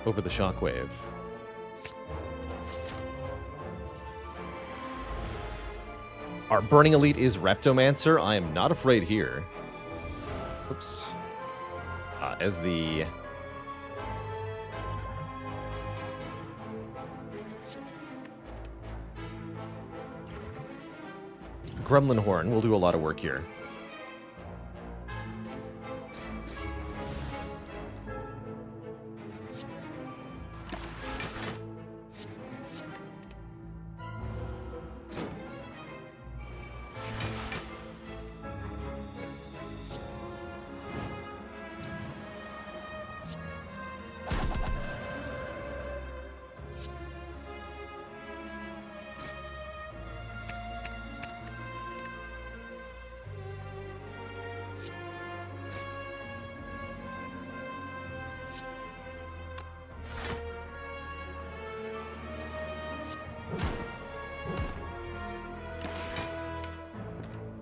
over the Shockwave. Our Burning Elite is Reptomancer. I am not afraid here. Oops. As the... Gremlin Horn will do a lot of work here.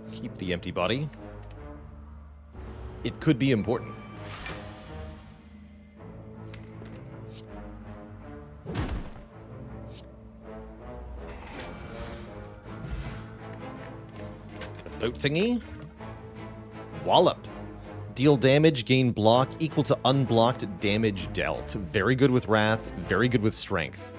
Keep the empty body. It could be important. Boat thingy. Wallop. Deal damage, gain block equal to unblocked damage dealt. Very good with Wrath, very good with Strength.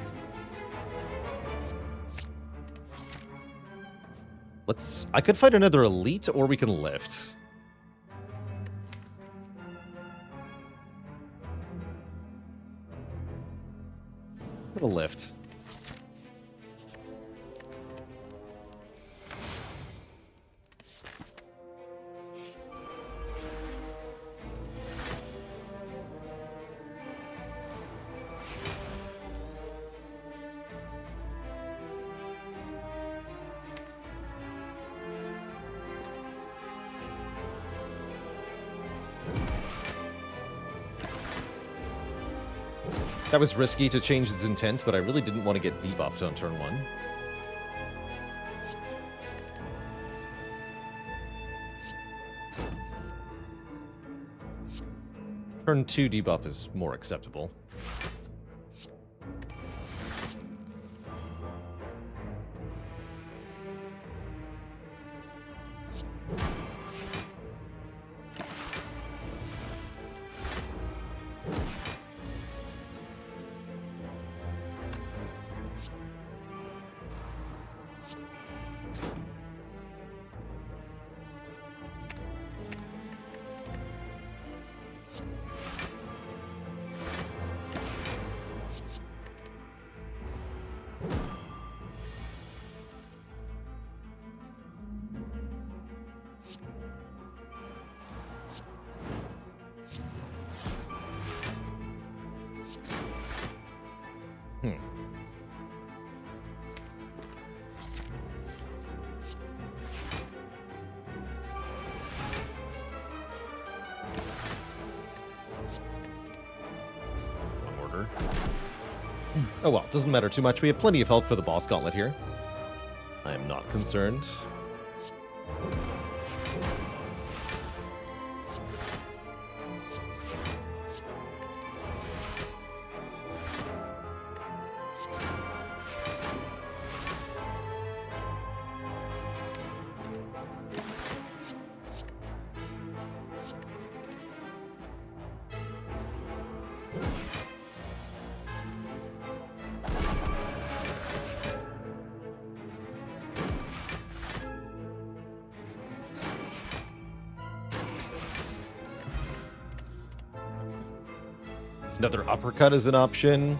I could fight another elite, or we can lift. What a lift. That was risky to change its intent, but I really didn't want to get debuffed on turn 1. Turn 2 debuff is more acceptable. Oh well, doesn't matter too much. We have plenty of health for the boss gauntlet here. I am not concerned. Another uppercut is an option.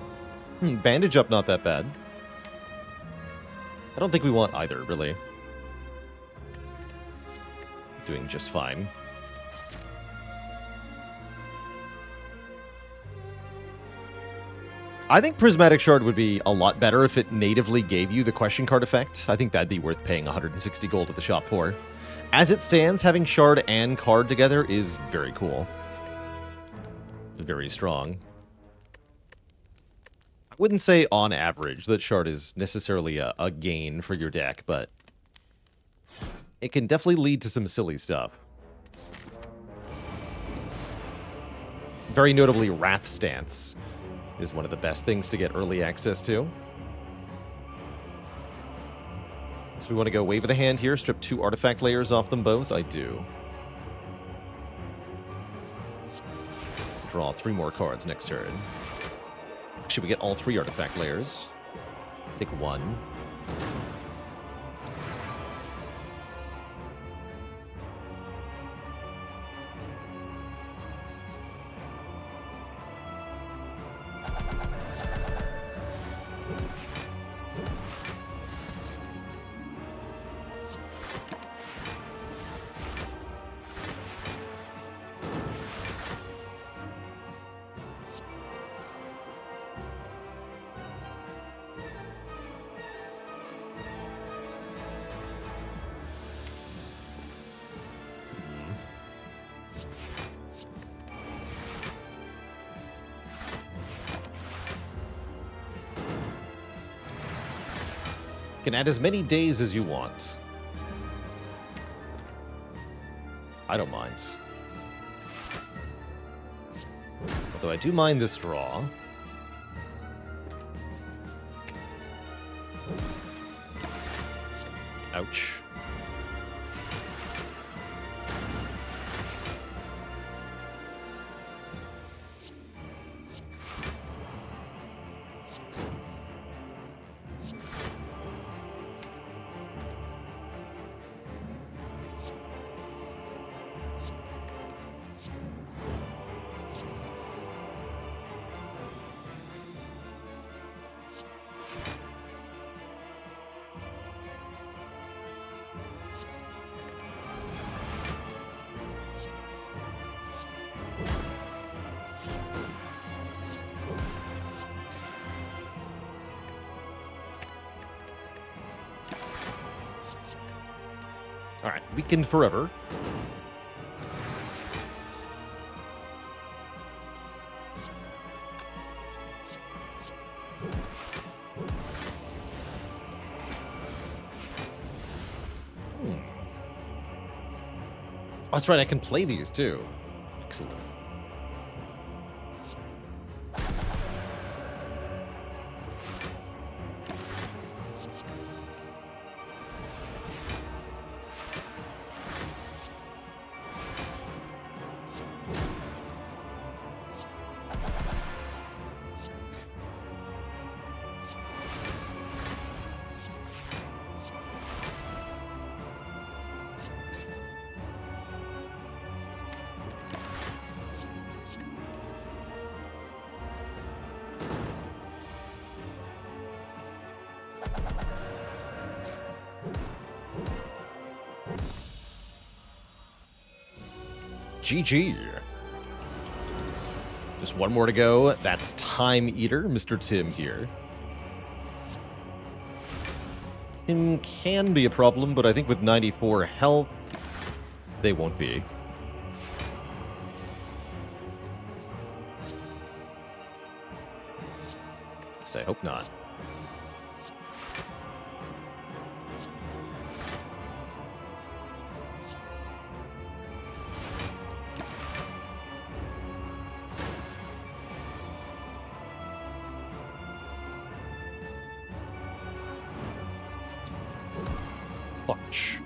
Bandage up, not that bad. I don't think we want either, really. Doing just fine. I think Prismatic Shard would be a lot better if it natively gave you the question card effect. I think that'd be worth paying 160 gold at the shop for. As it stands, having Shard and card together is very cool. Very strong. I wouldn't say on average that Shard is necessarily a gain for your deck, but it can definitely lead to some silly stuff. Very notably, Wrath Stance is one of the best things to get early access to. So we want to go Wave of the Hand here, strip 2 artifact layers off them both? I do. Draw 3 more cards next turn. Should we get all 3 artifact layers? Take 1. You can add as many days as you want. I don't mind. Although I do mind this draw. Ouch. All right, weakened forever. Oh, that's right, I can play these too. Excellent. GG. Just one more to go. That's Time Eater, Mr. Tim here. Tim can be a problem, but I think with 94 health, they won't be. At least I hope not. Punch.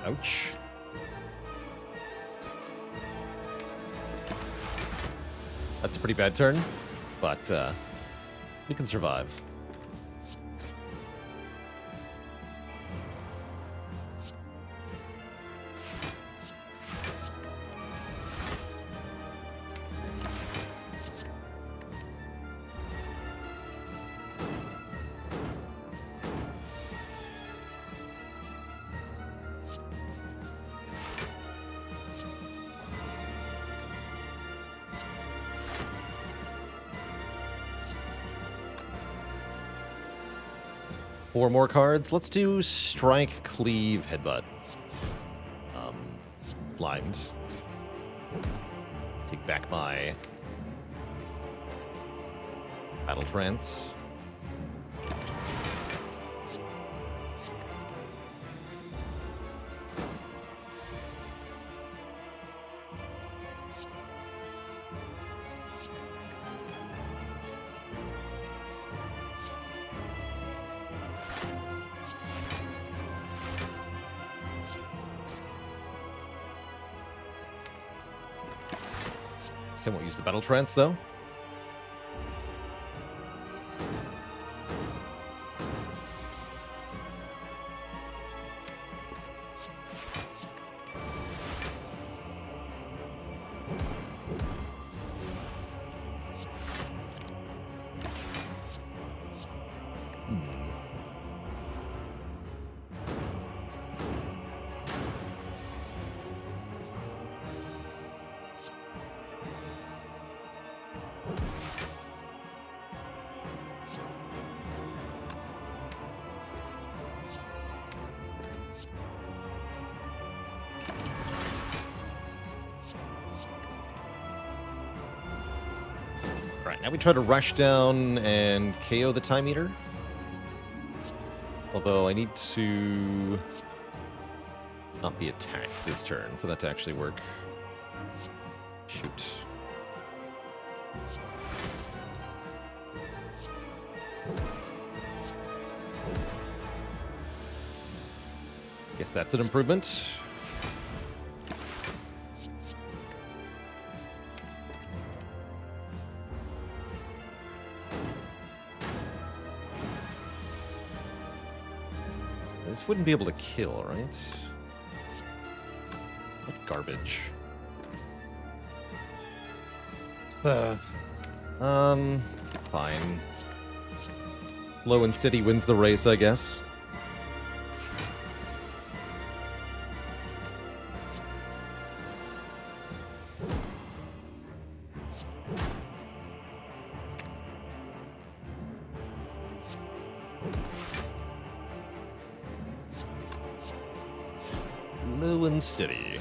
Ouch. That's a pretty bad turn, but we can survive. Four more cards. Let's do Strike, Cleave, Headbutt. Slimed. Take back my Battle Trance. Next time we'll use the Battle Trance, though. Right, now we try to rush down and KO the Time Eater. Although I need to not be attacked this turn for that to actually work. Shoot. Guess that's an improvement. This wouldn't be able to kill, right? What garbage. Fine. Low and steady wins the race, I guess. Low and steady.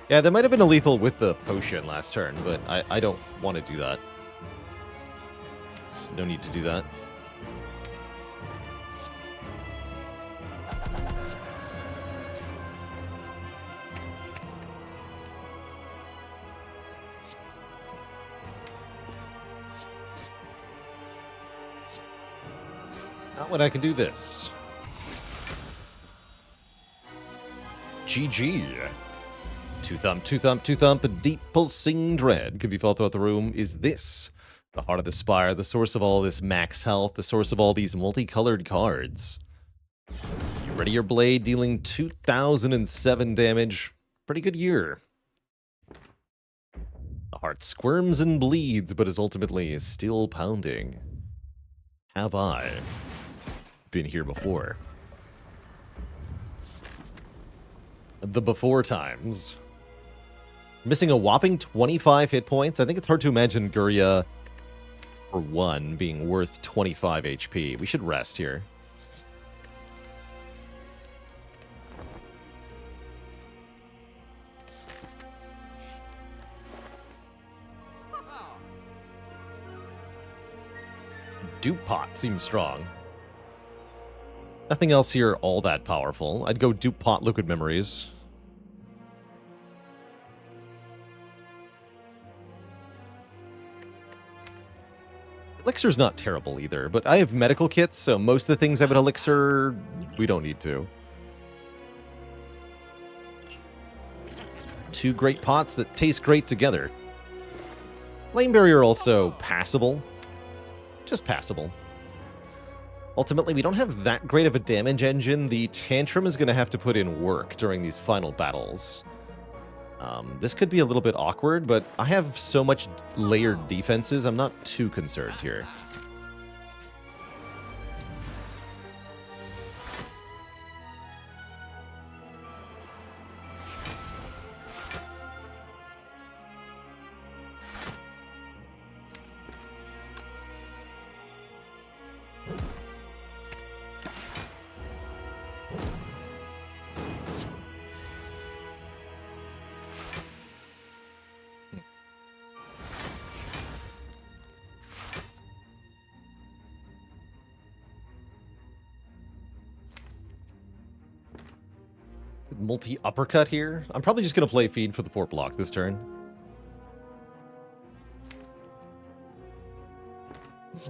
Yeah, that might have been a lethal with the potion last turn, but I don't want to do that. There's no need to do that. Not when I can do this. GG. Two thump, two thump, two thump, a deep pulsing dread can be felt throughout the room. Is this the heart of the Spire, the source of all this max health, the source of all these multicolored cards? You ready your blade, dealing 2007 damage. Pretty good year. The heart squirms and bleeds, but is ultimately still pounding. Have I been here before? The before times. Missing a whopping 25 hit points. I think it's hard to imagine Guria for 1 being worth 25 HP. We should rest here. Dupe Pot seems strong. Nothing else here all that powerful. I'd go Dupe Pot Liquid Memories. Elixir's not terrible either, but I have medical kits, so most of the things I have an elixir, we don't need to. 2 great pots that taste great together. Flame Barrier also passable. Just passable. Ultimately, we don't have that great of a damage engine. The Tantrum is going to have to put in work during these final battles. This could be a little bit awkward, but I have so much layered defenses, I'm not too concerned here. Multi-uppercut here. I'm probably just going to play feed for the 4 block this turn. It's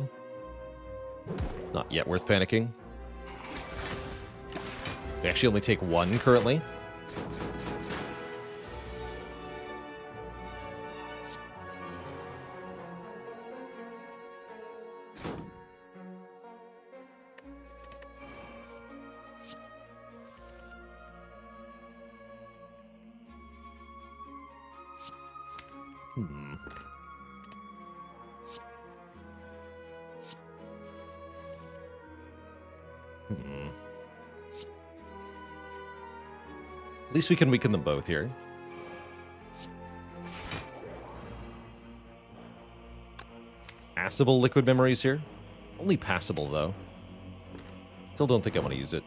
not yet worth panicking. We actually only take one currently. At least we can weaken them both here. Passable liquid memories here. Only passable, though. Still don't think I want to use it.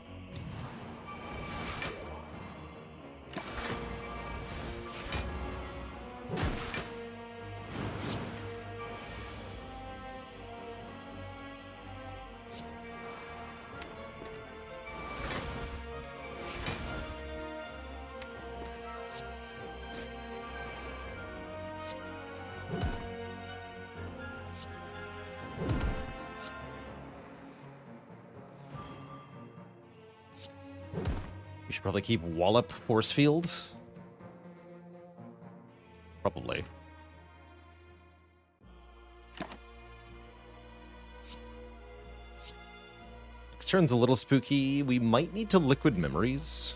We should probably keep Wallop Force Field. Probably. Next turn's a little spooky. We might need to Liquid Memories.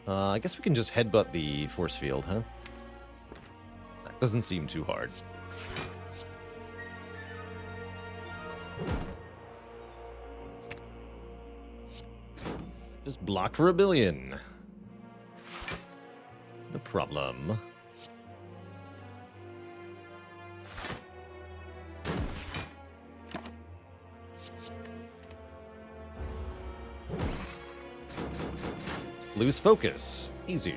I guess we can just headbutt the Force Field, huh? That doesn't seem too hard. Just block for 1 billion. No problem. Lose focus. Easy.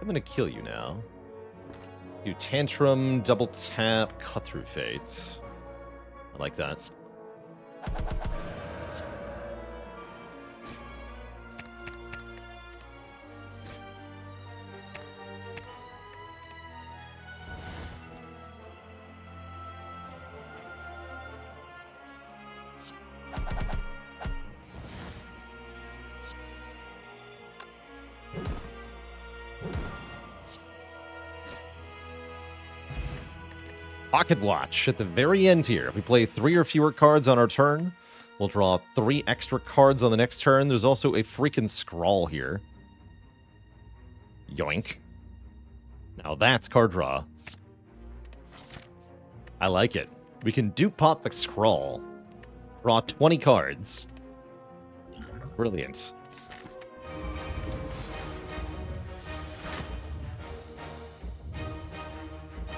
I'm gonna kill you now. Do Tantrum, double tap, cut through fate. I like that. Pocket Watch at the very end here. If we play 3 or fewer cards on our turn, we'll draw 3 extra cards on the next turn. There's also a freaking scrawl here. Yoink. Now that's card draw. I like it. We can dupe pot the scrawl. Draw 20 cards. Brilliant.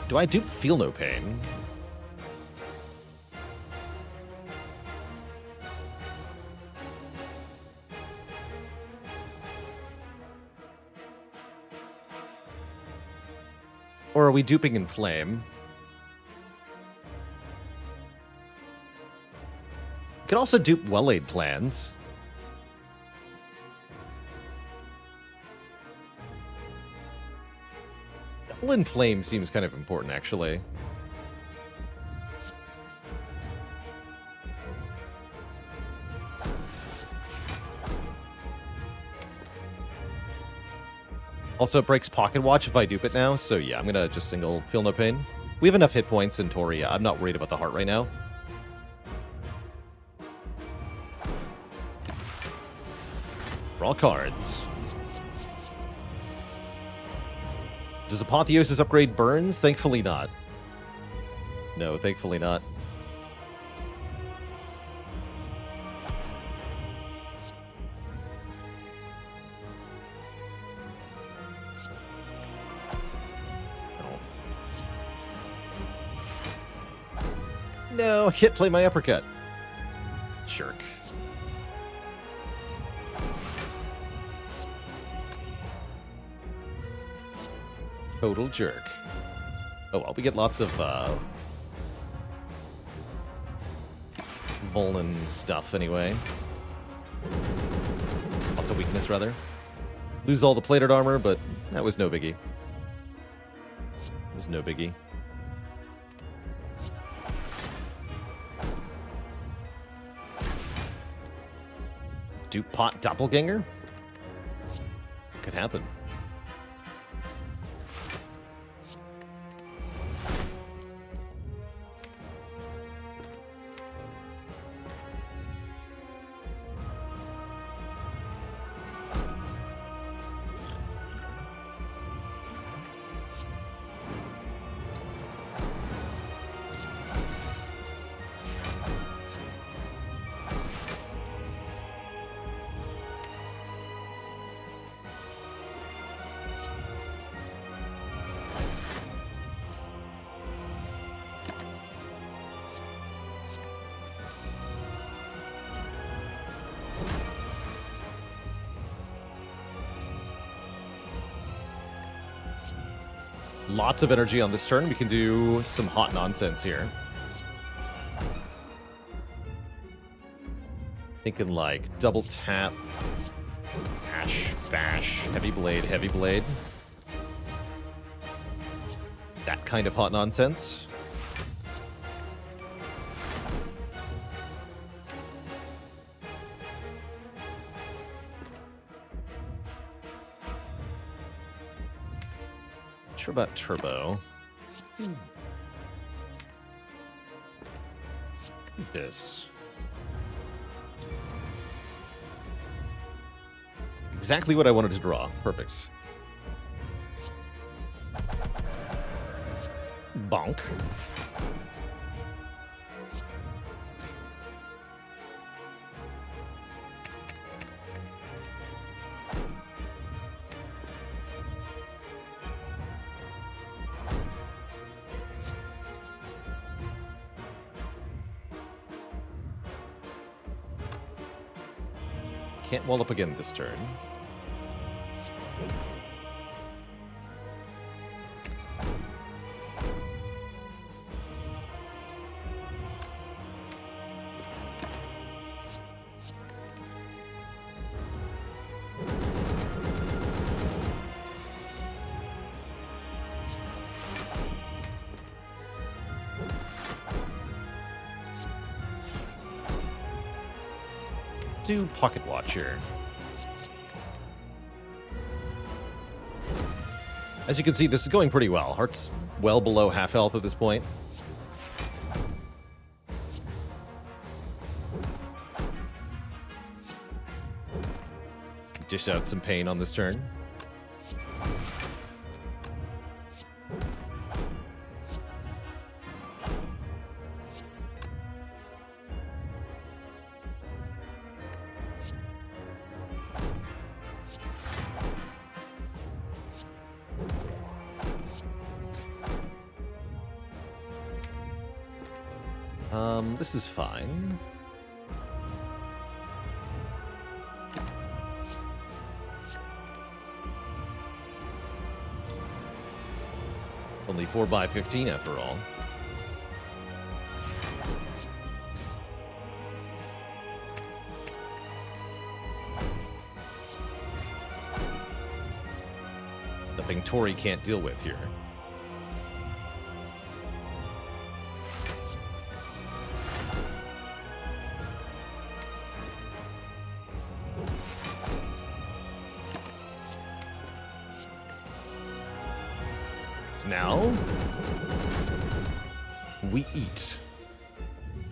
Do I dupe Feel No Pain? Or are we duping Inflame? Could also dupe Well-Laid Plans. Double Inflame seems kind of important, actually. Also, it breaks Pocket Watch if I dupe it now, so yeah, I'm gonna just single Feel No Pain. We have enough hit points in Toria. I'm not worried about the heart right now. Draw cards. Does Apotheosis upgrade burns? Thankfully not. No, thankfully not. No, I can't play my uppercut. Jerk. Total jerk. Oh well, we get lots of Volin stuff anyway. weakness, rather. Lose all the plated armor, but that was no biggie. It was no biggie. Dupe pot doppelganger? Could happen. Lots of energy on this turn. We can do some hot nonsense here. Thinking like double tap, bash, bash, heavy blade, heavy blade. That kind of hot nonsense. Sure about turbo. This. Exactly what I wanted to draw. Perfect. Bonk. Can't wall up again this turn. Do Pocket Watch here. As you can see, this is going pretty well. Heart's well below half health at this point. Dish out some pain on this turn. This is fine. Only 4x15 after all. Nothing Tori can't deal with here. Now, we eat.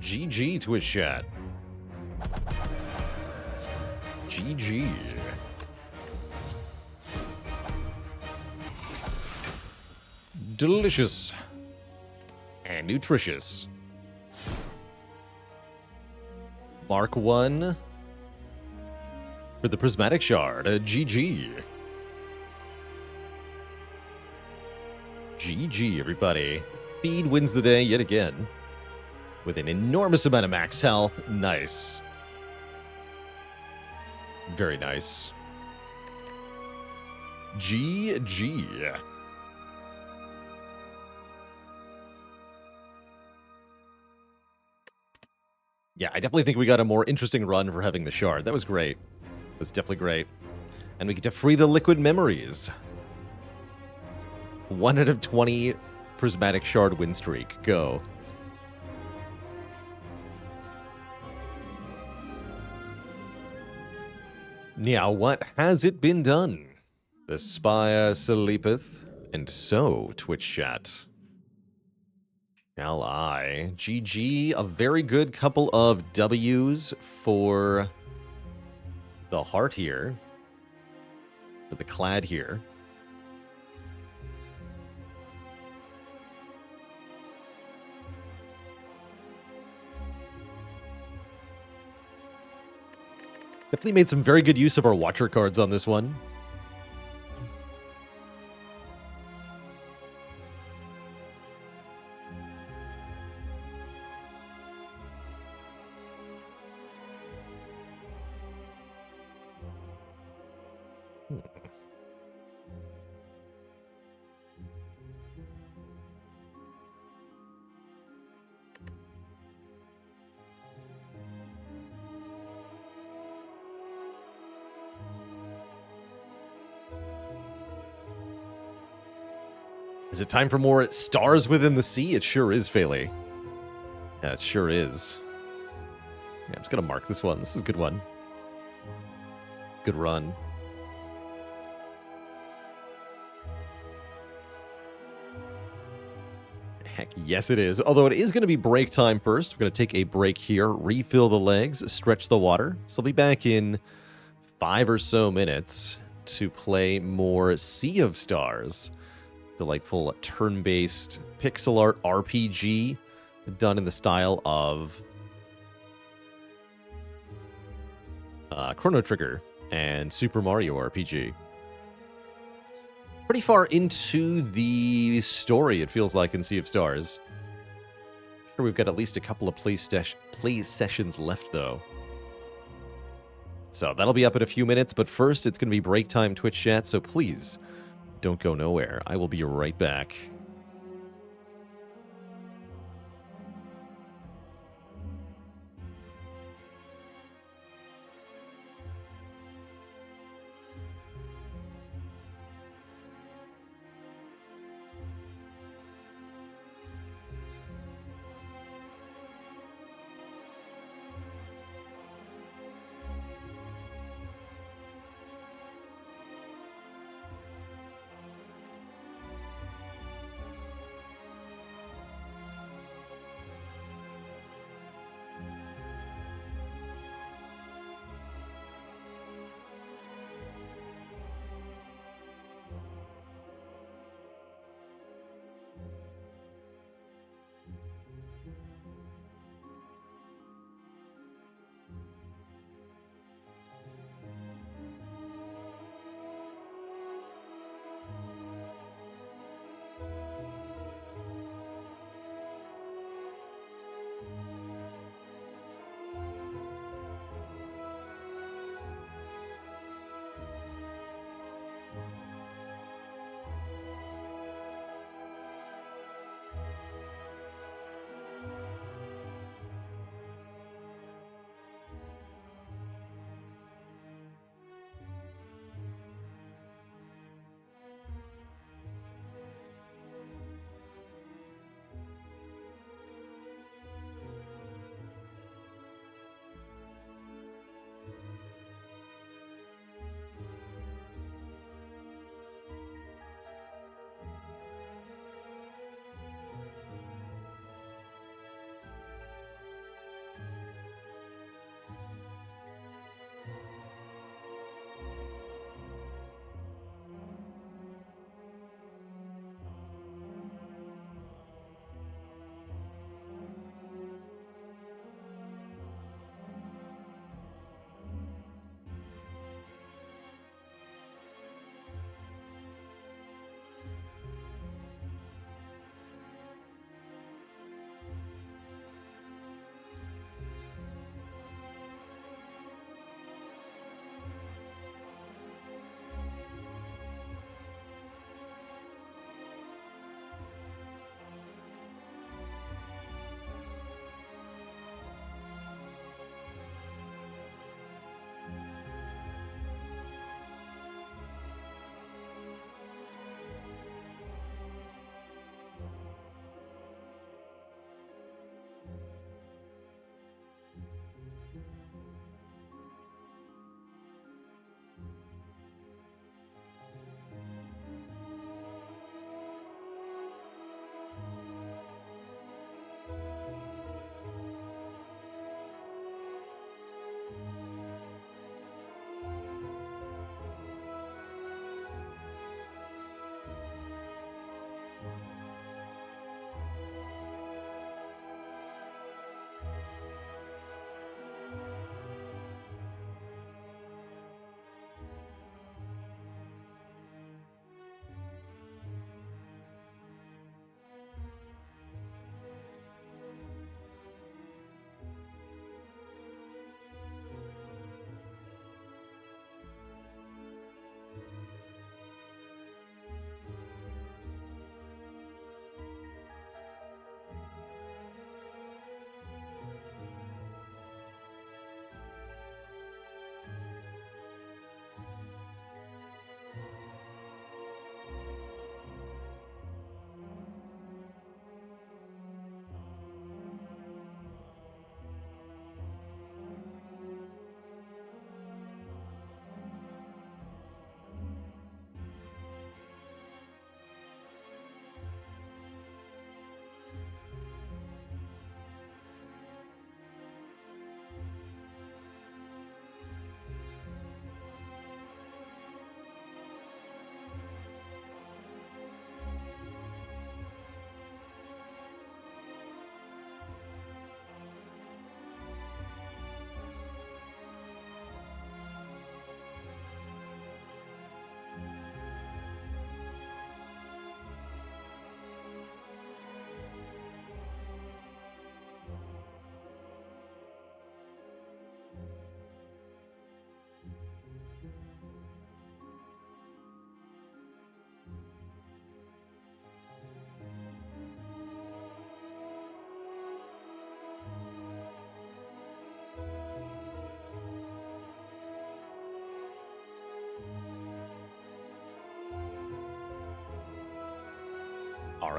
GG to his chat. GG. Delicious. And nutritious. Mark 1 for the Prismatic Shard. GG. GG, everybody. Feed wins the day yet again. With an enormous amount of max health. Nice. Very nice. GG. Yeah, I definitely think we got a more interesting run for having the shard. That was great. That's definitely great. And we get to free the liquid memories. 1 out of 20 prismatic shard win streak. Go. Now, what has it been done? The Spire sleepeth, and so Twitch chat. Shall I? GG, a very good couple of W's for the heart here. For the clad here. Definitely made some very good use of our Watcher cards on this one. Is it time for more Stars Within the Sea? It sure is, Phaley. Yeah, it sure is. Yeah, I'm just going to mark this one. This is a good one. Good run. Heck, yes it is. Although it is going to be break time first. We're going to take a break here, refill the legs, stretch the water. So I'll be back in 5 or so minutes to play more Sea of Stars. Delightful turn-based pixel art RPG done in the style of Chrono Trigger and Super Mario RPG. Pretty far into the story, it feels like, in Sea of Stars. Sure, we've got at least a couple of play sessions left, though. So that'll be up in a few minutes, but first it's going to be break time Twitch chat, so please don't go nowhere. I will be right back.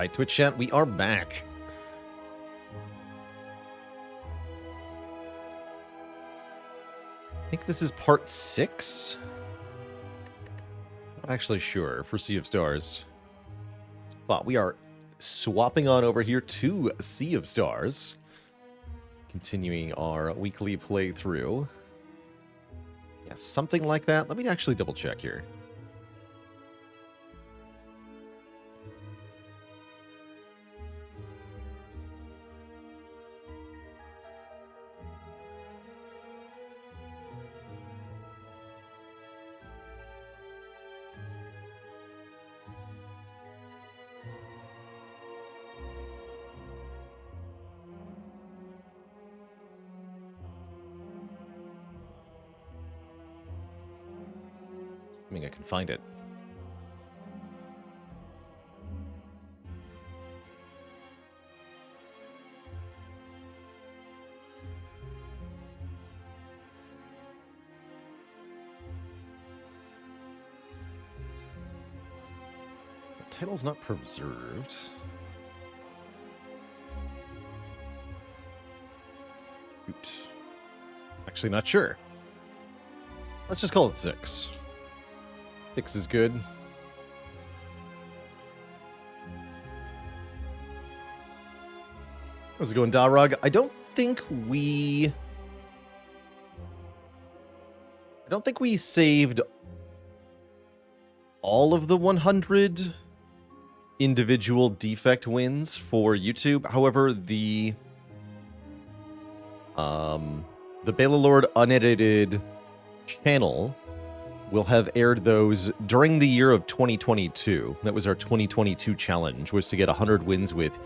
Alright, Twitch chat, we are back. I think this is part 6? Not actually sure for Sea of Stars. But we are swapping on over here to Sea of Stars. Continuing our weekly playthrough. Yeah, something like that. Let me actually double check here. I mean, I can find it. The title's not preserved. Shoot. Actually, not sure. Let's just call it 6. 6 is good. How's it going, Darog? I don't think we saved all of the 100 individual defect wins for YouTube. However, the Balor unedited channel will have aired those during the year of 2022. That was our 2022 challenge, was to get 100 wins with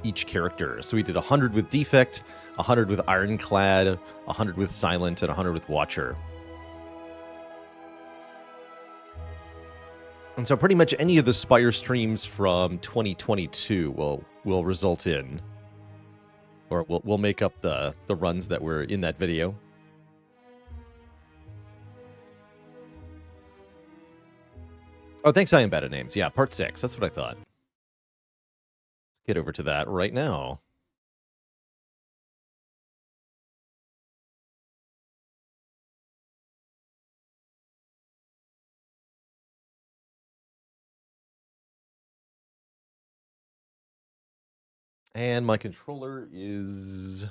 each character. So we did 100 with Defect, 100 with Ironclad, 100 with Silent, and 100 with Watcher. And so pretty much any of the Spire streams from 2022 will result in, or we'll make up the runs that were in that video. Oh, thanks, I am bad at names. Yeah, part 6. That's what I thought. Let's get over to that right now. And my controller is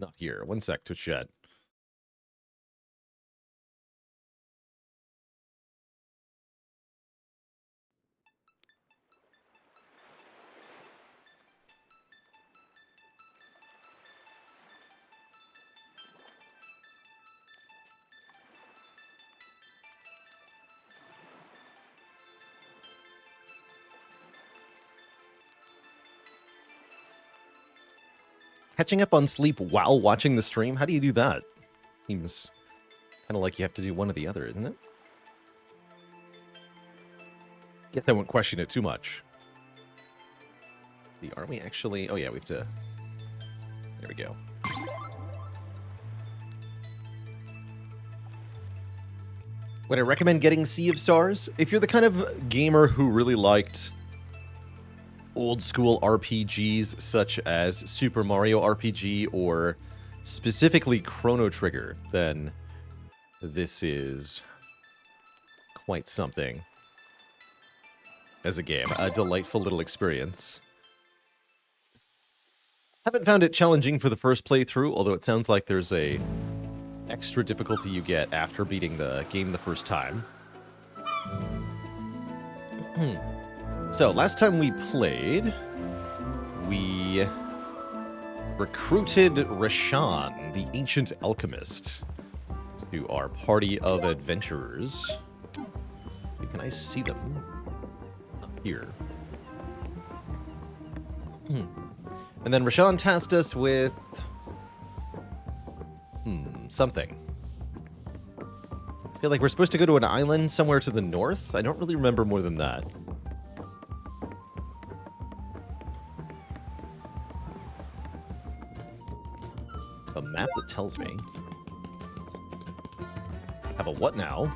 not here. One sec to chat. Catching up on sleep while watching the stream? How do you do that? Seems kind of like you have to do one or the other, isn't it? Guess I won't question it too much. Let's see, are we actually... Oh yeah, we have to... There we go. Would I recommend getting Sea of Stars? If you're the kind of gamer who really liked old school RPGs such as Super Mario RPG or specifically Chrono Trigger, then this is quite something as a game. A delightful little experience. Haven't found it challenging for the first playthrough, although it sounds like there's a extra difficulty you get after beating the game the first time. So, last time we played, we recruited Rashan, the ancient alchemist, to our party of adventurers. Can I see them? Up here. And then Rashan tasked us with... something. I feel like we're supposed to go to an island somewhere to the north. I don't really remember more than that. A map that tells me. Have a what now?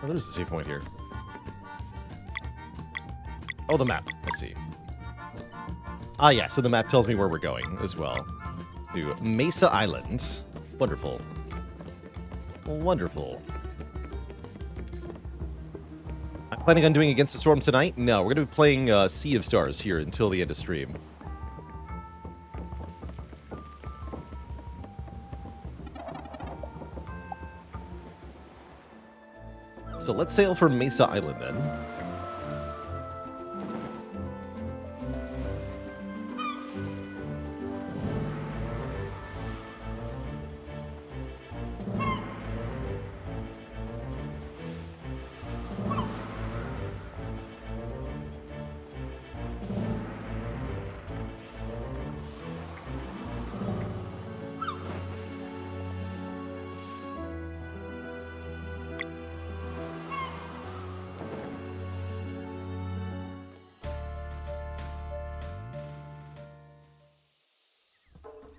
Oh, there's a save point here. Oh, the map. Let's see. Ah, yeah, so the map tells me where we're going as well. To Mesa Island. Wonderful. Wonderful. I'm planning on doing Against the Storm tonight? No, we're going to be playing Sea of Stars here until the end of stream. So let's sail for Mesa Island then.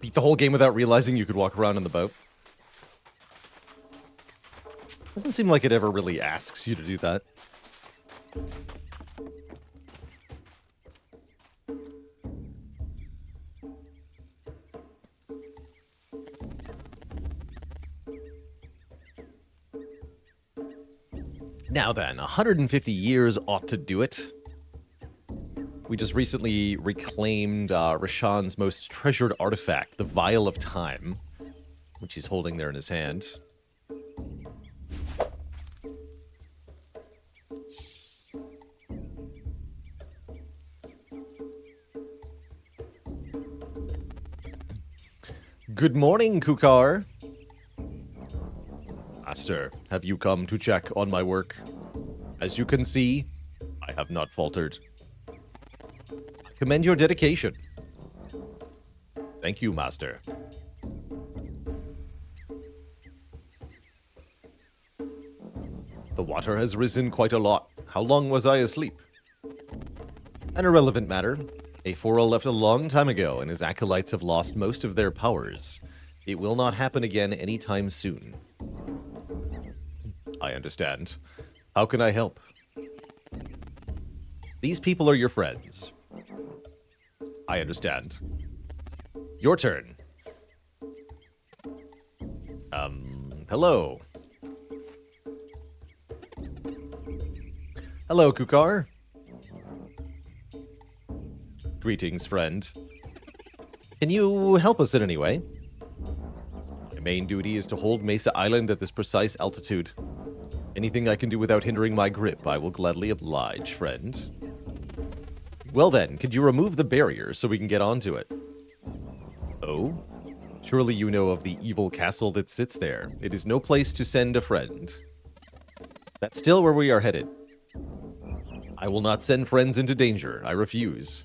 Beat the whole game without realizing you could walk around in the boat. Doesn't seem like it ever really asks you to do that. Now then, 150 years ought to do it. We just recently reclaimed Rashawn's most treasured artifact, the Vial of Time, which he's holding there in his hand. Good morning, Kukar. Master, have you come to check on my work? As you can see, I have not faltered. Commend your dedication. Thank you, Master. The water has risen quite a lot. How long was I asleep? An irrelevant matter. Aphora left a long time ago, and his acolytes have lost most of their powers. It will not happen again anytime soon. I understand. How can I help? These people are your friends. I understand. Your turn. Hello. Hello, Kukar. Greetings, friend. Can you help us in any way? My main duty is to hold Mesa Island at this precise altitude. Anything I can do without hindering my grip, I will gladly oblige, friend. Well then, could you remove the barrier so we can get onto it? Oh? Surely you know of the evil castle that sits there. It is no place to send a friend. That's still where we are headed. I will not send friends into danger. I refuse.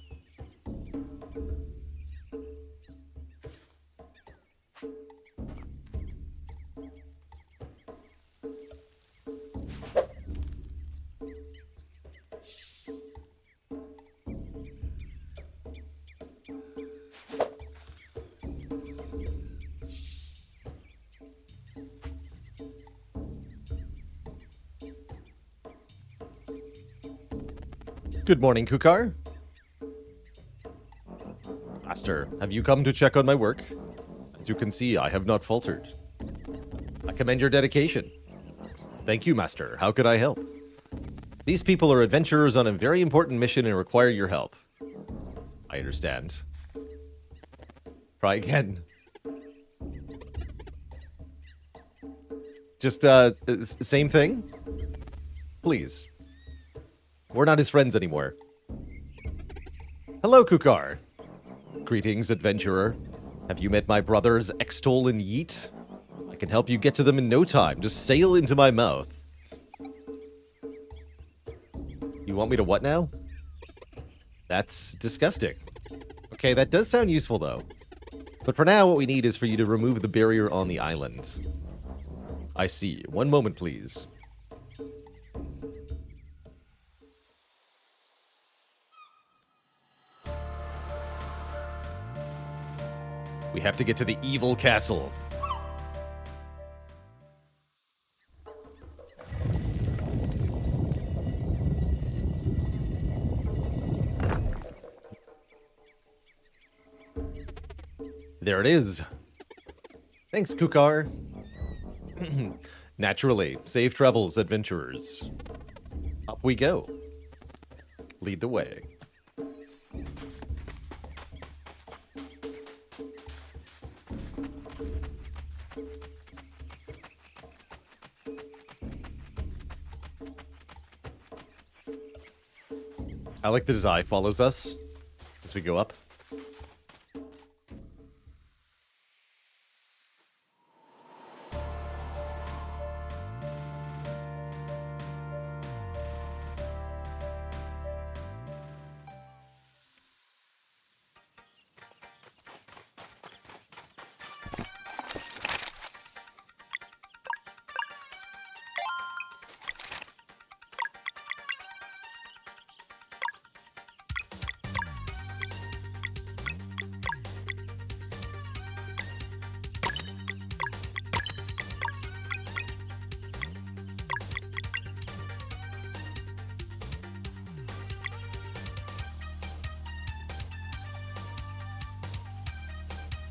Good morning, Kukar. Master, have you come to check on my work? As you can see, I have not faltered. I commend your dedication. Thank you, Master. How could I help? These people are adventurers on a very important mission and require your help. I understand. Try again. Just, same thing? Please. We're not his friends anymore. Hello, Kukar. Greetings, adventurer. Have you met my brothers, Extol and Yeet? I can help you get to them in no time. Just sail into my mouth. You want me to what now? That's disgusting. Okay, that does sound useful, though. But for now, what we need is for you to remove the barrier on the island. I see. One moment, please. We have to get to the evil castle. There it is. Thanks, Kukar. Naturally. Safe travels, adventurers. Up we go. Lead the way. I like that his eye follows us as we go up.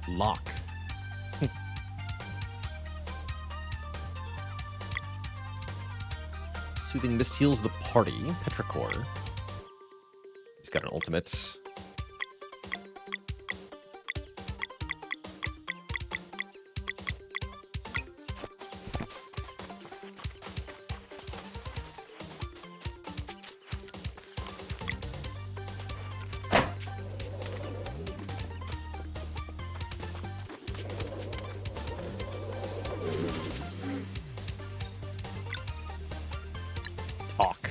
Lock. Soothing Mist heals the party. Petrichor. He's got an ultimate. Talk.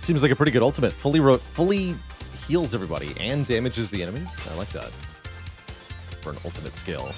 Seems like a pretty good ultimate. Fully heals everybody and damages the enemies. I like that for an ultimate skill.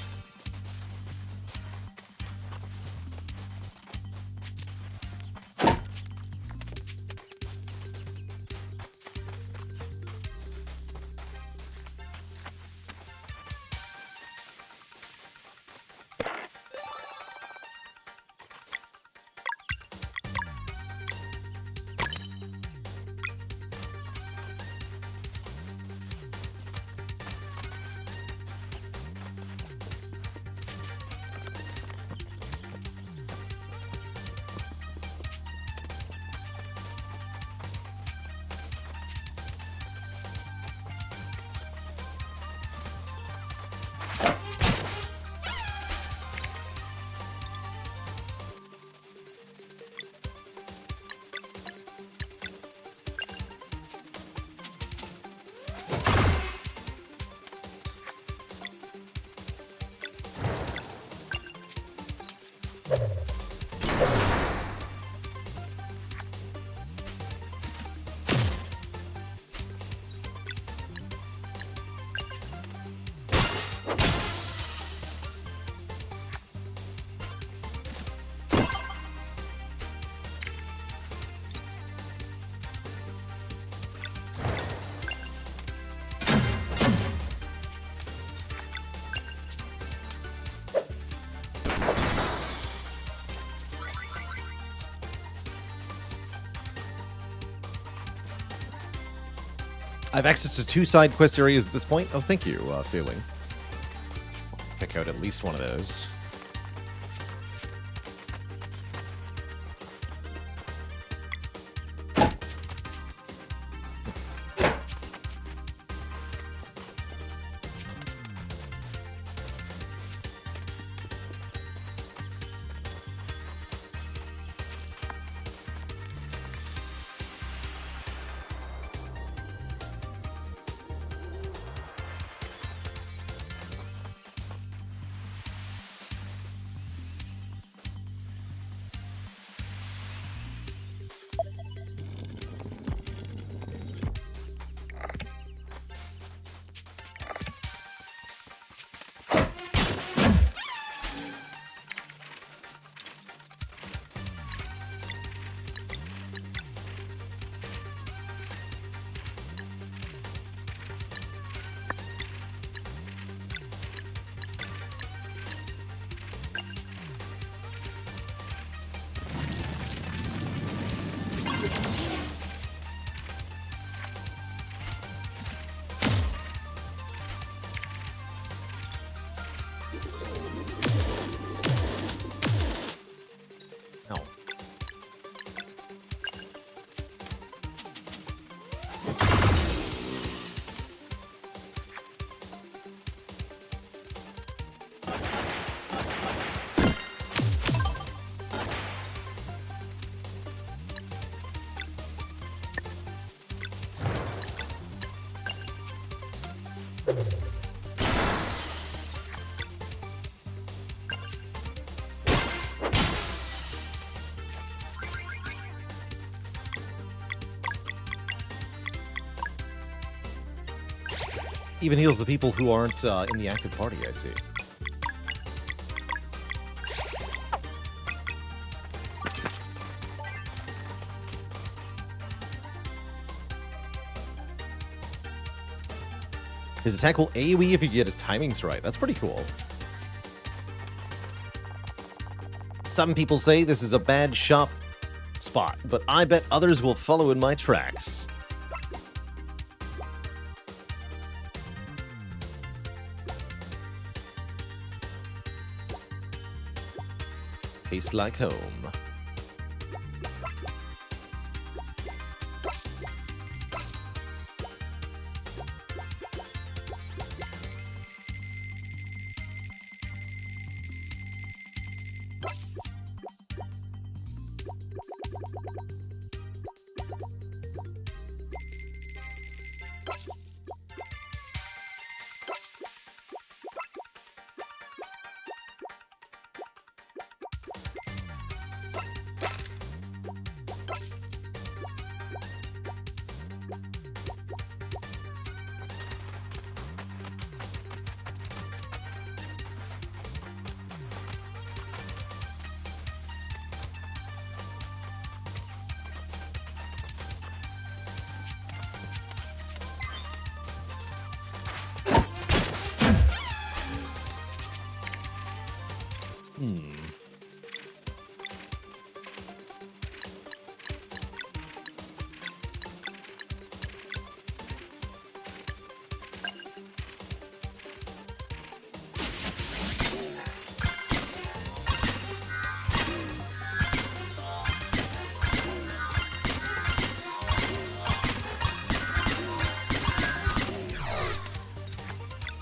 I've access to 2 side quest areas at this point. Oh, thank you, Feeling. Check out at least one of those. Even heals the people who aren't in the active party, I see. His attack will AoE if you get his timings right. That's pretty cool. Some people say this is a bad shop spot, but I bet others will follow in my tracks. Tastes like home.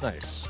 Nice.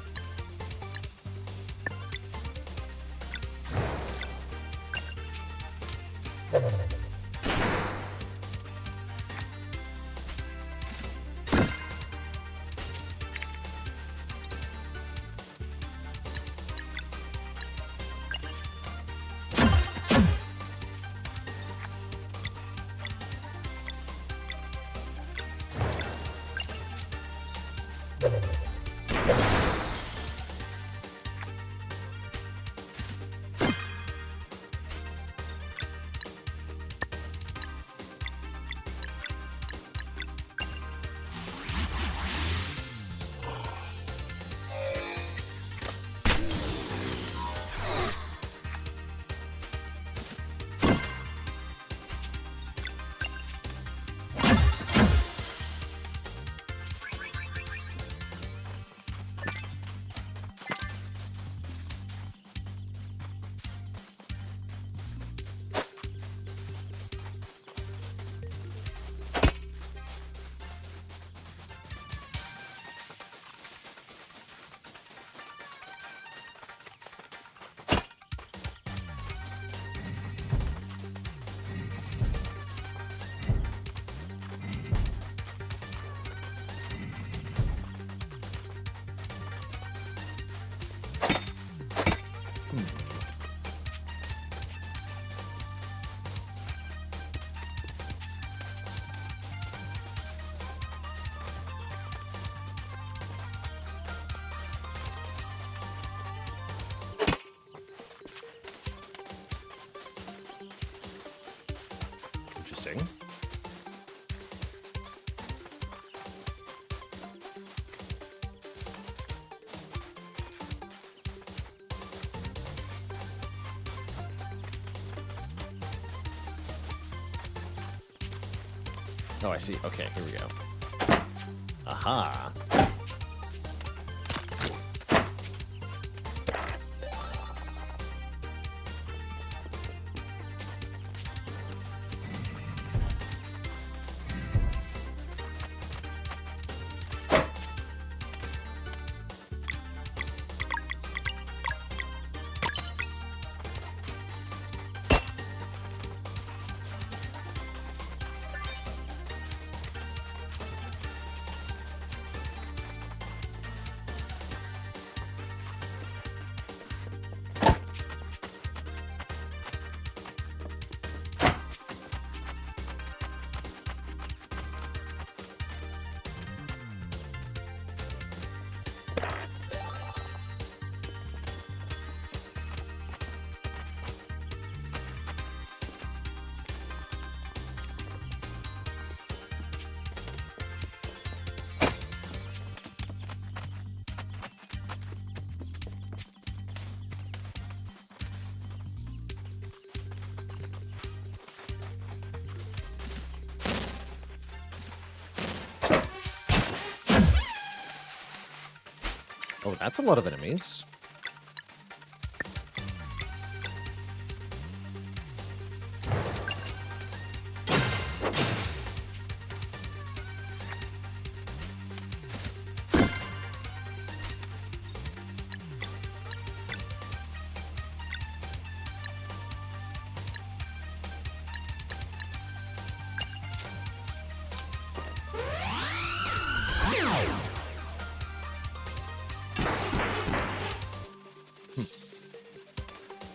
Interesting. Oh, I see. Okay, here we go. Aha. Oh, that's a lot of enemies.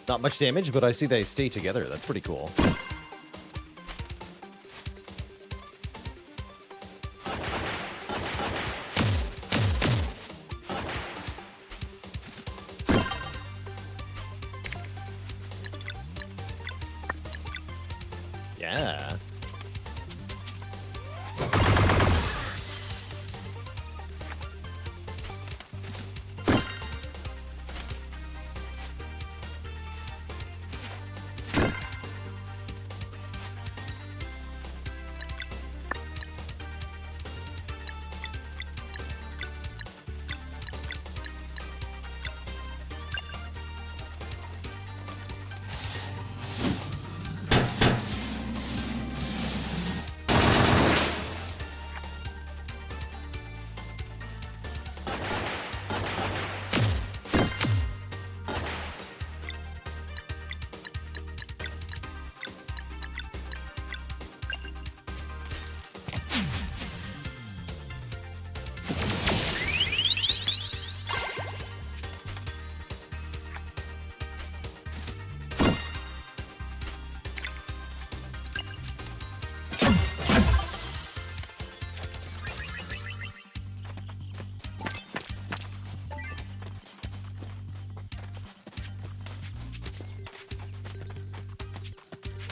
Not much damage, but I see they stay together. That's pretty cool. Yeah.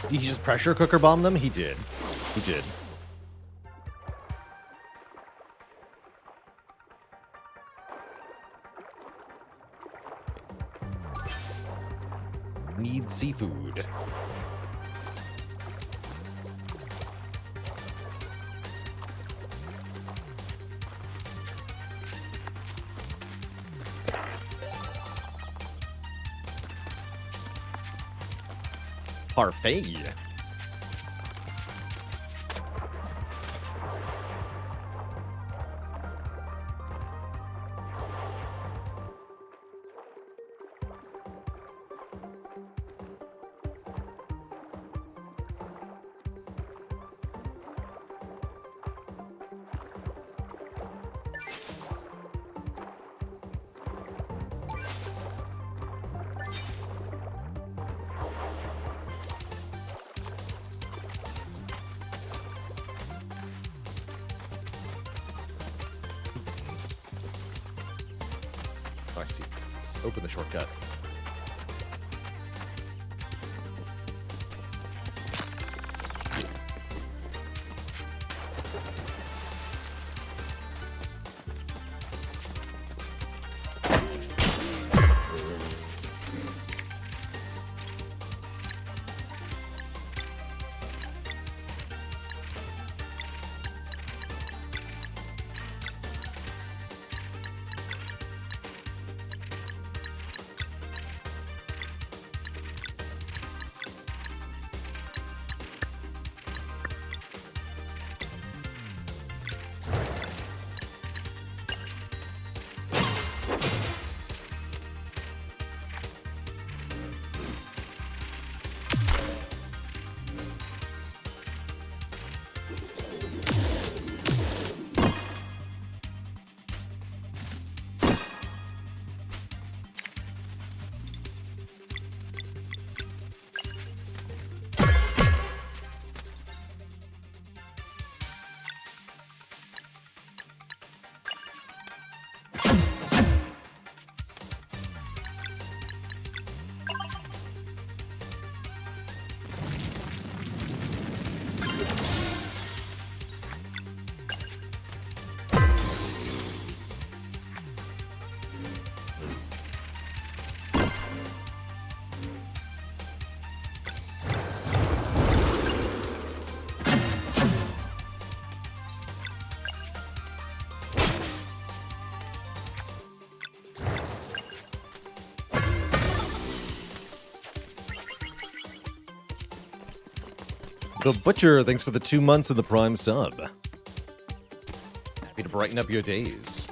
Did he just pressure cooker bomb them? He did. He did. Need seafood. Parfait. Oh, I see. Let's open the shortcut. The Butcher, thanks for the 2 months of the Prime sub. Happy to brighten up your days.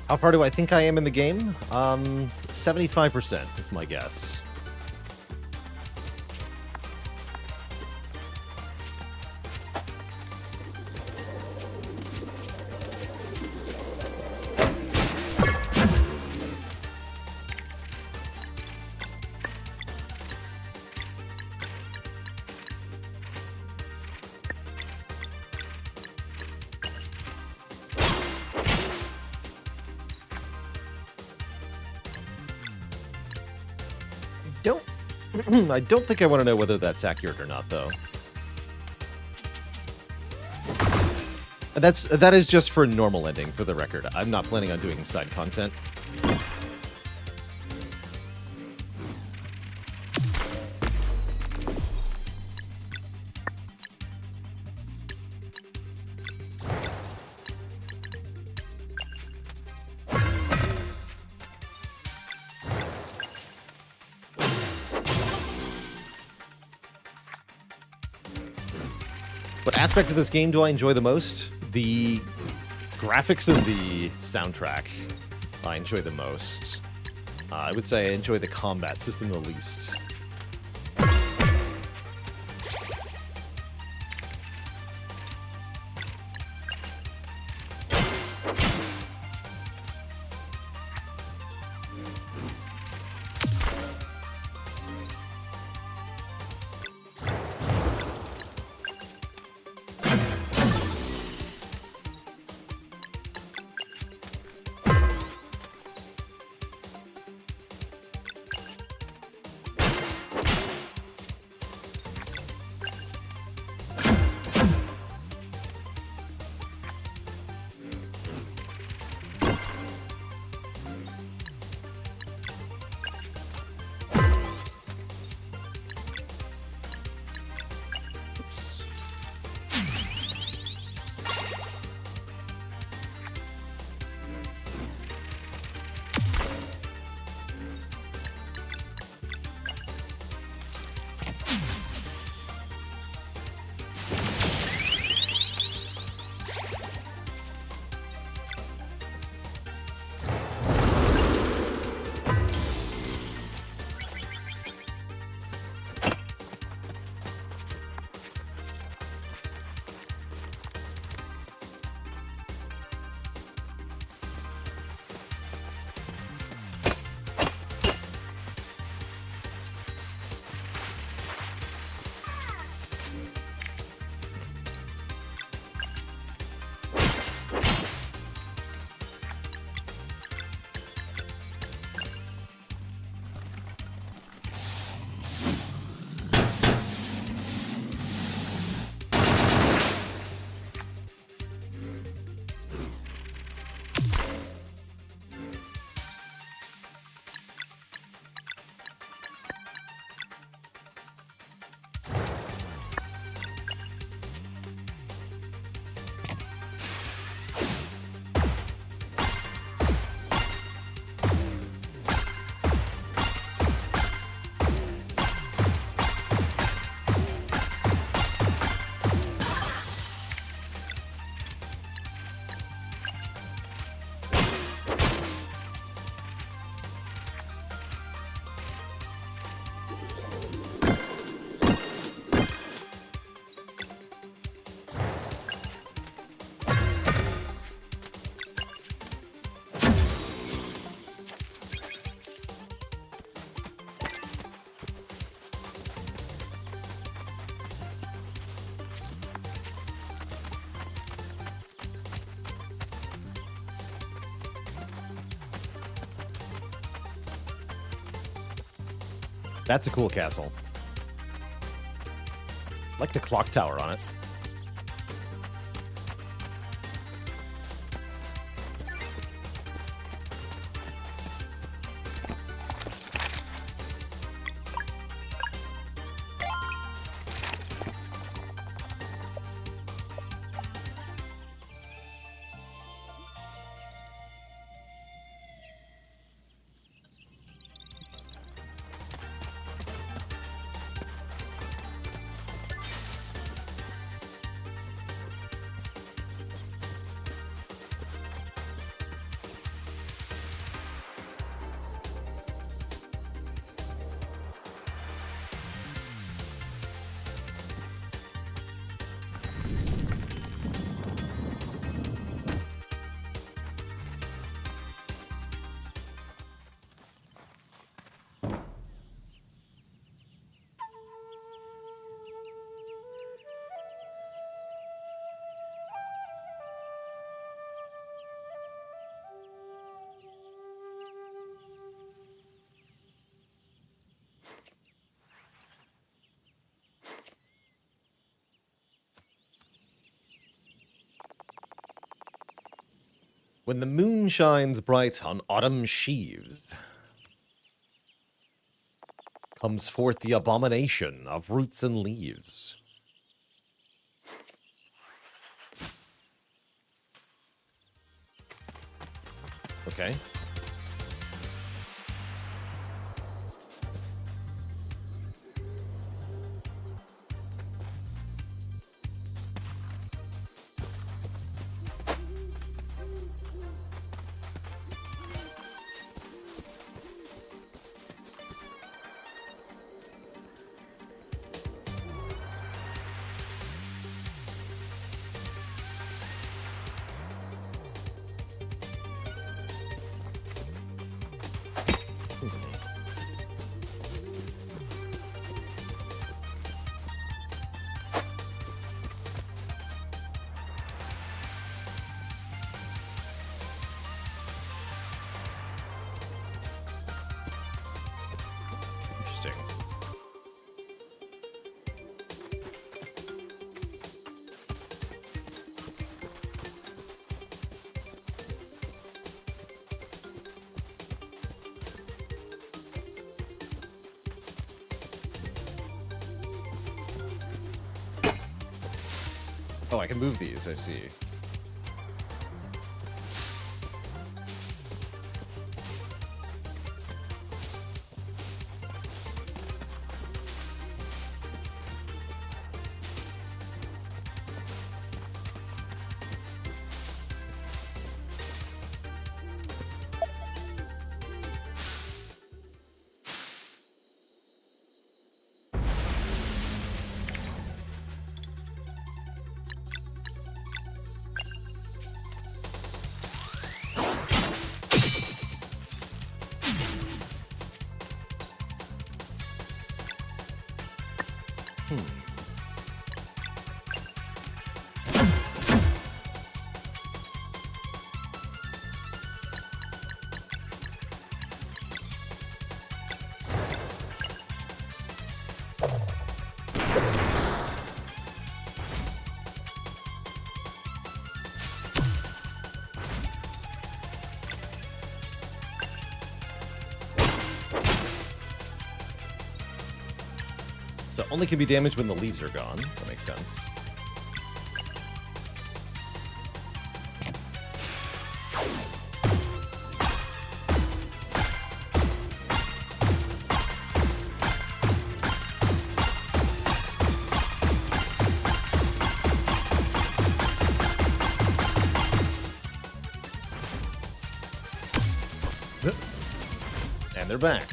How far do I think I am in the game? 75% is my guess. I don't think I want to know whether that's accurate or not, though. That is just for normal ending, for the record. I'm not planning on doing side content. What aspect of this game do I enjoy the most? The graphics and the soundtrack I enjoy the most. I would say I enjoy the combat system the least. That's a cool castle. I like the clock tower on it. When the moon shines bright on autumn sheaves, comes forth the abomination of roots and leaves. Okay. Interesting. Oh, I can move these, I see. So only can be damaged when the leaves are gone. That makes sense. And they're back.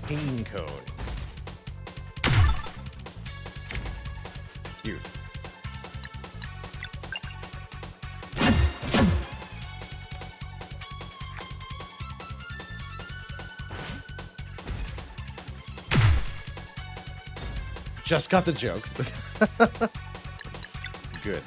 Pain cone. Cute. Just got the joke. Good.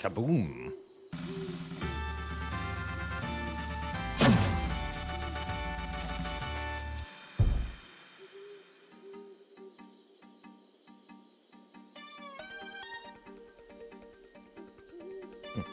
Kaboom. Hmm.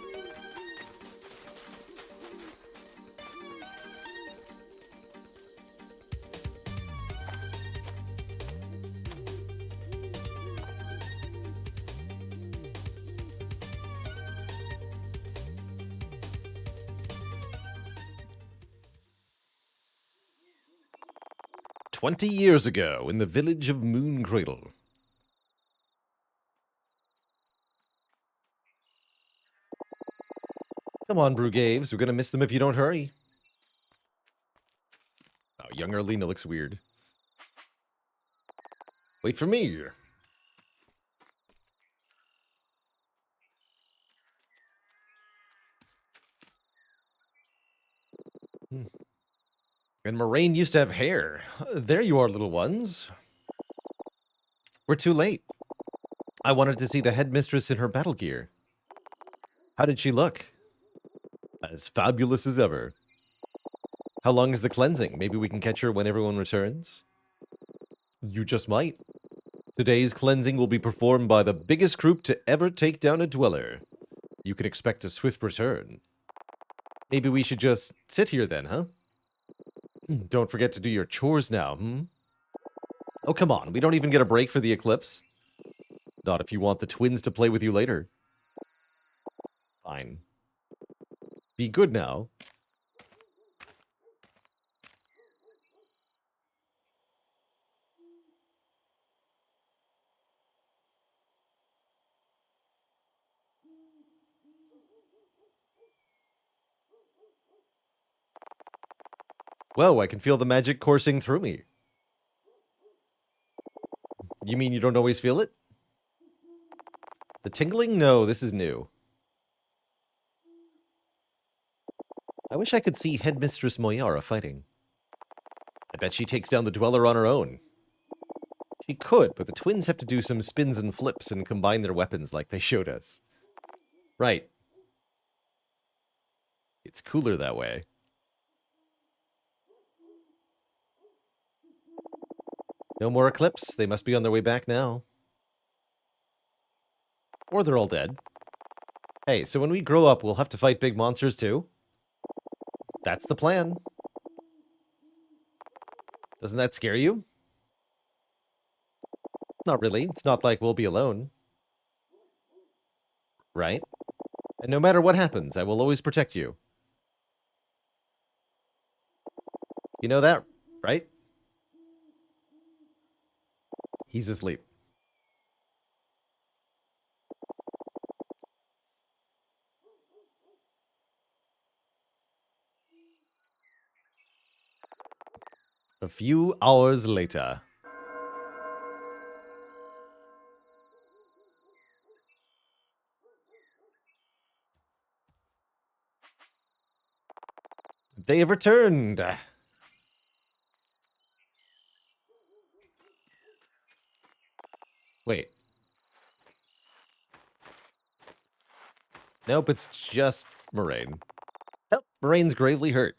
20 years ago, in the village of Mooncradle. Come on, Brugaves. We're gonna miss them if you don't hurry. Oh, young Arlena looks weird. Wait for me. And Moraine used to have hair. There you are, little ones. We're too late. I wanted to see the headmistress in her battle gear. How did she look? As fabulous as ever. How long is the cleansing? Maybe we can catch her when everyone returns? You just might. Today's cleansing will be performed by the biggest group to ever take down a dweller. You can expect a swift return. Maybe we should just sit here then, huh? Don't forget to do your chores now, Oh, come on. We don't even get a break for the eclipse. Not if you want the twins to play with you later. Fine. Be good now. Whoa, I can feel the magic coursing through me. You mean you don't always feel it? The tingling? No, this is new. I wish I could see Headmistress Moyara fighting. I bet she takes down the Dweller on her own. She could, but the twins have to do some spins and flips and combine their weapons like they showed us. Right. It's cooler that way. No more Eclipse. They must be on their way back now. Or they're all dead. Hey, so when we grow up, we'll have to fight big monsters too? That's the plan. Doesn't that scare you? Not really. It's not like we'll be alone. Right? And no matter what happens, I will always protect you. You know that, right? He's asleep. A few hours later. They have returned. Wait. Nope, it's just Moraine. Oh, Moraine's gravely hurt.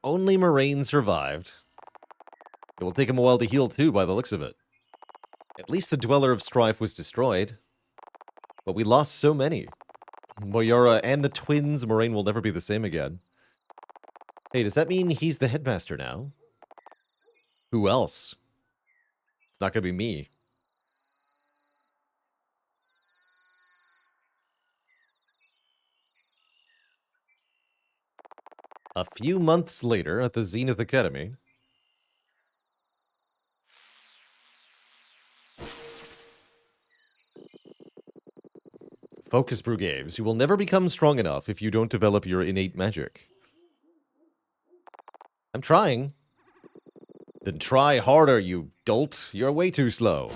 Only Moraine survived. It will take him a while to heal too, by the looks of it. At least the Dweller of Strife was destroyed. But we lost so many. Moyara and the twins, Moraine will never be the same again. Hey, does that mean he's the headmaster now? Who else? It's not gonna be me. A few months later, at the Zenith Academy... Focus, Brugaves. You will never become strong enough if you don't develop your innate magic. I'm trying. Then try harder, you dolt. You're way too slow.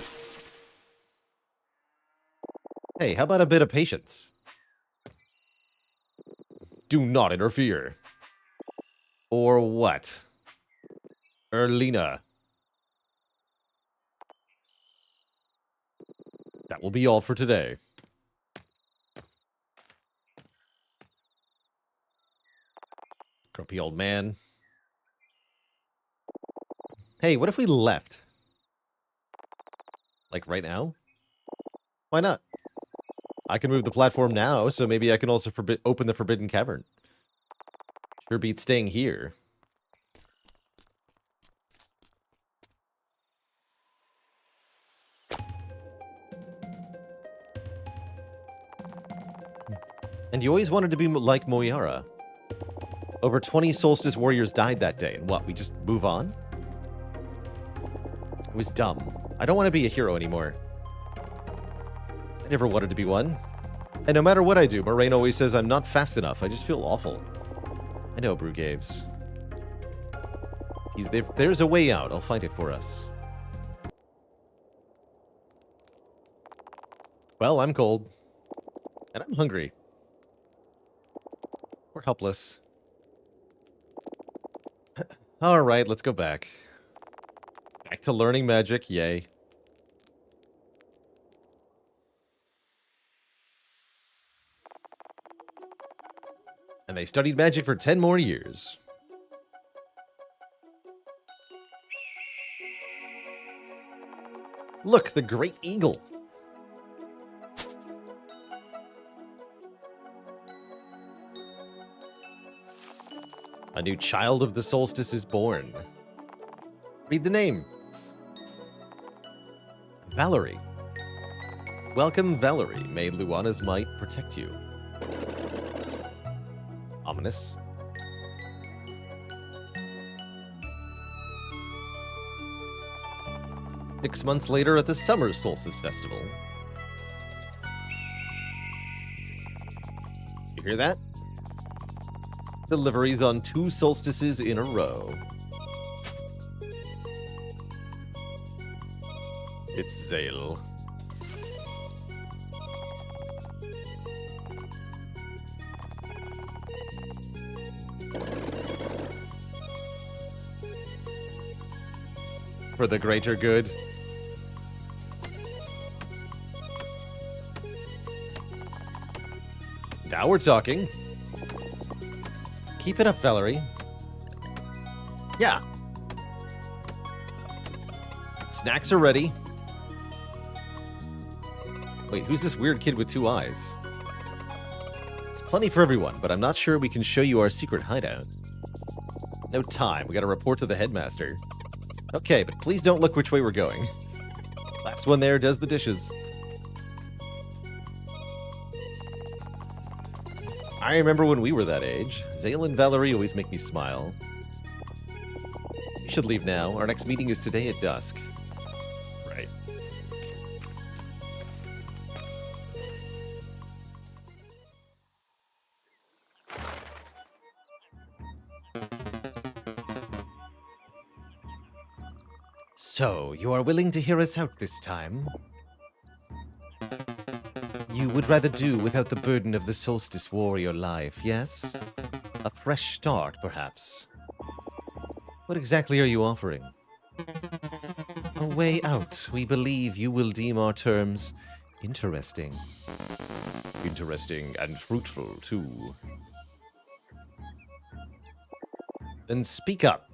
Hey, how about a bit of patience? Do not interfere. Or what? Erlina. That will be all for today. Grumpy old man. Hey, what if we left? Like right now? Why not? I can move the platform now, so maybe I can also open the Forbidden Cavern. Sure beats staying here. And you always wanted to be like Moyara. Over 20 Solstice warriors died that day, and what, we just move on? It was dumb. I don't want to be a hero anymore. I never wanted to be one. And no matter what I do, Moraine always says I'm not fast enough. I just feel awful. I know, Brugaves. There's a way out. I'll find it for us. Well, I'm cold. And I'm hungry. We're helpless. Alright, let's go back. Back to learning magic, yay. And they studied magic for 10 more years. Look, the Great Eagle. A new child of the solstice is born. Read the name. Valerie. Welcome, Valerie. May Luana's might protect you. Ominous. Six months later at the Summer Solstice Festival. You hear that? Deliveries on 2 solstices in a row. It's Zale. For the greater good. Now we're talking. Keep it up, Valerie. Yeah. Snacks are ready. Wait, who's this weird kid with 2 eyes? It's plenty for everyone, but I'm not sure we can show you our secret hideout. No time. We gotta report to the headmaster. Okay, but please don't look which way we're going. Last one there does the dishes. I remember when we were that age. Zale and Valerie always make me smile. You should leave now. Our next meeting is today at dusk. Right. So, you are willing to hear us out this time? You would rather do without the burden of the Solstice warrior life, yes? A fresh start, perhaps. What exactly are you offering? A way out. We believe you will deem our terms interesting. Interesting and fruitful, too. Then speak up.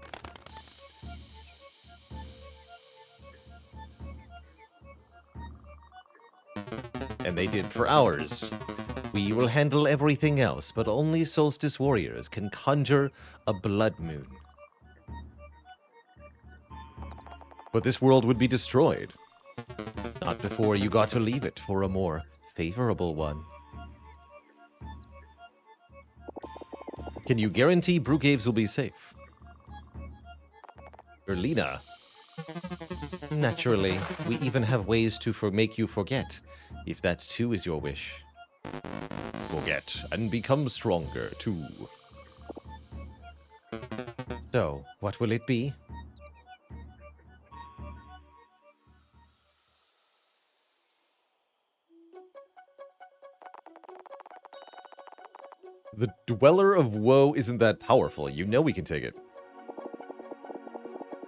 And they did for hours. We will handle everything else, but only Solstice warriors can conjure a blood moon. But this world would be destroyed. Not before you got to leave it for a more favorable one. Can you guarantee Brugaves will be safe? Erlina. Naturally, we even have ways to make you forget, if that too is your wish. Forget and become stronger, too. So, what will it be? The Dweller of Woe isn't that powerful. You know we can take it.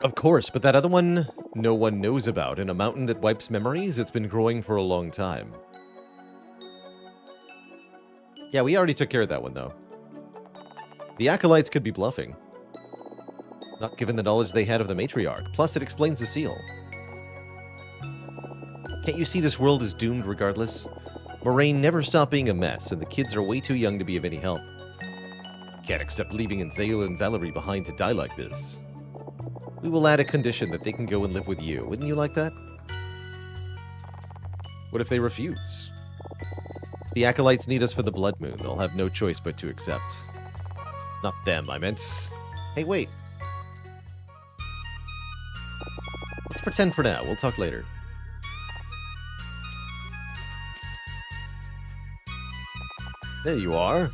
Of course, but that other one, no one knows about. In a mountain that wipes memories, it's been growing for a long time. Yeah, we already took care of that one, though. The Acolytes could be bluffing. Not given the knowledge they had of the Matriarch. Plus, it explains the seal. Can't you see this world is doomed regardless? Moraine never stopped being a mess, and the kids are way too young to be of any help. Can't accept leaving Zale and Valerie behind to die like this. We will add a condition that they can go and live with you. Wouldn't you like that? What if they refuse? The Acolytes need us for the Blood Moon. They'll have no choice but to accept. Not them, I meant. Hey, wait. Let's pretend for now. We'll talk later. There you are.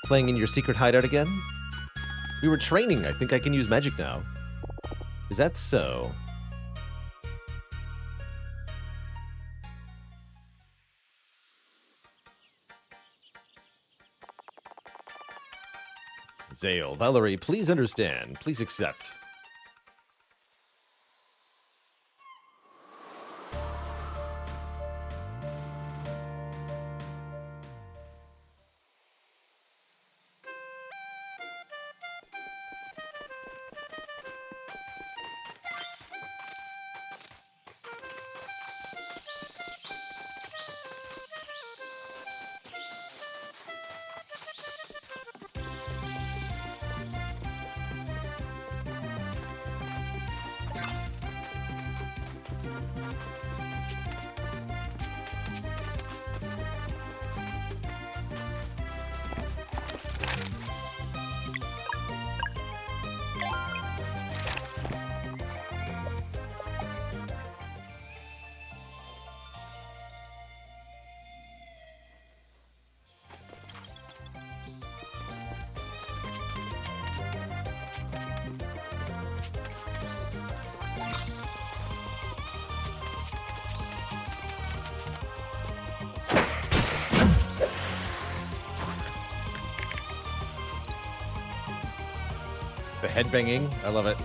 Playing in your secret hideout again? We were training. I think I can use magic now. Is that so? Zale, Valerie, please understand. Please accept. The headbanging, I love it.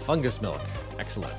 fungus milk. Excellent.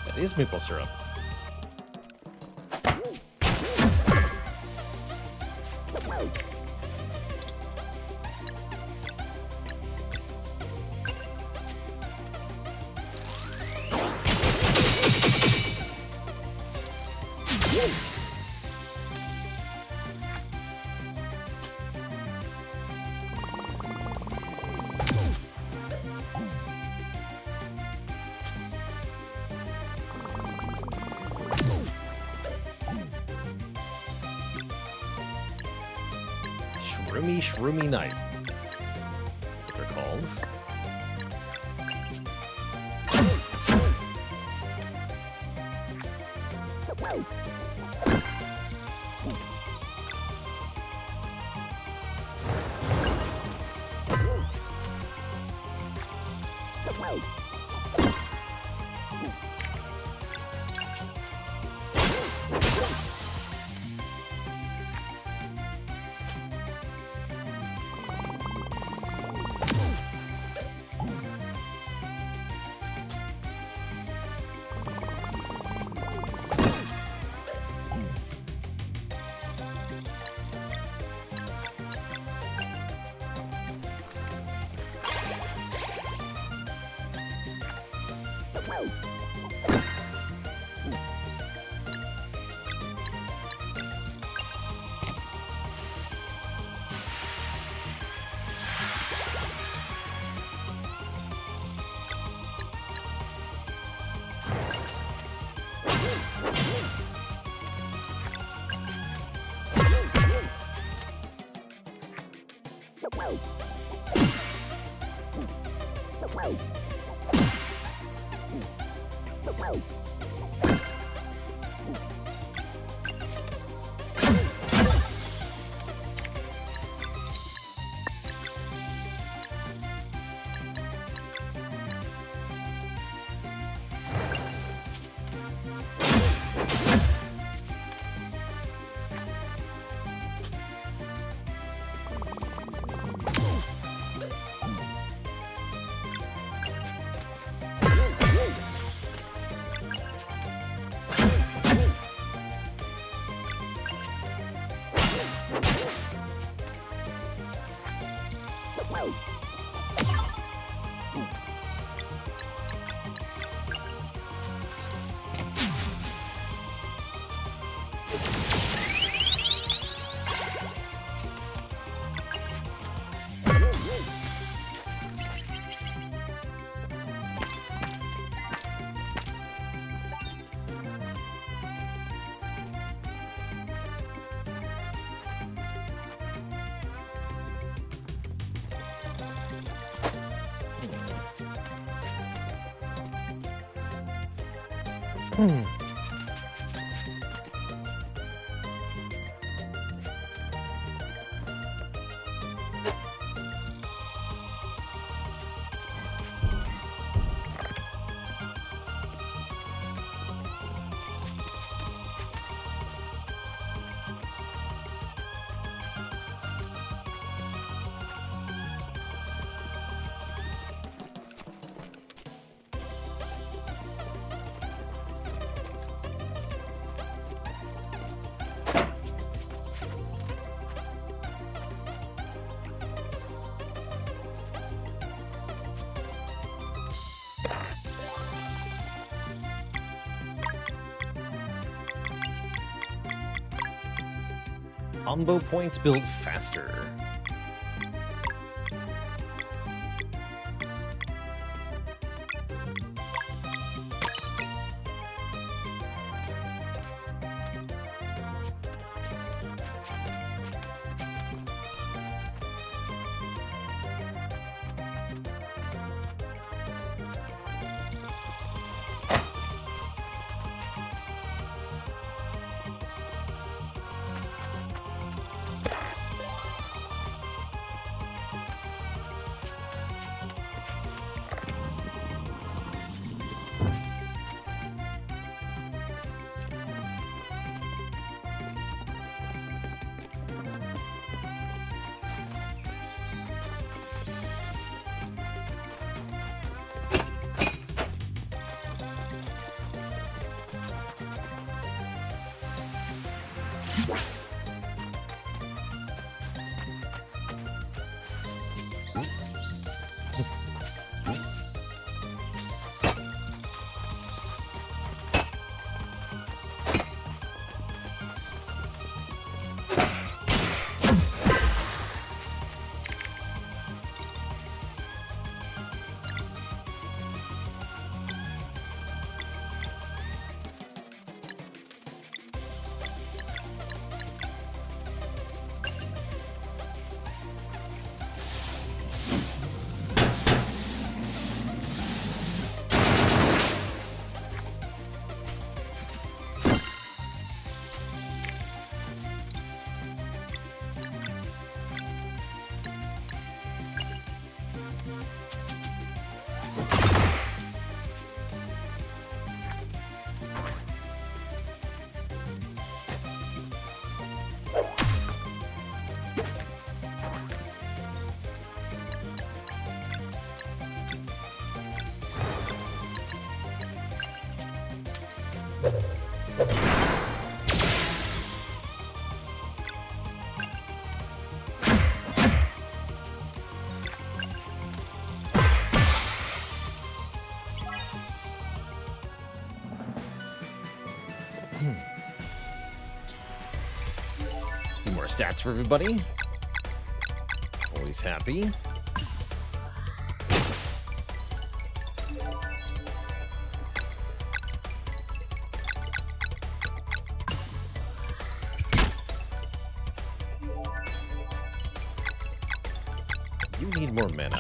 That is maple syrup. Shroomy night. What they're called. Combo points build faster. More stats for everybody. Always happy. You need more mana.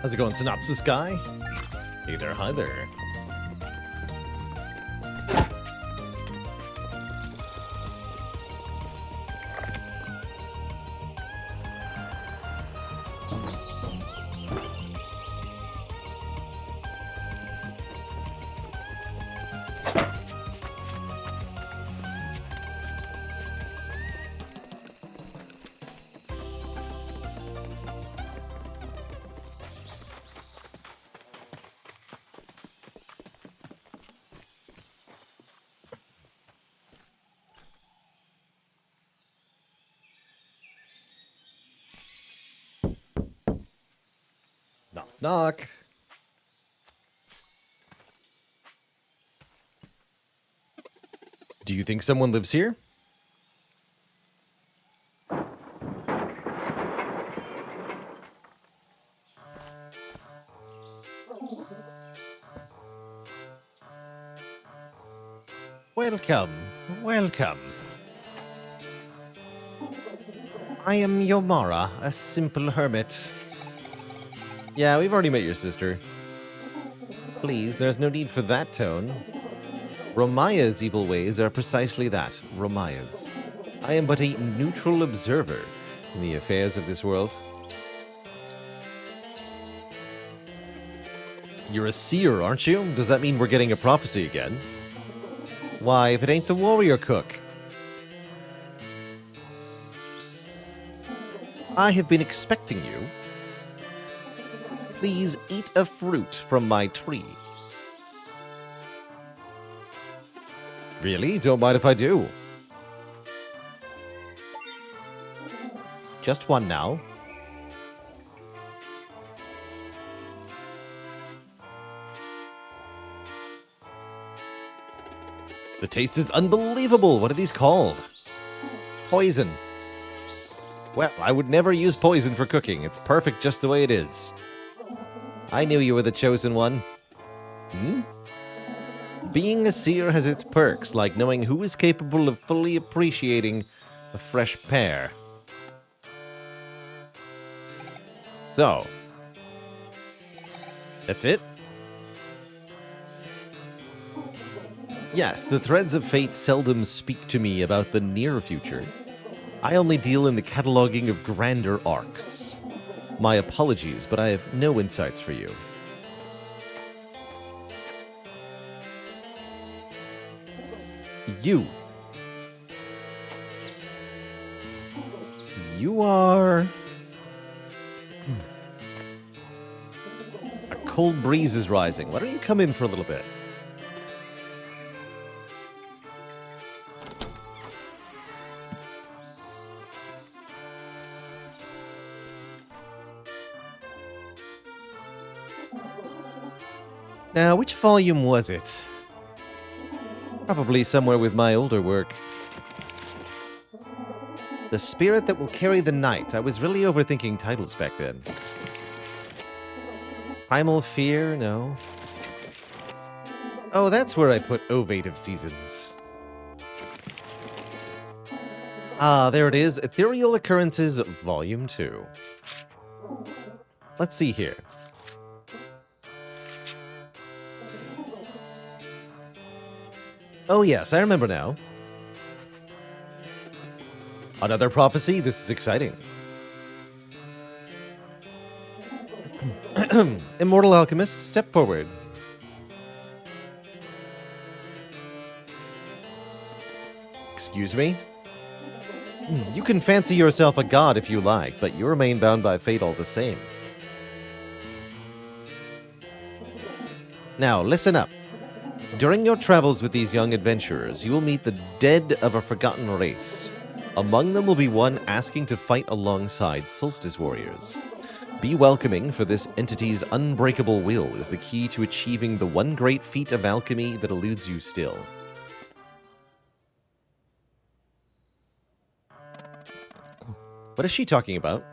How's it going, Synopsis Guy? Hey there, hi there. Knock, knock. Do you think someone lives here? Welcome, welcome. I am Yomara, a simple hermit. Yeah, we've already met your sister. Please, there's no need for that tone. Romaya's evil ways are precisely that, Romaya's. I am but a neutral observer in the affairs of this world. You're a seer, aren't you? Does that mean we're getting a prophecy again? Why, if it ain't the warrior cook. I have been expecting you. Please eat a fruit from my tree. Really? Don't mind if I do. Just one now. The taste is unbelievable. What are these called? Poison. Well, I would never use poison for cooking. It's perfect just the way it is. I knew you were the chosen one. Hmm? Being a seer has its perks, like knowing who is capable of fully appreciating a fresh pear. So, that's it? Yes, the threads of fate seldom speak to me about the near future. I only deal in the cataloging of grander arcs. My apologies, but I have no insights for you. You are... A cold breeze is rising. Why don't you come in for a little bit? Now, which volume was it? Probably somewhere with my older work. The Spirit That Will Carry the Night. I was really overthinking titles back then. Primal Fear? No. Oh, that's where I put Ovate of Seasons. Ah, there it is. Ethereal Occurrences, Volume 2. Let's see here. Oh yes, I remember now. Another prophecy? This is exciting. Immortal Alchemist, step forward. Excuse me? You can fancy yourself a god if you like, but you remain bound by fate all the same. Now, listen up. During your travels with these young adventurers, you will meet the dead of a forgotten race. Among them will be one asking to fight alongside solstice warriors. Be welcoming, for this entity's unbreakable will is the key to achieving the one great feat of alchemy that eludes you still. What is she talking about?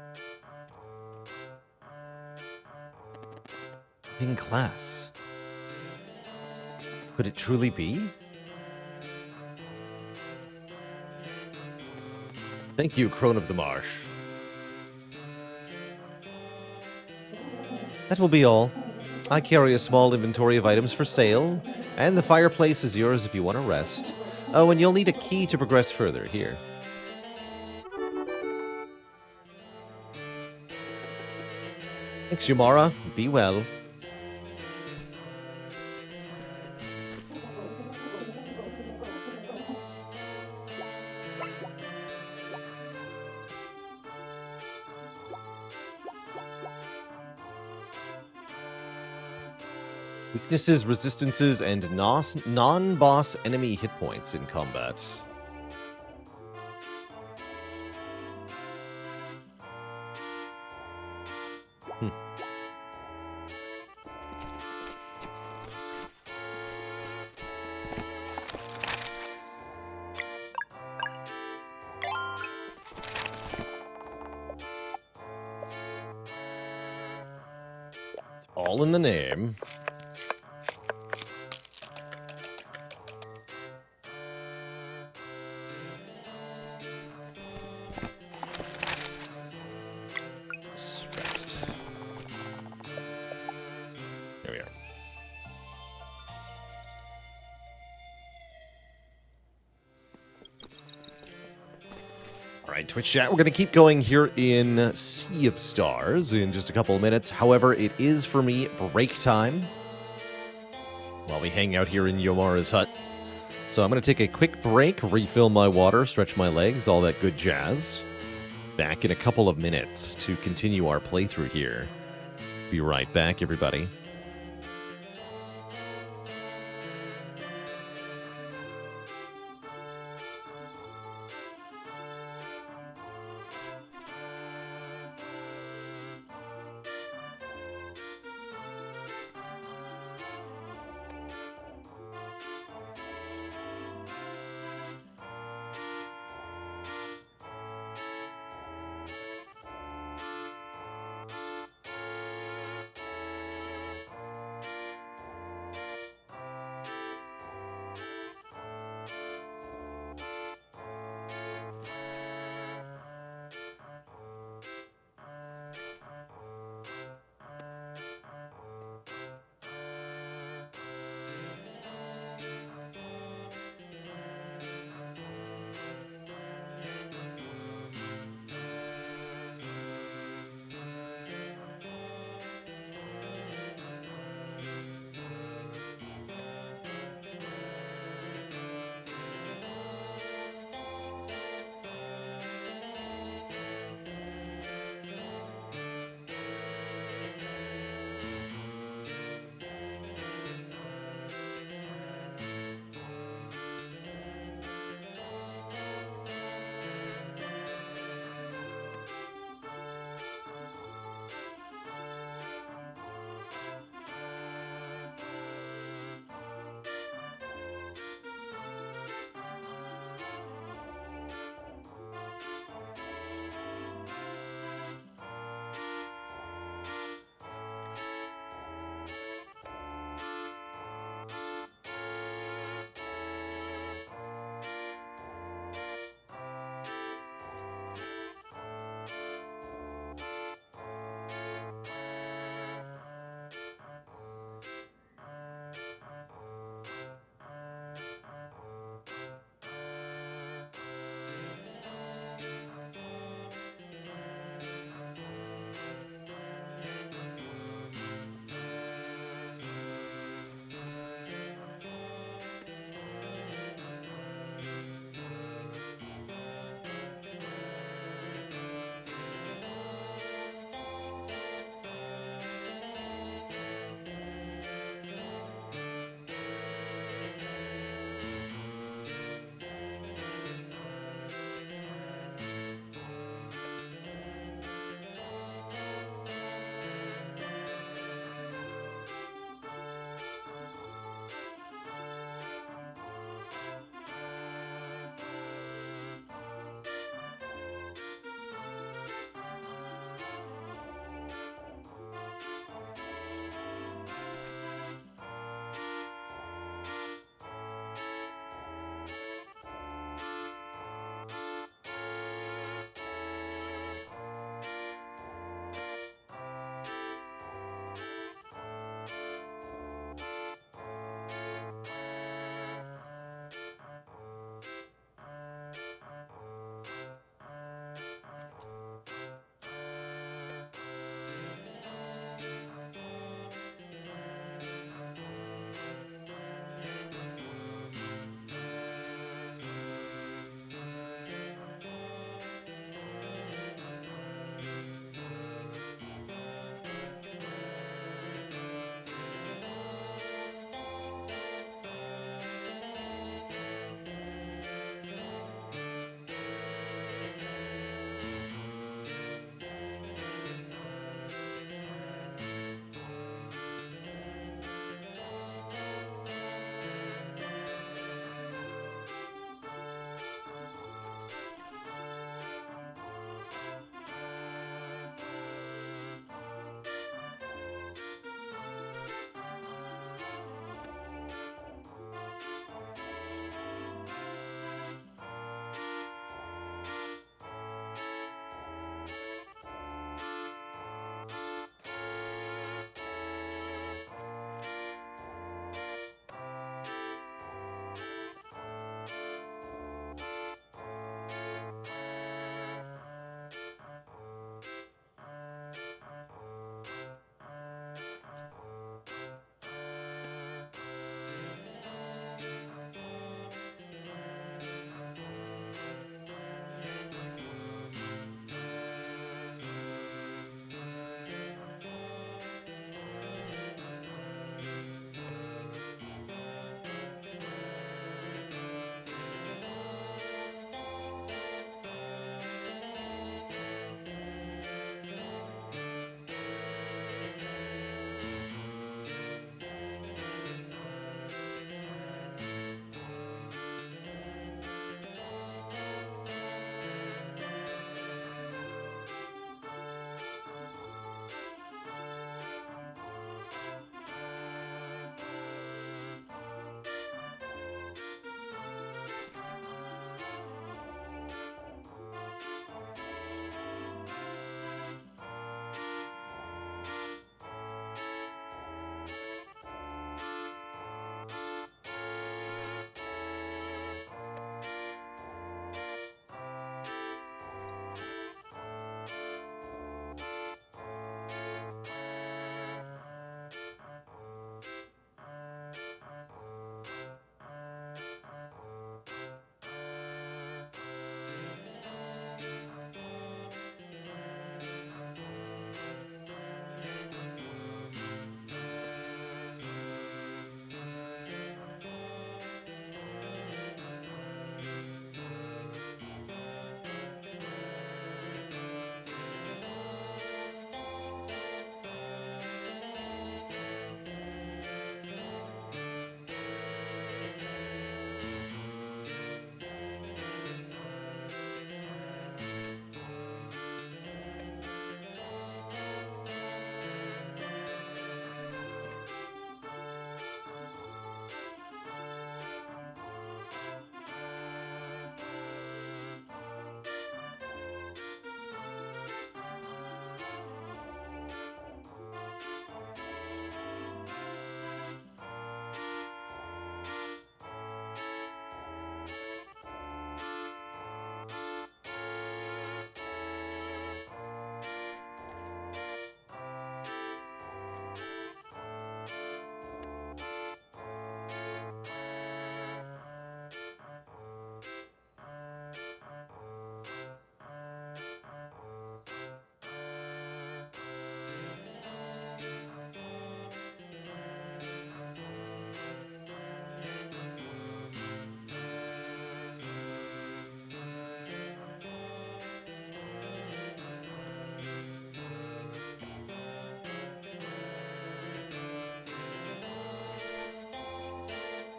In class. Could it truly be? Thank you, Crone of the Marsh. That will be all. I carry a small inventory of items for sale, and the fireplace is yours if you want to rest. Oh, and you'll need a key to progress further. Here. Thanks, Yumara. Be well. Weaknesses, resistances, and non-boss enemy hit points in combat. It's all in the name. Twitch chat. We're going to keep going here in Sea of Stars in just a couple of minutes. However, it is for me break time while we hang out here in Yomara's hut. So I'm going to take a quick break, refill my water, stretch my legs, all that good jazz. Back in a couple of minutes to continue our playthrough here. Be right back, everybody.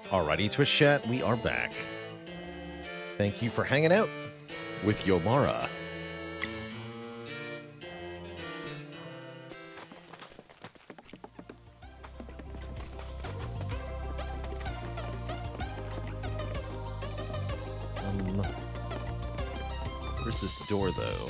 Alrighty, Twitch chat, we are back. Thank you for hanging out with Yomara. Where's this door, though?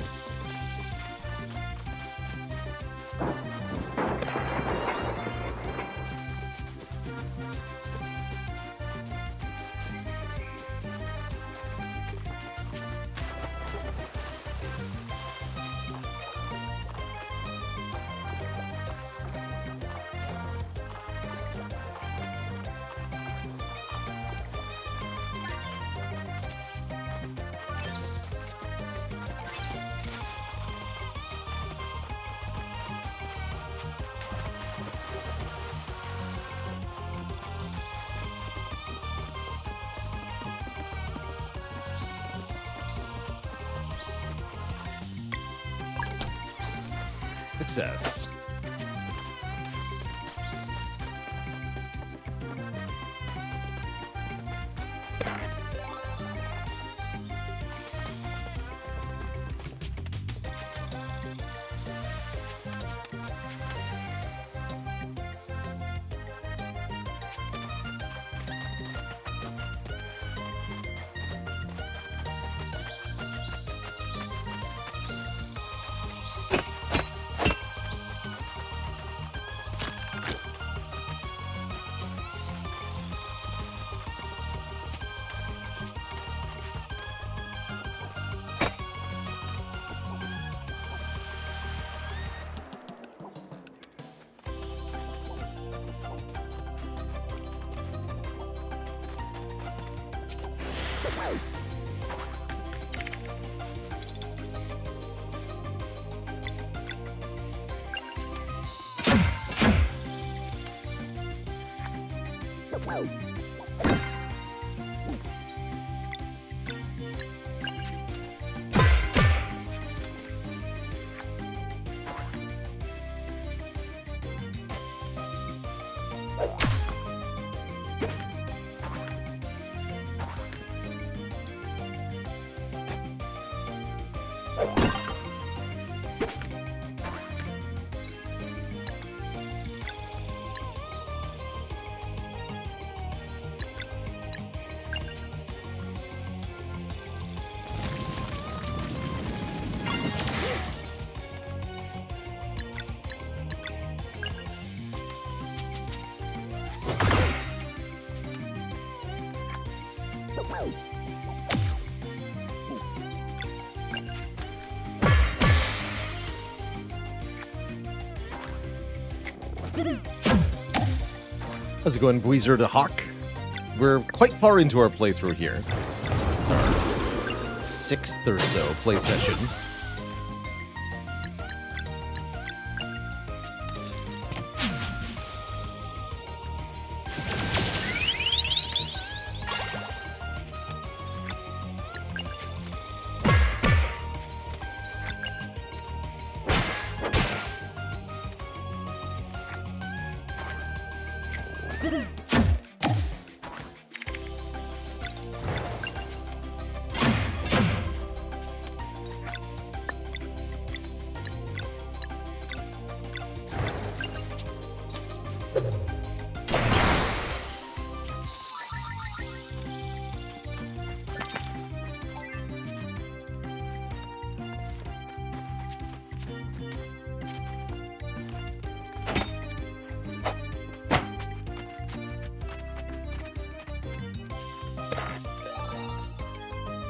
Success. How's it going, Gweezer the Hawk? We're quite far into our playthrough here. This is our 6th or so play session.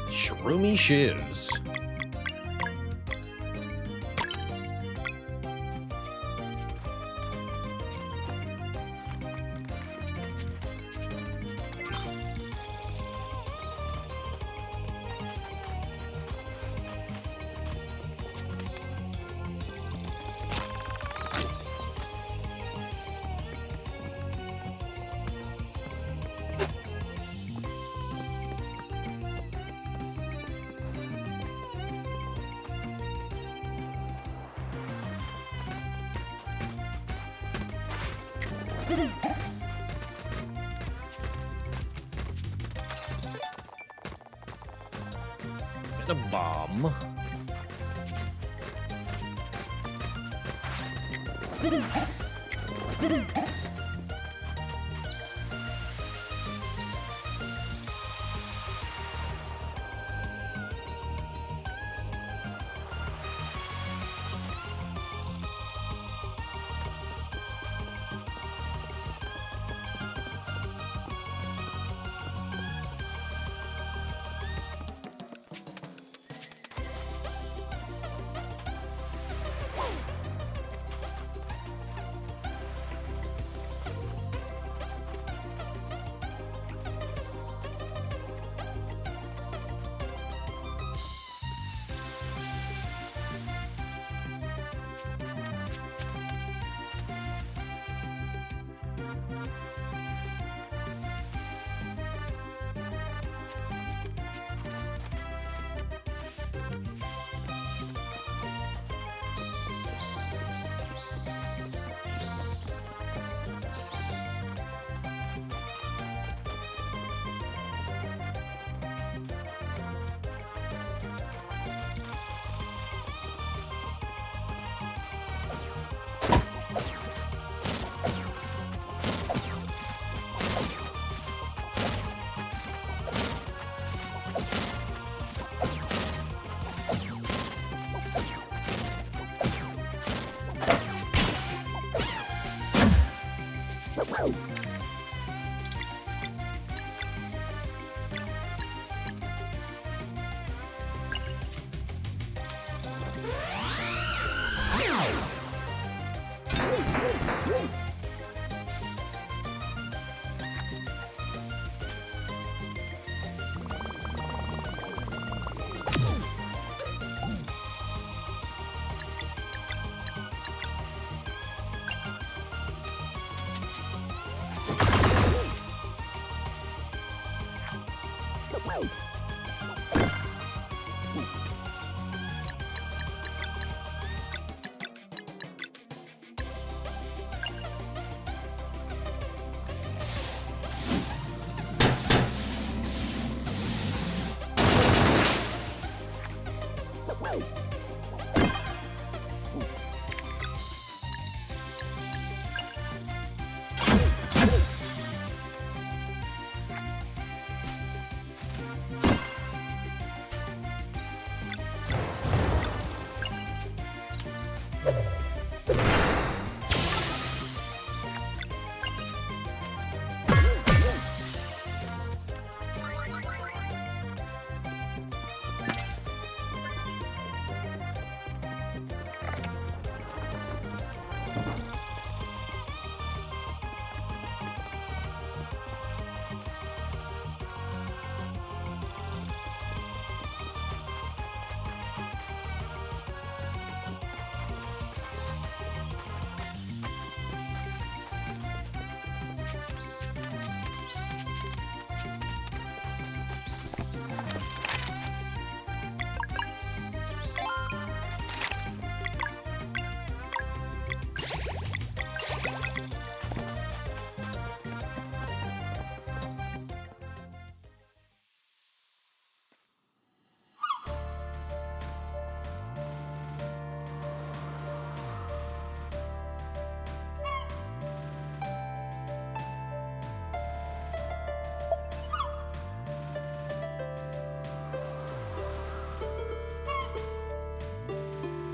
Shroomy Shiz. bomb.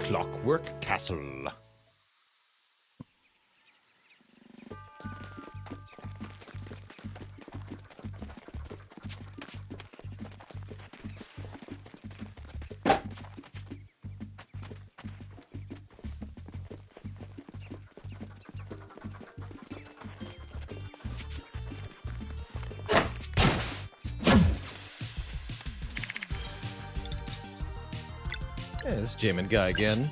Clockwork Castle. Yeah, this jamming guy again.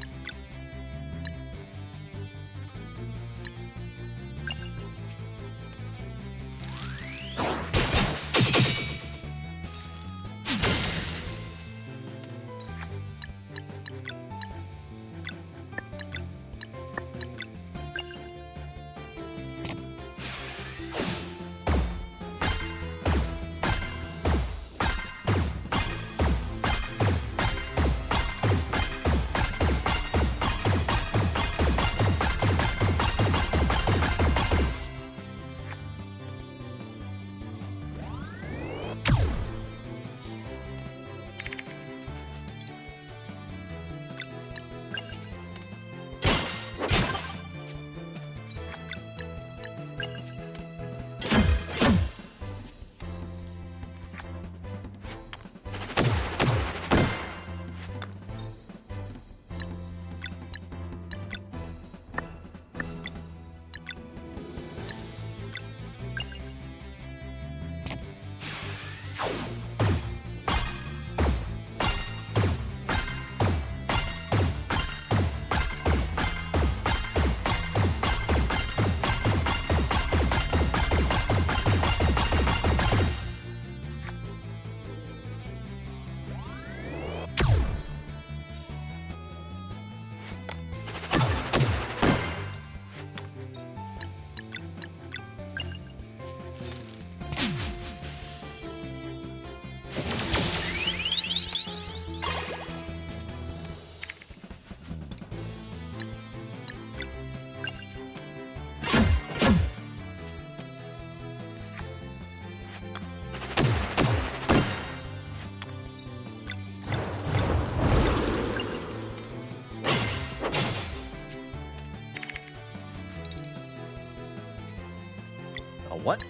A what?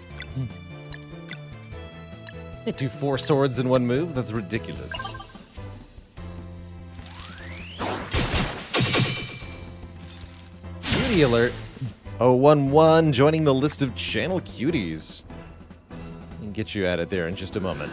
Can't do 4 swords in one move? That's ridiculous. Cutie alert. 011 joining the list of channel cuties. I can get you at it there in just a moment.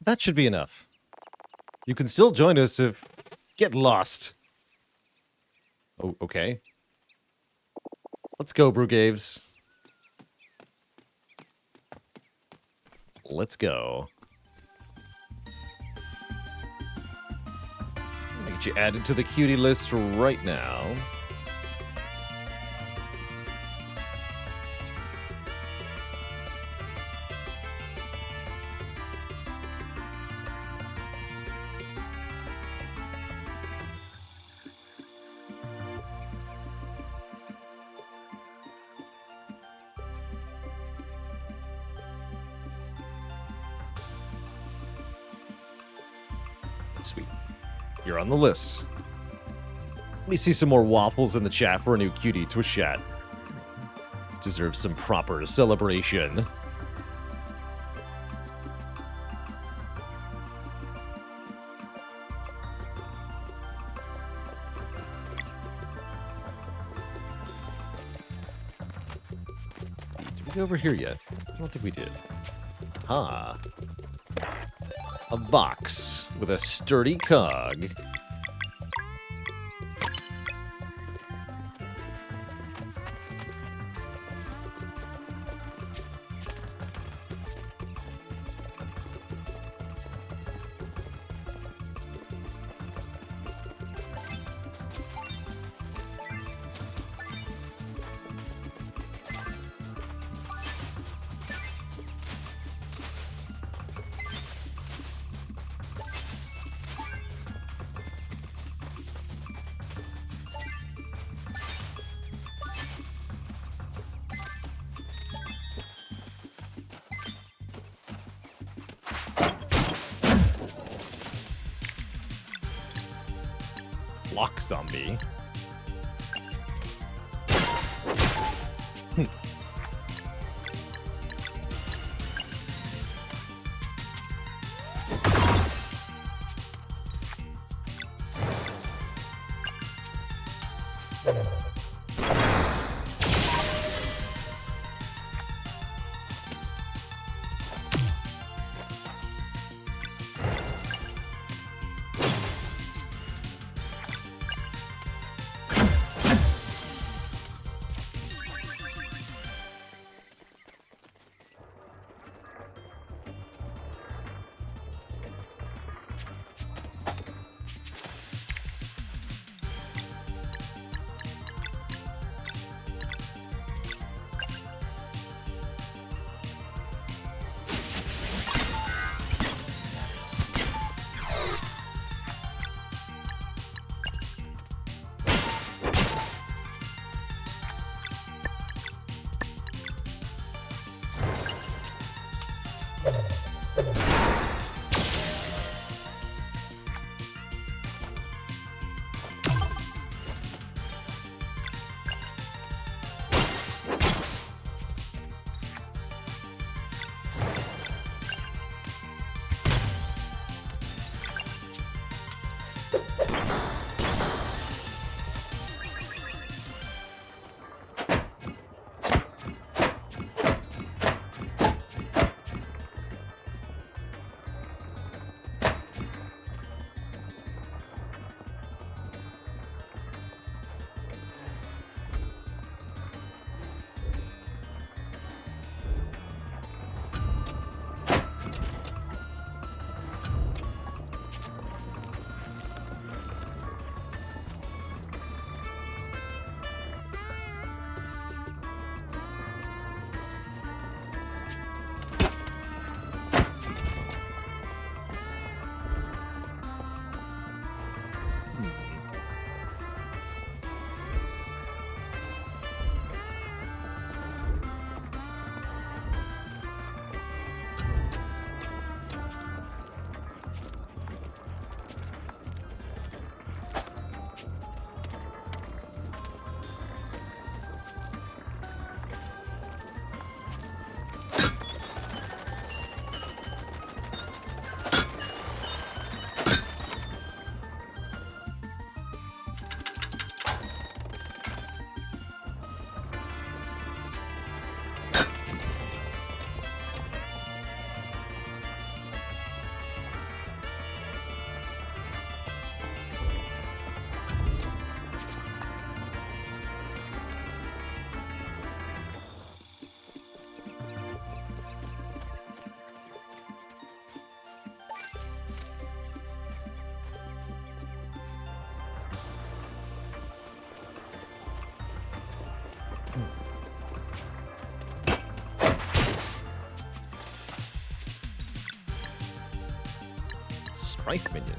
That should be enough. You can still join us if... Get lost. Oh, okay. Let's go, Brugaves. Let's go. I'll get you added to the cutie list right now. Sweet. You're on the list. Let me see some more waffles in the chat for a new cutie Twitch chat. This deserves some proper celebration. Did we go over here yet? I don't think we did. Ah. A box with a sturdy cog. Block zombie. strike minion.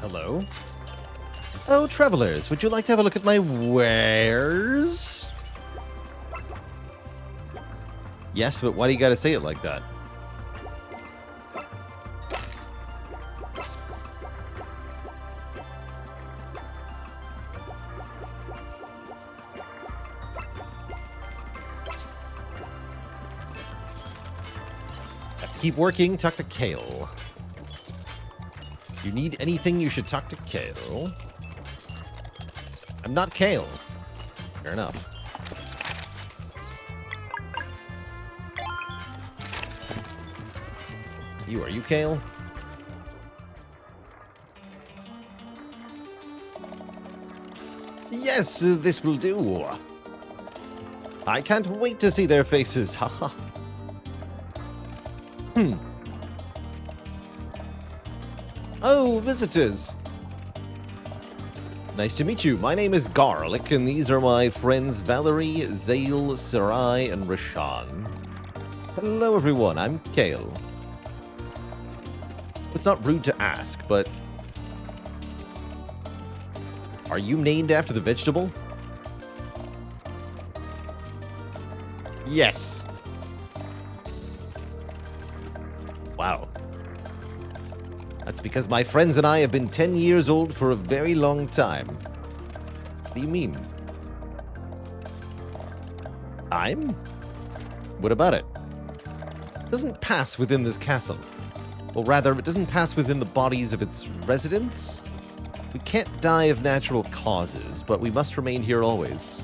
Hello? Oh, travelers, would you like to have a look at my wares? Yes, but why do you gotta say it like that? Have to keep working, talk to Kale. If you need anything, you should talk to Kale. I'm not Kale. Fair enough. Are you Kale? Yes, this will do. I can't wait to see their faces. Haha. Oh, visitors. Nice to meet you. My name is Garlic, and these are my friends Valerie, Zale, Sarai, and Rashan. Hello, everyone. I'm Kale. It's not rude to ask, but are you named after the vegetable? Yes. Wow. That's because my friends and I have been 10 years old for a very long time. What do you mean? Time? What about it? It doesn't pass within this castle. Or rather, it doesn't pass within the bodies of its residents. We can't die of natural causes, but we must remain here always.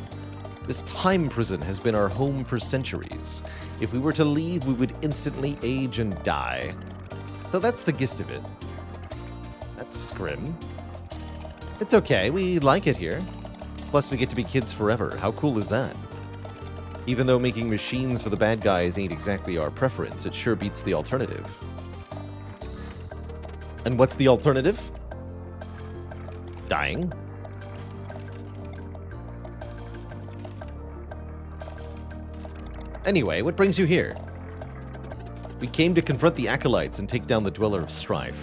This time prison has been our home for centuries. If we were to leave, we would instantly age and die. So that's the gist of it. That's grim. It's okay, we like it here. Plus, we get to be kids forever. How cool is that? Even though making machines for the bad guys ain't exactly our preference, it sure beats the alternative. And what's the alternative? Dying. Anyway, what brings you here? We came to confront the Acolytes and take down the Dweller of Strife.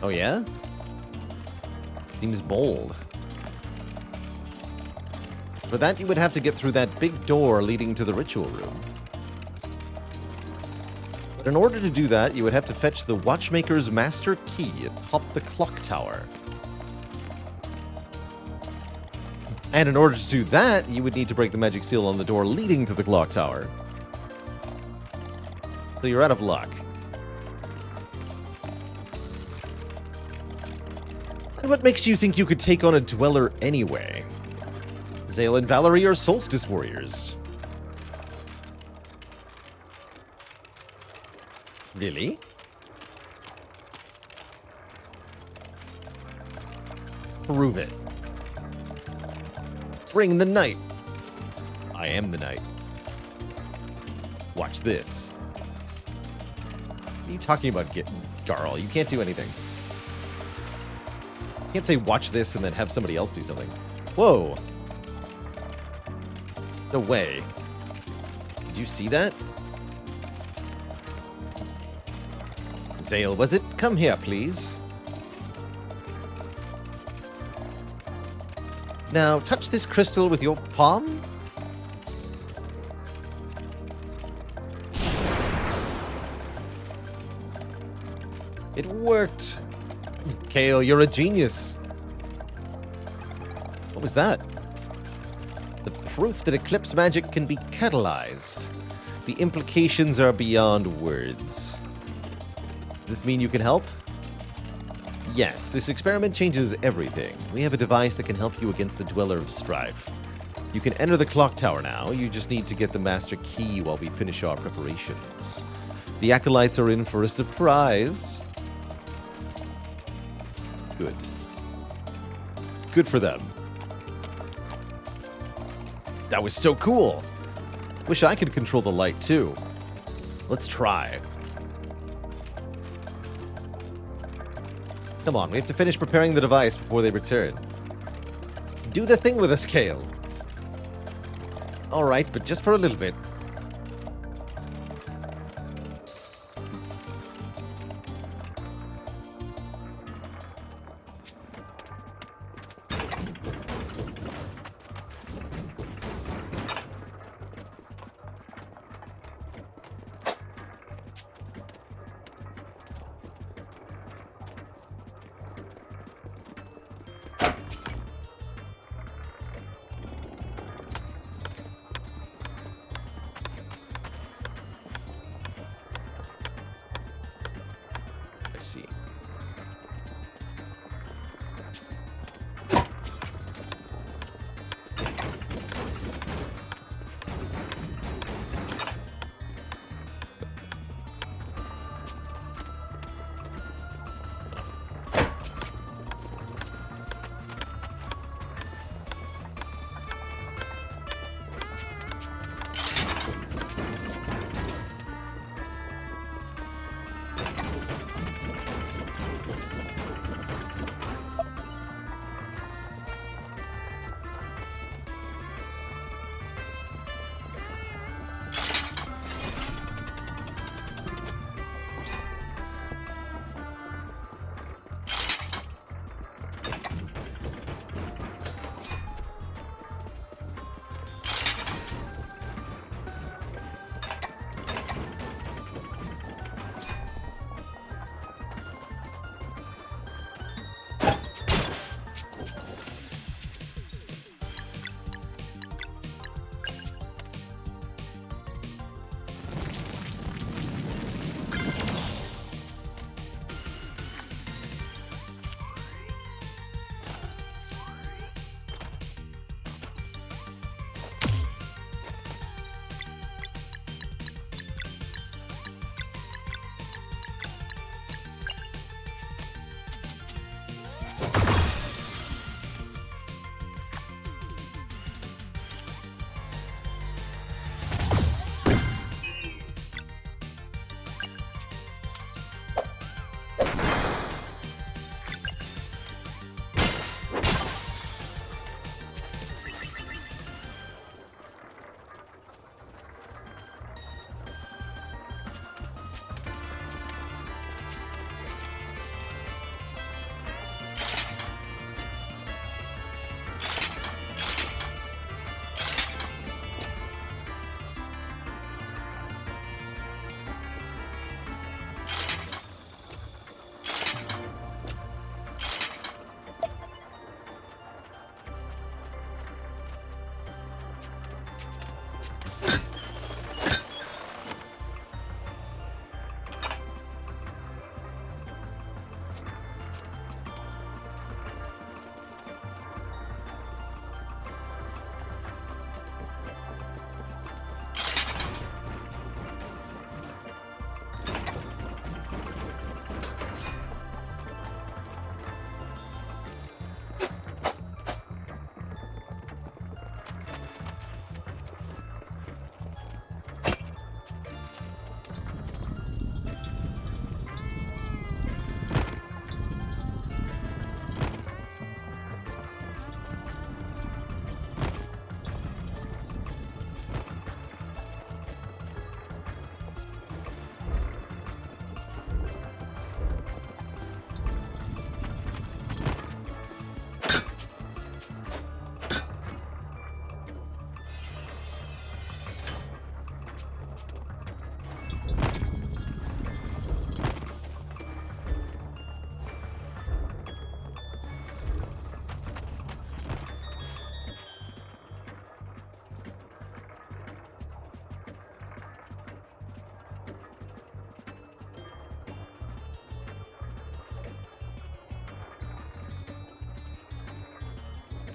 Oh yeah? Seems bold. For that, you would have to get through that big door leading to the ritual room. But in order to do that, you would have to fetch the Watchmaker's Master Key atop the clock tower. And in order to do that, you would need to break the magic seal on the door leading to the clock tower. So you're out of luck. And what makes you think you could take on a Dweller anyway? Zale and Valerie are Solstice Warriors. Really? Prove it. Bring the night. I am the night. Watch this. What are you talking about, Jarl? You can't do anything. You can't say watch this and then have somebody else do something. Whoa. No way. Did you see that? Zale, was it? Come here, please. Now, touch this crystal with your palm. It worked. Kale, you're a genius. What was that? The proof that eclipse magic can be catalyzed. The implications are beyond words. Does this mean you can help? Yes, this experiment changes everything. We have a device that can help you against the Dweller of Strife. You can enter the clock tower now. You just need to get the Master Key while we finish our preparations. The Acolytes are in for a surprise. Good. Good for them. That was so cool. Wish I could control the light too. Let's try. Come on, we have to finish preparing the device before they return. Do the thing with us, Kale. Alright, but just for a little bit.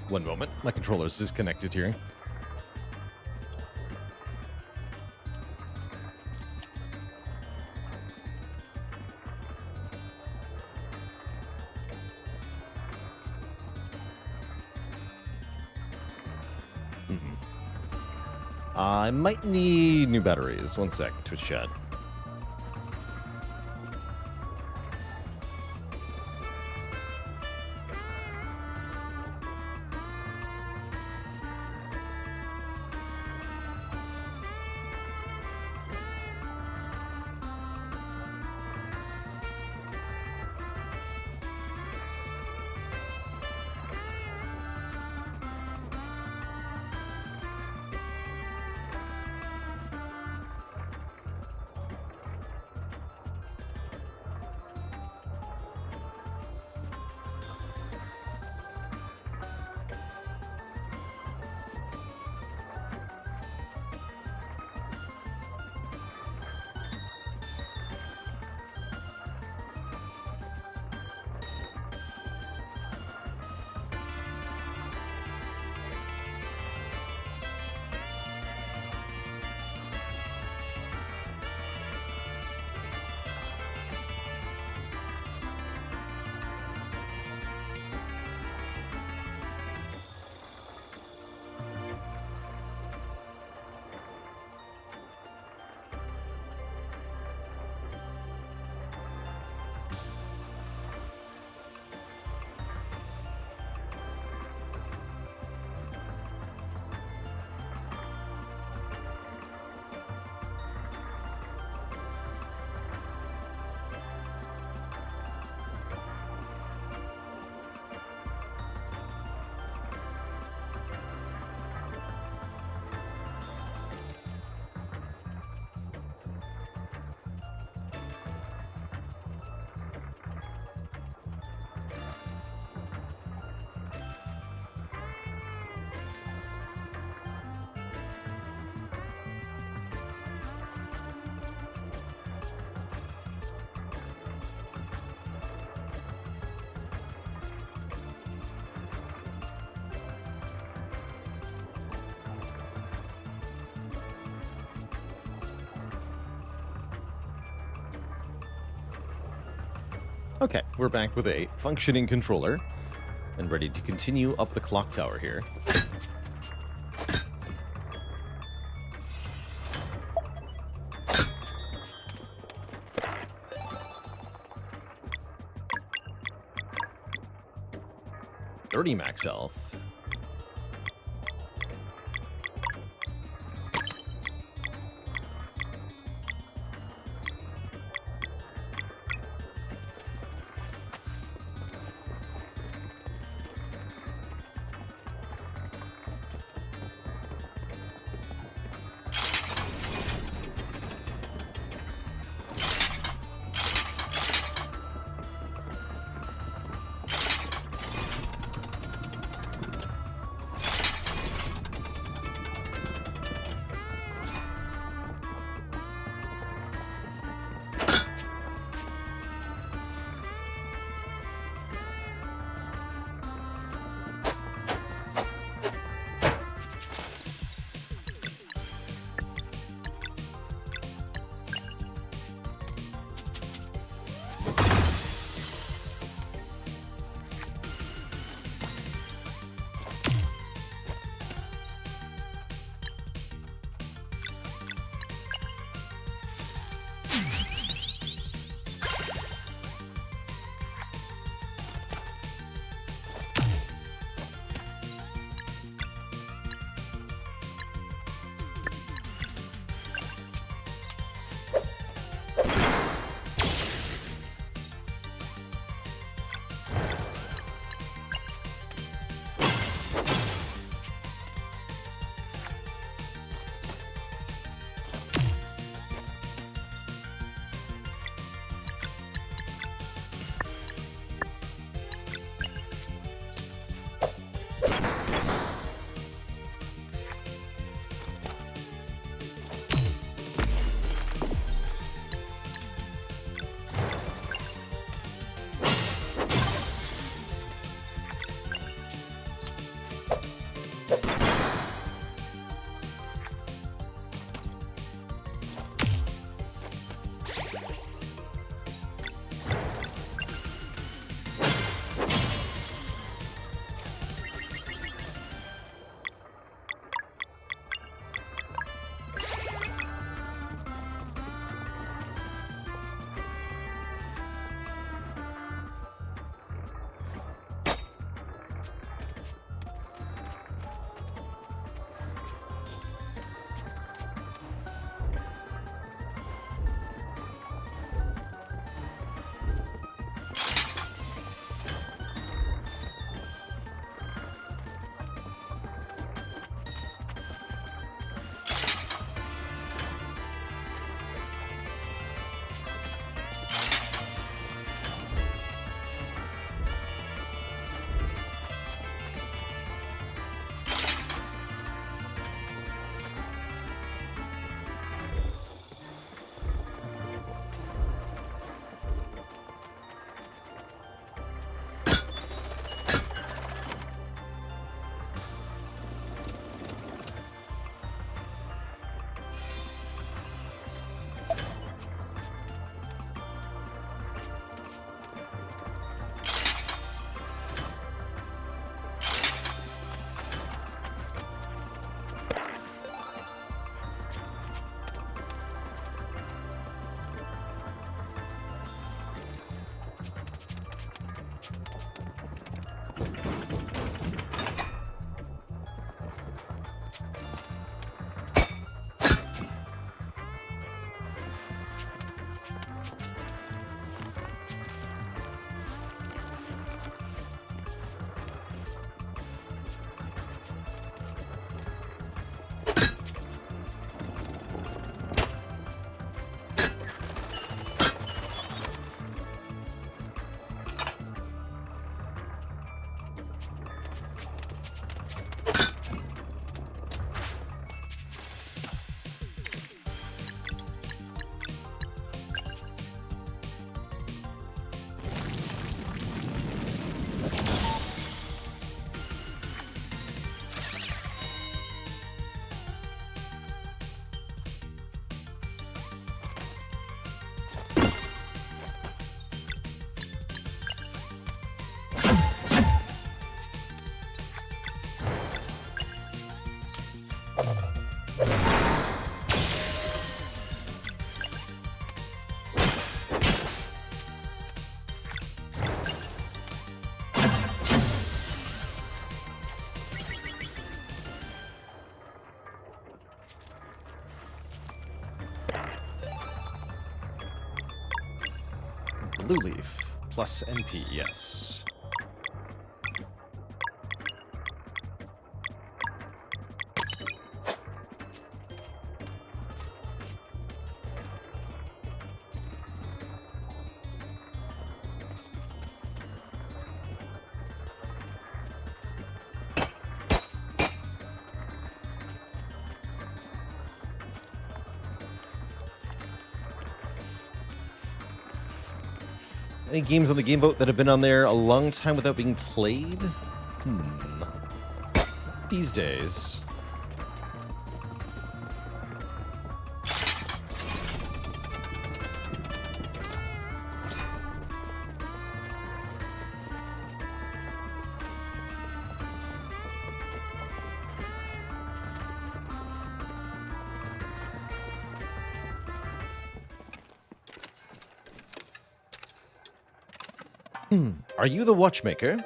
One moment. My controller's disconnected here. I might need new batteries. One sec, Twitch chat. Okay, we're back with a functioning controller and ready to continue up the clock tower here. $30 max health. Blue leaf. Plus NP, yes. Any games on the Game Boat that have been on there a long time without being played? These days. Are you the watchmaker?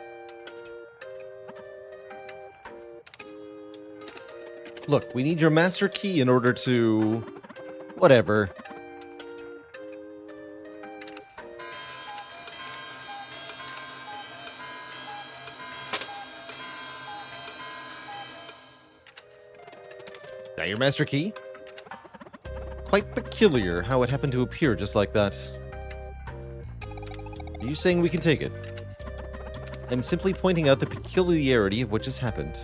Look, we need your master key in order to... whatever. Is that your master key? Quite peculiar how it happened to appear just like that. Are you saying we can take it? I'm simply pointing out the peculiarity of what just happened.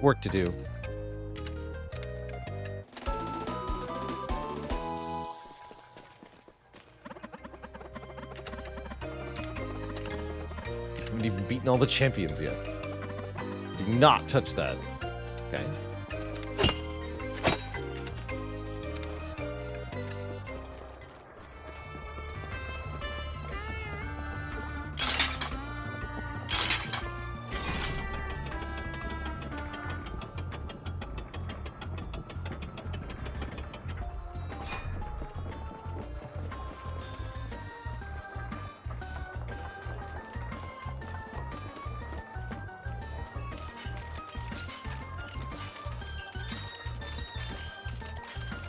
Work to do. Haven't even beaten all the champions yet. Do not touch that. Okay.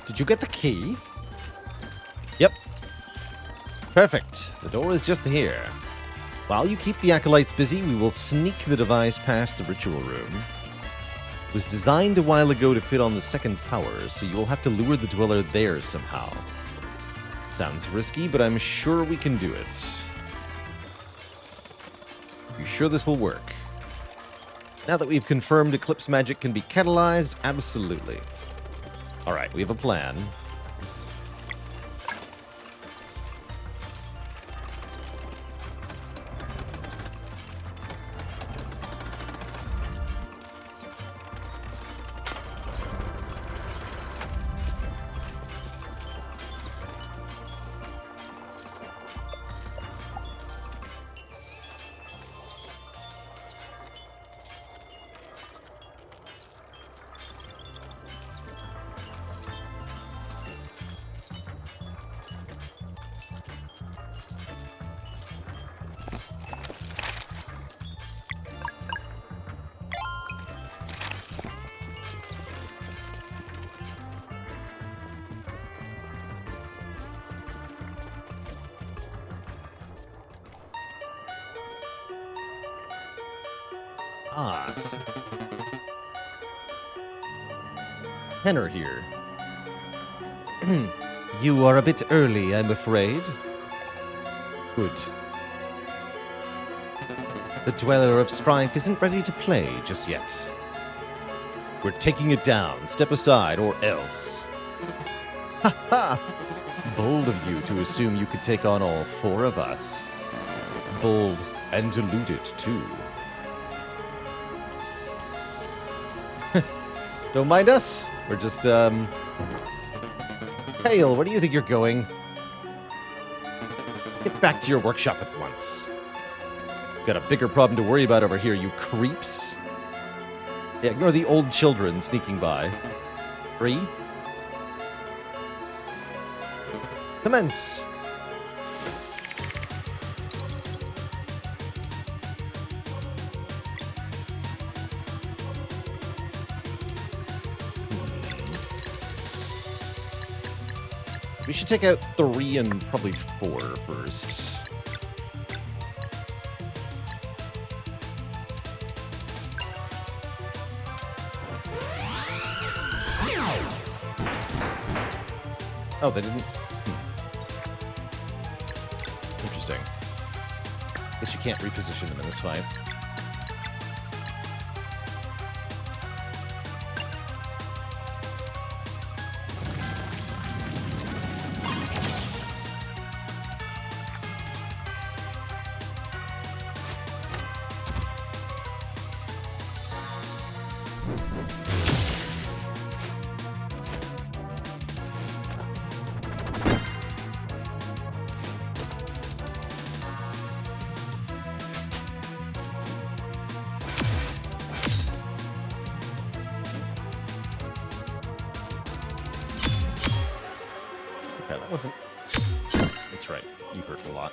Did you get the key? Yep. Perfect. The door is just here. While you keep the acolytes busy, we will sneak the device past the ritual room. It was designed a while ago to fit on the second tower, so you will have to lure the dweller there somehow. Sounds risky, but I'm sure we can do it. You sure this will work? Now that we've confirmed Eclipse magic can be catalyzed, absolutely. Alright, we have a plan. Ah. Tenor here. You are a bit early, I'm afraid. Good. The Dweller of Strife isn't ready to play just yet. We're taking it down. Step aside, or else. Ha ha! Bold of you to assume you could take on all four of us. Bold and deluded, too. Don't mind us. We're just, Hale, where do you think you're going? Get back to your workshop at once. Got a bigger problem to worry about over here, you creeps. Yeah, ignore the old children sneaking by. 3. Commence. We should take out 3 and probably 4 first. Oh, they didn't... Interesting. Guess you can't reposition them in this fight. Okay, that wasn't... That's right. You hurt a lot.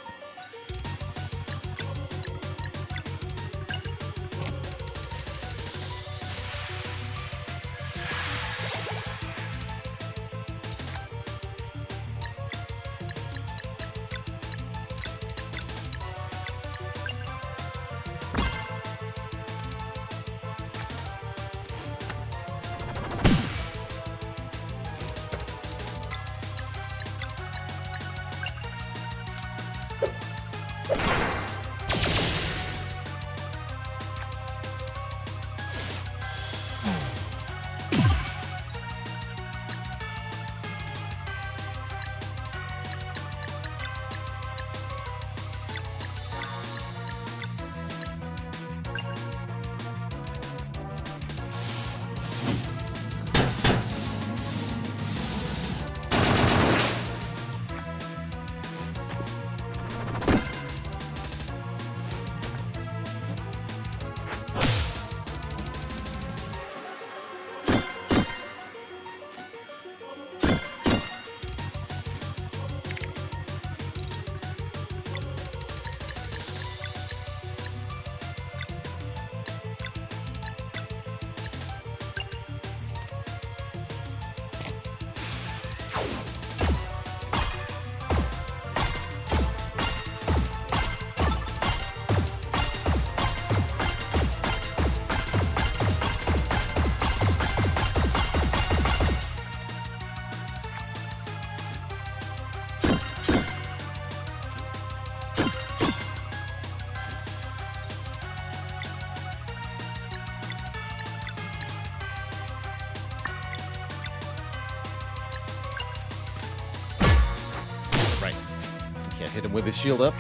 Can't hit him with his shield up.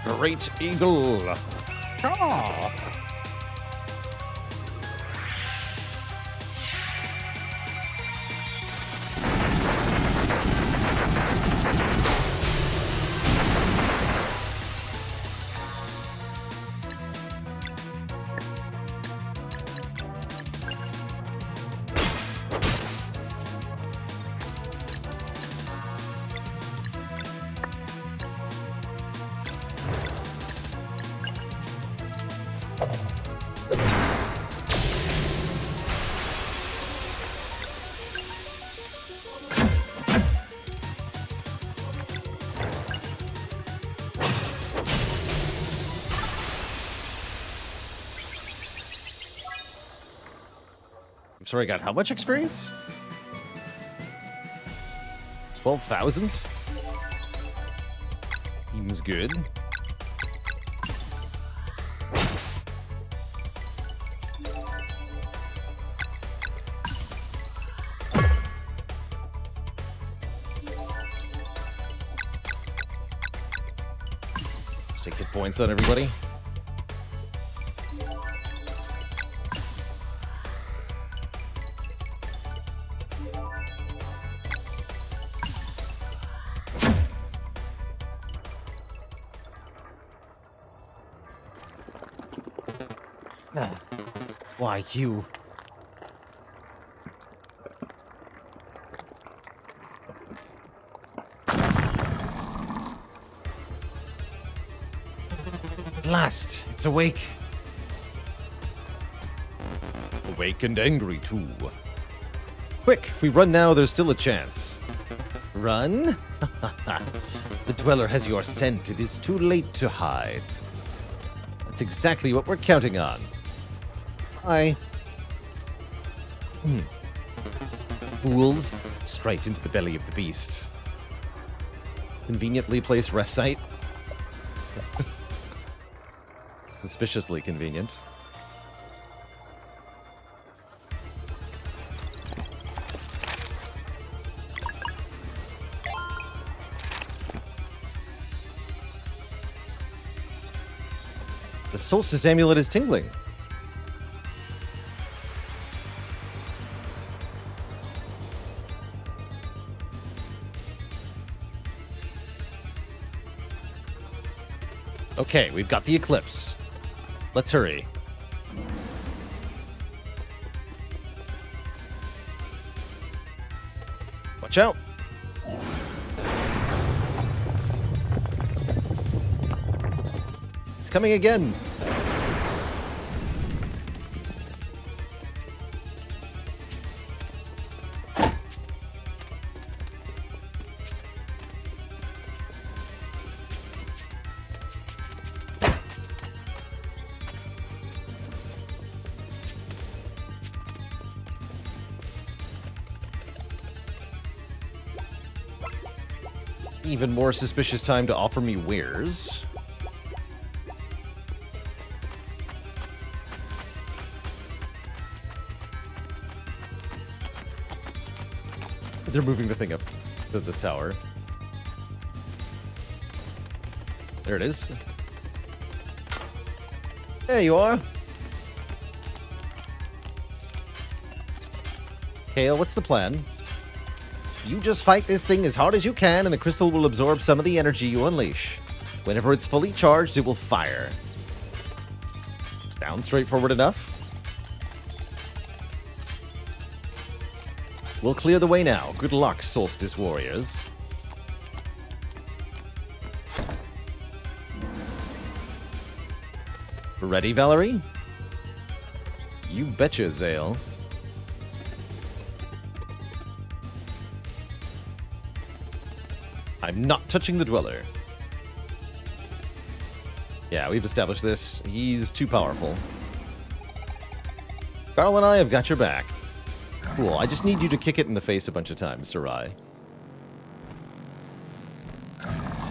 Great Eagle. Ah. I'm sorry, I got how much experience? 12,000? Seems good. Take hit points on everybody. Why, you... At last, it's awake. Awake and angry, too. Quick, if we run now, there's still a chance. Run? The Dweller has your scent. It is too late to hide. That's exactly what we're counting on. Hi. Fools, straight into the belly of the beast. Conveniently placed rest site. Suspiciously convenient. The Solstice Amulet is tingling. Okay, we've got the eclipse. Let's hurry. Watch out. It's coming again. Even more suspicious time to offer me wares. They're moving the thing up to the tower. There it is. There you are. Kale, what's the plan? You just fight this thing as hard as you can, and the crystal will absorb some of the energy you unleash. Whenever it's fully charged, it will fire. Sounds straightforward enough. We'll clear the way now. Good luck, Solstice Warriors. Ready, Valerie? You betcha, Zale. I'm not touching the Dweller. Yeah, we've established this. He's too powerful. Carl and I have got your back. Cool, I just need you to kick it in the face a bunch of times, Sarai.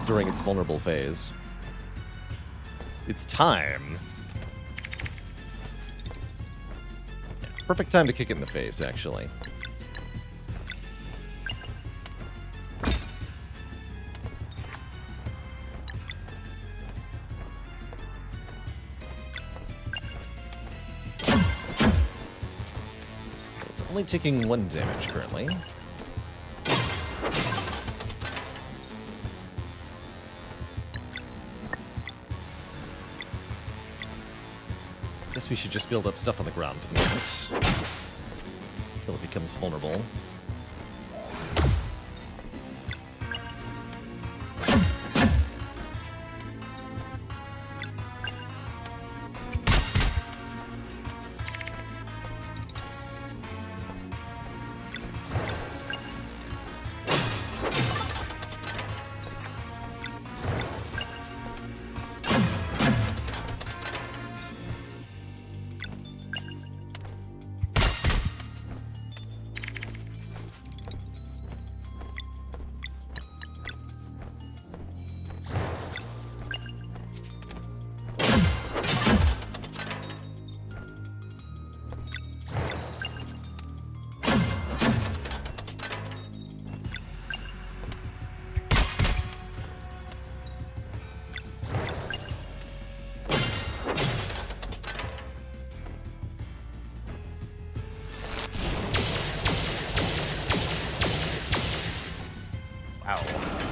During its vulnerable phase. It's time. Yeah, perfect time to kick it in the face, actually. Only taking 1 damage currently. Guess we should just build up stuff on the ground for the moment. Until it becomes vulnerable. Ow.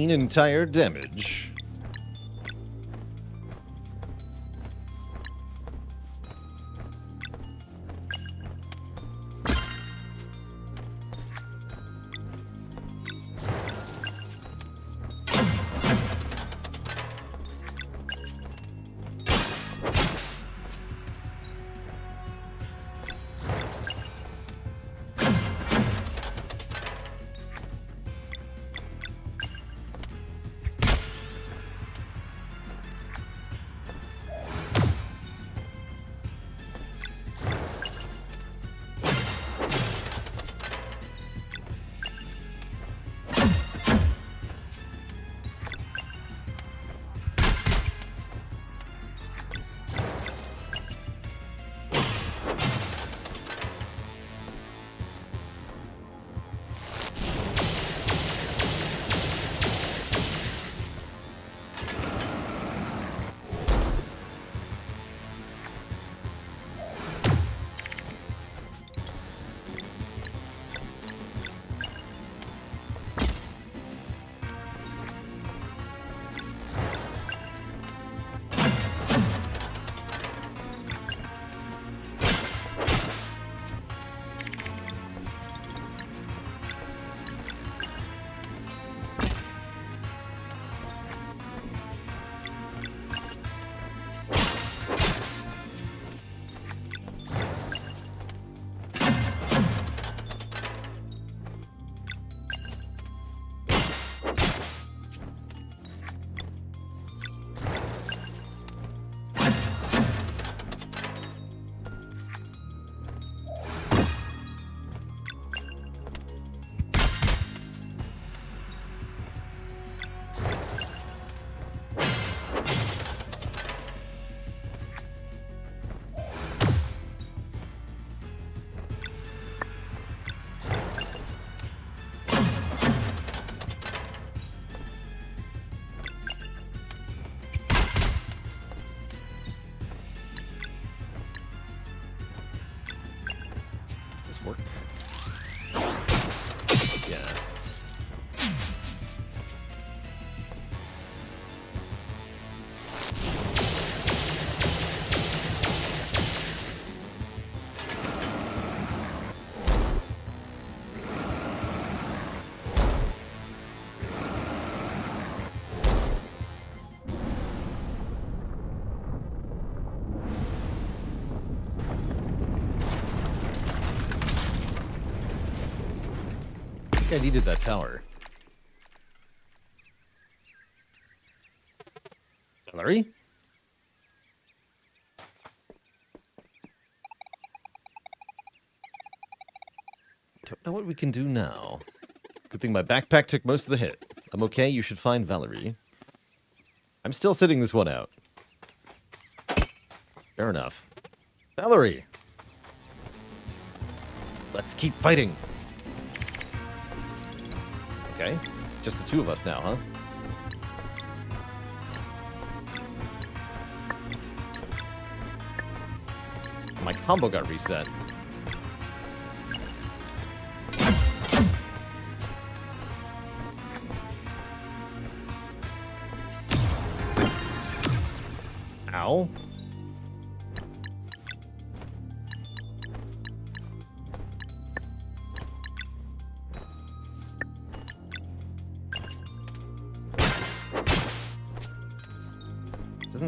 Entire damage. This work? Yeah. I needed that tower. Valerie? Don't know what we can do now. Good thing my backpack took most of the hit. I'm okay, you should find Valerie. I'm still sitting this one out. Fair enough. Valerie! Let's keep fighting. Okay, just the two of us now, huh? My combo got reset. Ow.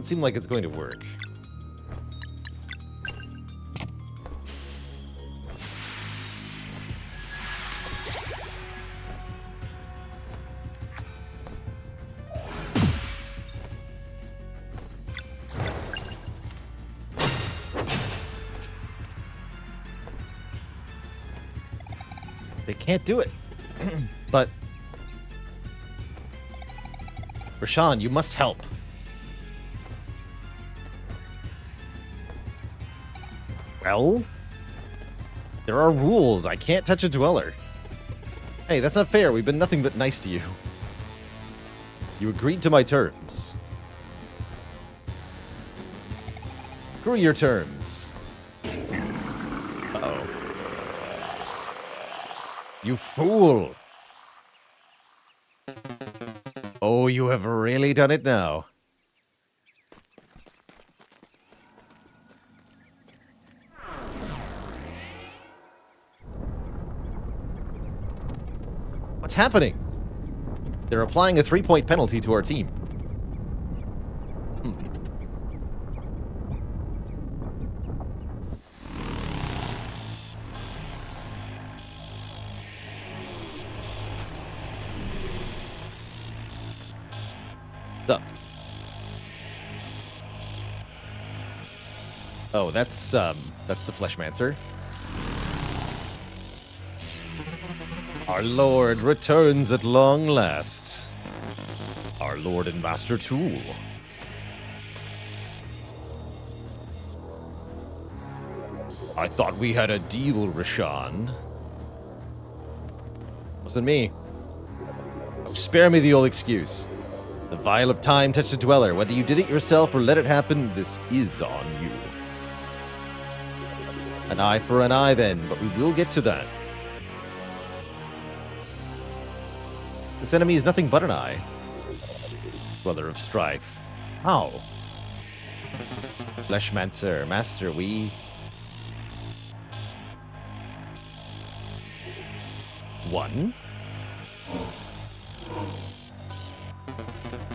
doesn't seem like it's going to work. They can't do it. But Rashawn, you must help. Well, there are rules. I can't touch a dweller. Hey, that's not fair. We've been nothing but nice to you. You agreed to my terms. Screw your terms. Uh-oh. You fool! Oh, you have really done it now. What's happening? They're applying a 3-point penalty to our team. What's up? Oh, that's the Fleshmancer. Our Lord returns at long last. Our Lord and Master too. I thought we had a deal, Rashawn. Wasn't me. Oh, spare me the old excuse. The vial of time touched a dweller. Whether you did it yourself or let it happen, this is on you. An eye for an eye, then, but we will get to that. This enemy is nothing but an eye. Dweller of strife. How? Fleshmancer, master, we... One?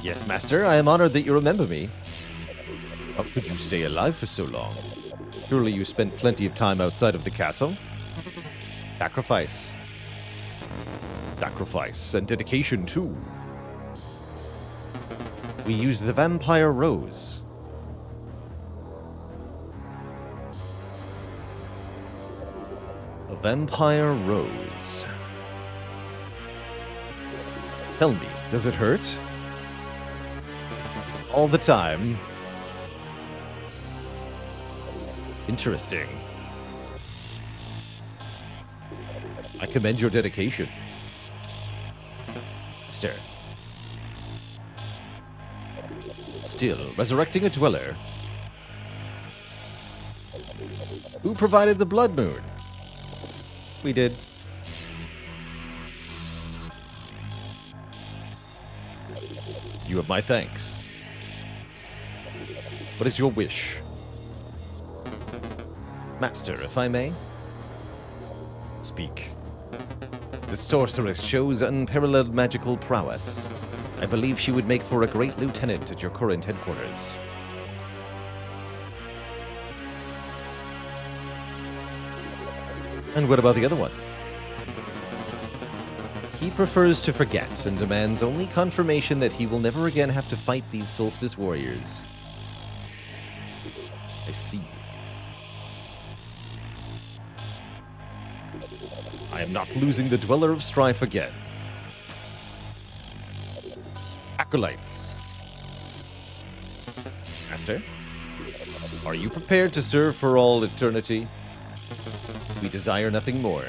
Yes, master, I am honored that you remember me. How could you stay alive for so long? Surely you spent plenty of time outside of the castle? Sacrifice. Sacrifice and dedication, too. We used the vampire rose. A vampire rose. Tell me, does it hurt? All the time. Interesting. I commend your dedication. Still, resurrecting a dweller. Who provided the blood moon? We did. You have my thanks. What is your wish? Master, if I may? Speak. The sorceress shows unparalleled magical prowess. I believe she would make for a great lieutenant at your current headquarters. And what about the other one? He prefers to forget and demands only confirmation that he will never again have to fight these Solstice warriors. I see. I am not losing the Dweller of Strife again. Acolytes. Master? Are you prepared to serve for all eternity? We desire nothing more.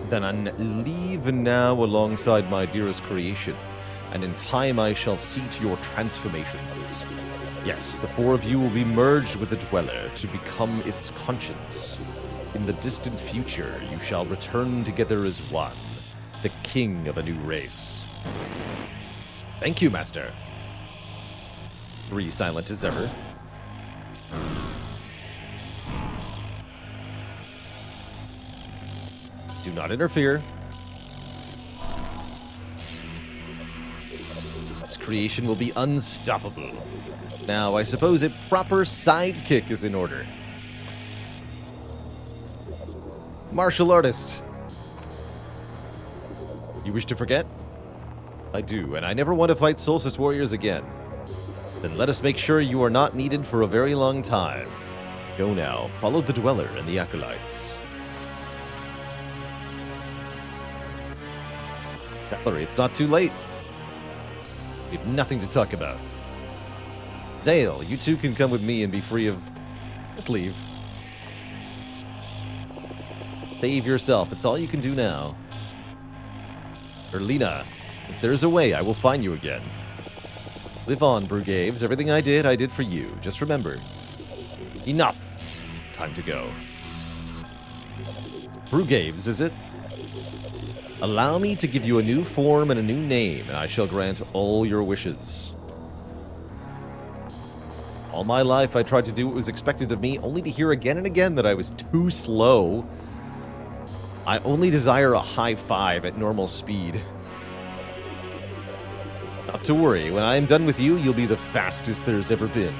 Then I leave now alongside my dearest creation, and in time I shall see to your transformations. Yes, the four of you will be merged with the Dweller to become its conscience. In the distant future, you shall return together as one, the king of a new race. Thank you, Master. 3 silent as ever. Do not interfere. This creation will be unstoppable. Now, I suppose a proper sidekick is in order. Martial artist. You wish to forget? I do, and I never want to fight Solstice Warriors again. Then let us make sure you are not needed for a very long time. Go now. Follow the Dweller and the Acolytes. Valerie, it's not too late. We have nothing to talk about. Zale, you two can come with me and be free of... Just leave. Save yourself. It's all you can do now. Erlina, if there's a way, I will find you again. Live on, Brugaves. Everything I did for you. Just remember. Enough. Time to go. Brugaves, is it? Allow me to give you a new form and a new name, and I shall grant all your wishes. All my life, I tried to do what was expected of me, only to hear again and again that I was too slow. I only desire a high five at normal speed. Not to worry, when I am done with you, you'll be the fastest there's ever been.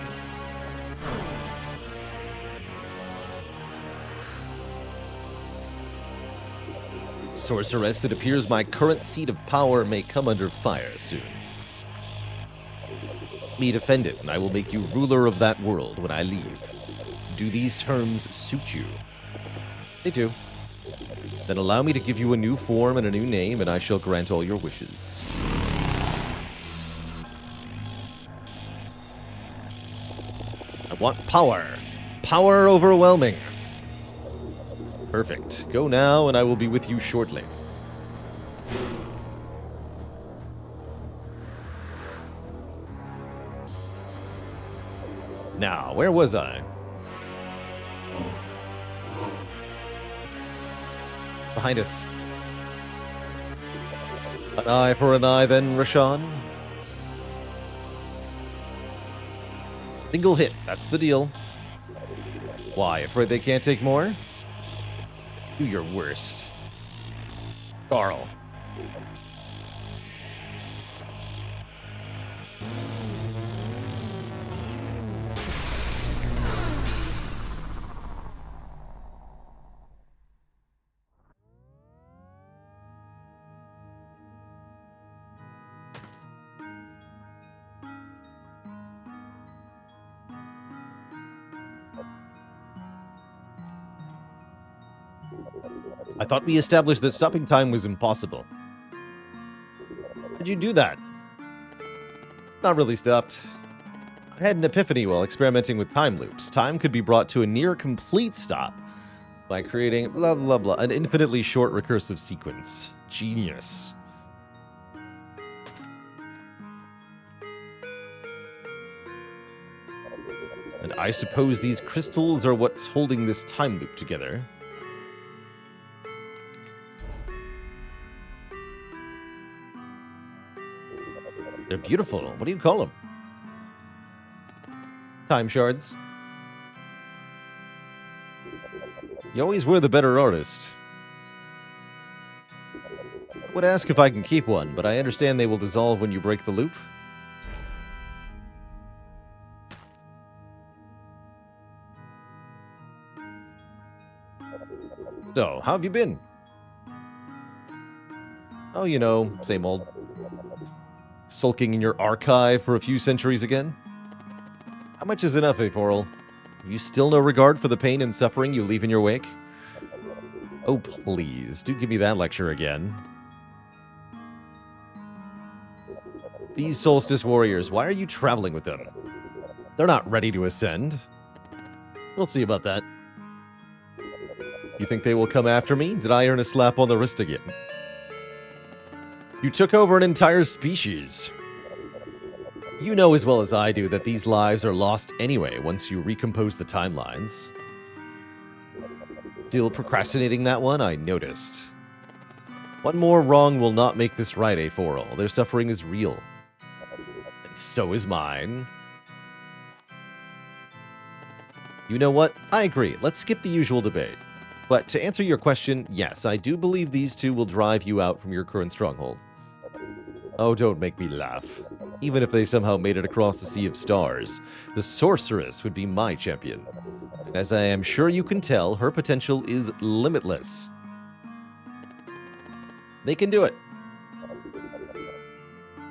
Sorceress, it appears my current seat of power may come under fire soon. Let me defend it, and I will make you ruler of that world when I leave. Do these terms suit you? They do. Then allow me to give you a new form and a new name, and I shall grant all your wishes. I want power. Power overwhelming. Perfect. Go now, and I will be with you shortly. Now, where was I? Behind us. An eye for an eye, then, Rashawn. Single hit, that's the deal. Why, afraid they can't take more? Do your worst. Carl. I thought we established that stopping time was impossible. How'd you do that? It's not really stopped. I had an epiphany while experimenting with time loops. Time could be brought to a near complete stop by creating blah blah blah, an infinitely short recursive sequence. Genius. And I suppose these crystals are what's holding this time loop together. They're beautiful. What do you call them? Time shards. You always were the better artist. I would ask if I can keep one, but I understand they will dissolve when you break the loop. So, how have you been? Oh, you know, same old. Sulking in your archive for a few centuries again? How much is enough, Aeforal? You still no regard for the pain and suffering you leave in your wake? Oh, please, do give me that lecture again. These Solstice Warriors, why are you traveling with them? They're not ready to ascend. We'll see about that. You think they will come after me? Did I earn a slap on the wrist again? You took over an entire species. You know as well as I do that these lives are lost anyway once you recompose the timelines. Still procrastinating that one, I noticed. One more wrong will not make this right, Aeforal. Their suffering is real. And so is mine. You know what? I agree. Let's skip the usual debate. But to answer your question, yes, I do believe these two will drive you out from your current stronghold. Oh, don't make me laugh. Even if they somehow made it across the Sea of Stars, the Sorceress would be my champion. And as I am sure you can tell, her potential is limitless. They can do it.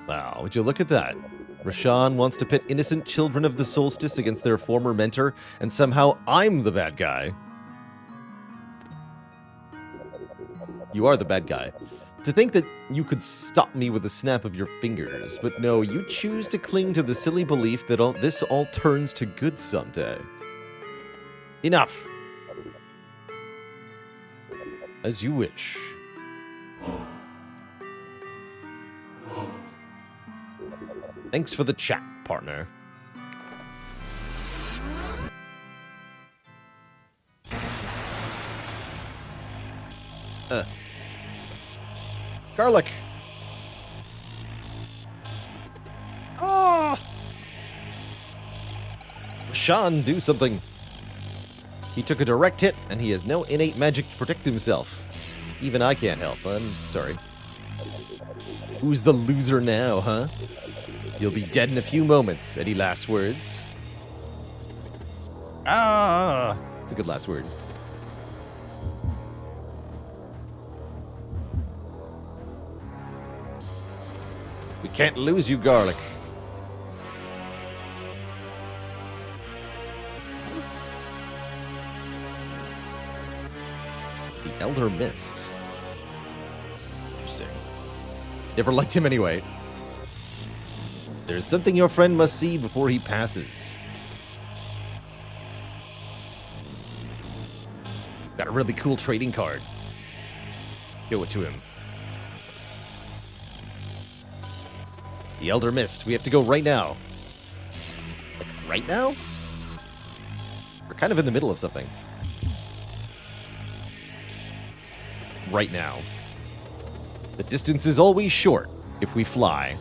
Wow, would you look at that? Rashawn wants to pit innocent children of the Solstice against their former mentor, and somehow I'm the bad guy. You are the bad guy. To think that you could stop me with a snap of your fingers, but no, you choose to cling to the silly belief that this all turns to good someday. Enough. As you wish. Thanks for the chat, partner. Garlic. Ah! Sean, do something. He took a direct hit, and he has no innate magic to protect himself. Even I can't help. I'm sorry. Who's the loser now, huh? You'll be dead in a few moments. Any last words? Ah! It's a good last word. We can't lose you, Garlic. The Elder Mist. Interesting. Never liked him anyway. There's something your friend must see before he passes. Got a really cool trading card. Show it to him. The Elder Mist. We have to go right now. Like, right now? We're kind of in the middle of something. Right now. The distance is always short if we fly.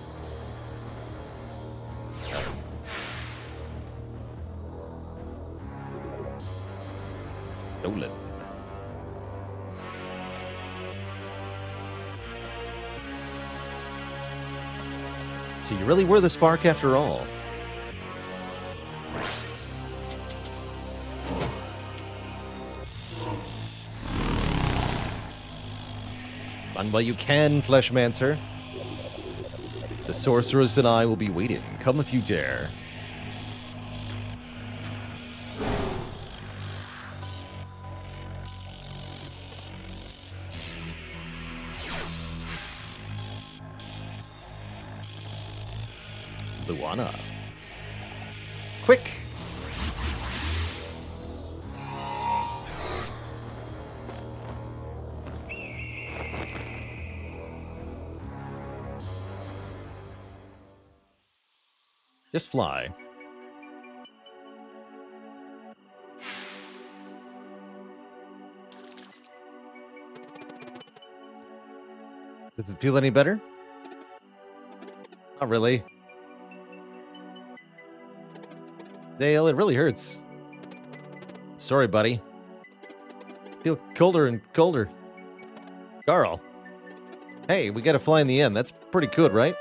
Stolen. So you really were the spark after all. Run while you can, Fleshmancer. The Sorceress and I will be waiting. Come if you dare. Luana. Quick! Just fly. Does it feel any better? Not really. Dale, it really hurts. Sorry, buddy. Feel colder and colder. Carl. Hey, we gotta fly in the end. That's pretty good, right?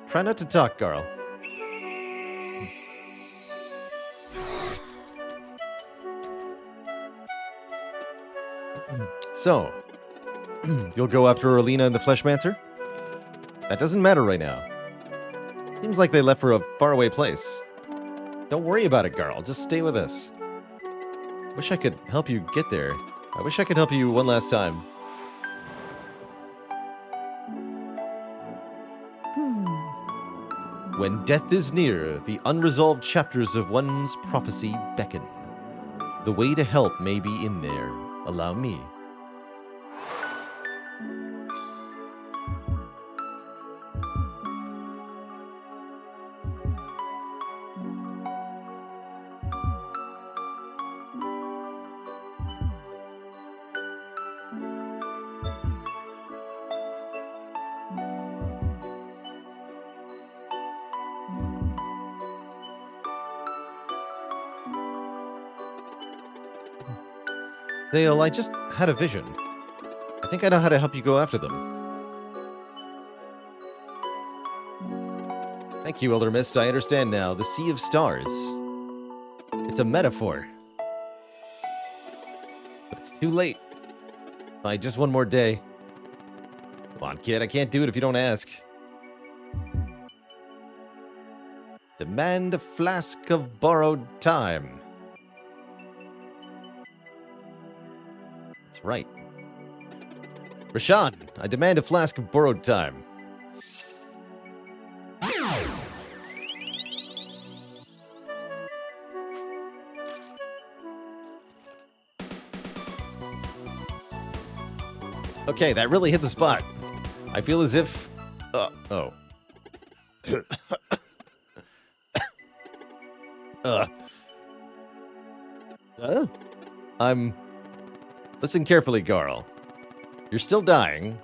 Try not to talk, Carl. So, you'll go after Orlina and the Fleshmancer? That doesn't matter right now. Seems like they left for a faraway place. Don't worry about it, Garl. Just stay with us. Wish I could help you get there. I wish I could help you one last time. When death is near, the unresolved chapters of one's prophecy beckon. The way to help may be in there. Allow me. Zale, I just had a vision. I think I know how to help you go after them. Thank you, Elder Mist. I understand now. The Sea of Stars. It's a metaphor. But it's too late. By just one more day. Come on, kid. I can't do it if you don't ask. Demand a flask of borrowed time. That's right. Rashawn, I demand a flask of borrowed time. Okay, that really hit the spot. I feel as if... oh. Listen carefully, Garl. You're still dying.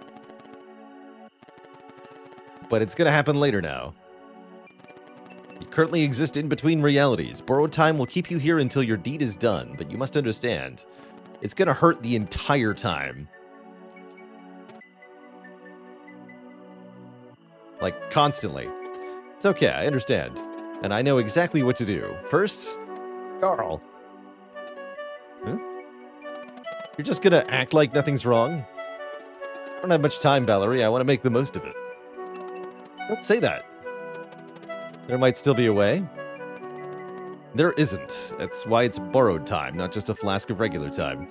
But it's gonna happen later now. You currently exist in between realities. Borrowed time will keep you here until your deed is done, but you must understand, it's gonna hurt the entire time. Like, constantly. It's okay, I understand. And I know exactly what to do. First, Garl. Huh? You're just gonna act like nothing's wrong? I don't have much time, Valerie. I want to make the most of it. Don't say that. There might still be a way. There isn't. That's why it's borrowed time, not just a flask of regular time.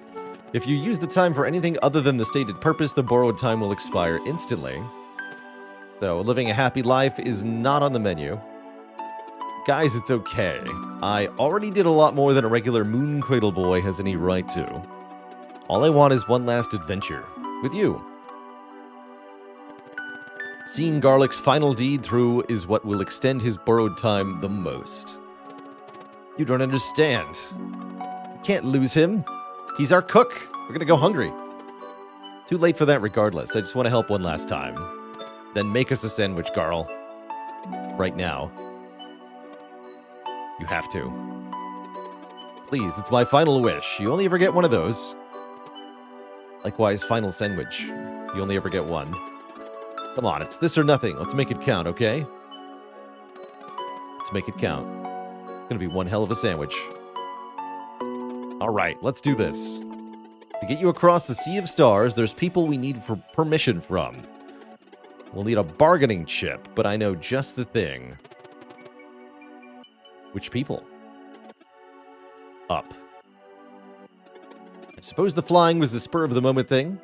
If you use the time for anything other than the stated purpose, the borrowed time will expire instantly. So, living a happy life is not on the menu. Guys, it's okay. I already did a lot more than a regular Moon Cradle boy has any right to. All I want is one last adventure. With you. Seeing Garlick's final deed through is what will extend his borrowed time the most. You don't understand. We can't lose him. He's our cook. We're gonna go hungry. It's too late for that regardless. I just want to help one last time. Then make us a sandwich, Garl. Right now. You have to. Please, it's my final wish. You only ever get one of those. Likewise, final sandwich. You only ever get one. Come on, it's this or nothing. Let's make it count, okay? Let's make it count. It's gonna be one hell of a sandwich. Alright, let's do this. To get you across the Sea of Stars, there's people we need for permission from. We'll need a bargaining chip, but I know just the thing. Which people? Up. I suppose the flying was the spur-of-the-moment thing?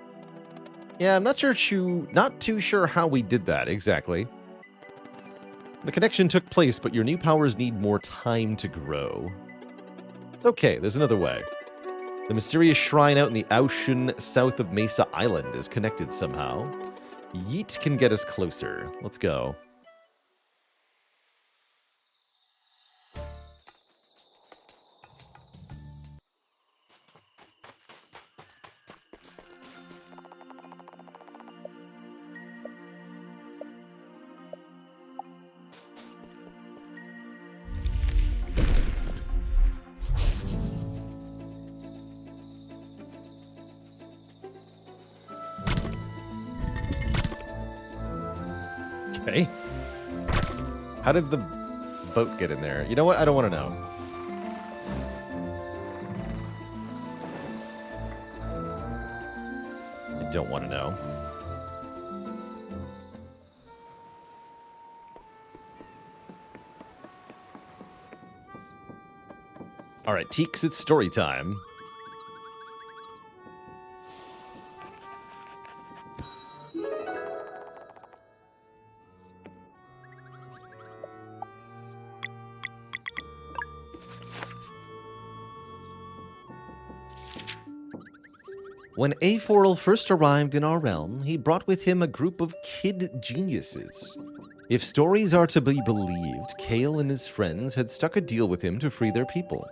Yeah, I'm not too sure how we did that, exactly. The connection took place, but your new powers need more time to grow. It's okay, there's another way. The mysterious shrine out in the ocean south of Mesa Island is connected somehow. Yeet can get us closer. Let's go. Okay. How did the boat get in there? You know what? I don't want to know. I don't want to know. All right, Teeks, it's story time. When Aforel first arrived in our realm, he brought with him a group of kid geniuses. If stories are to be believed, Kale and his friends had struck a deal with him to free their people.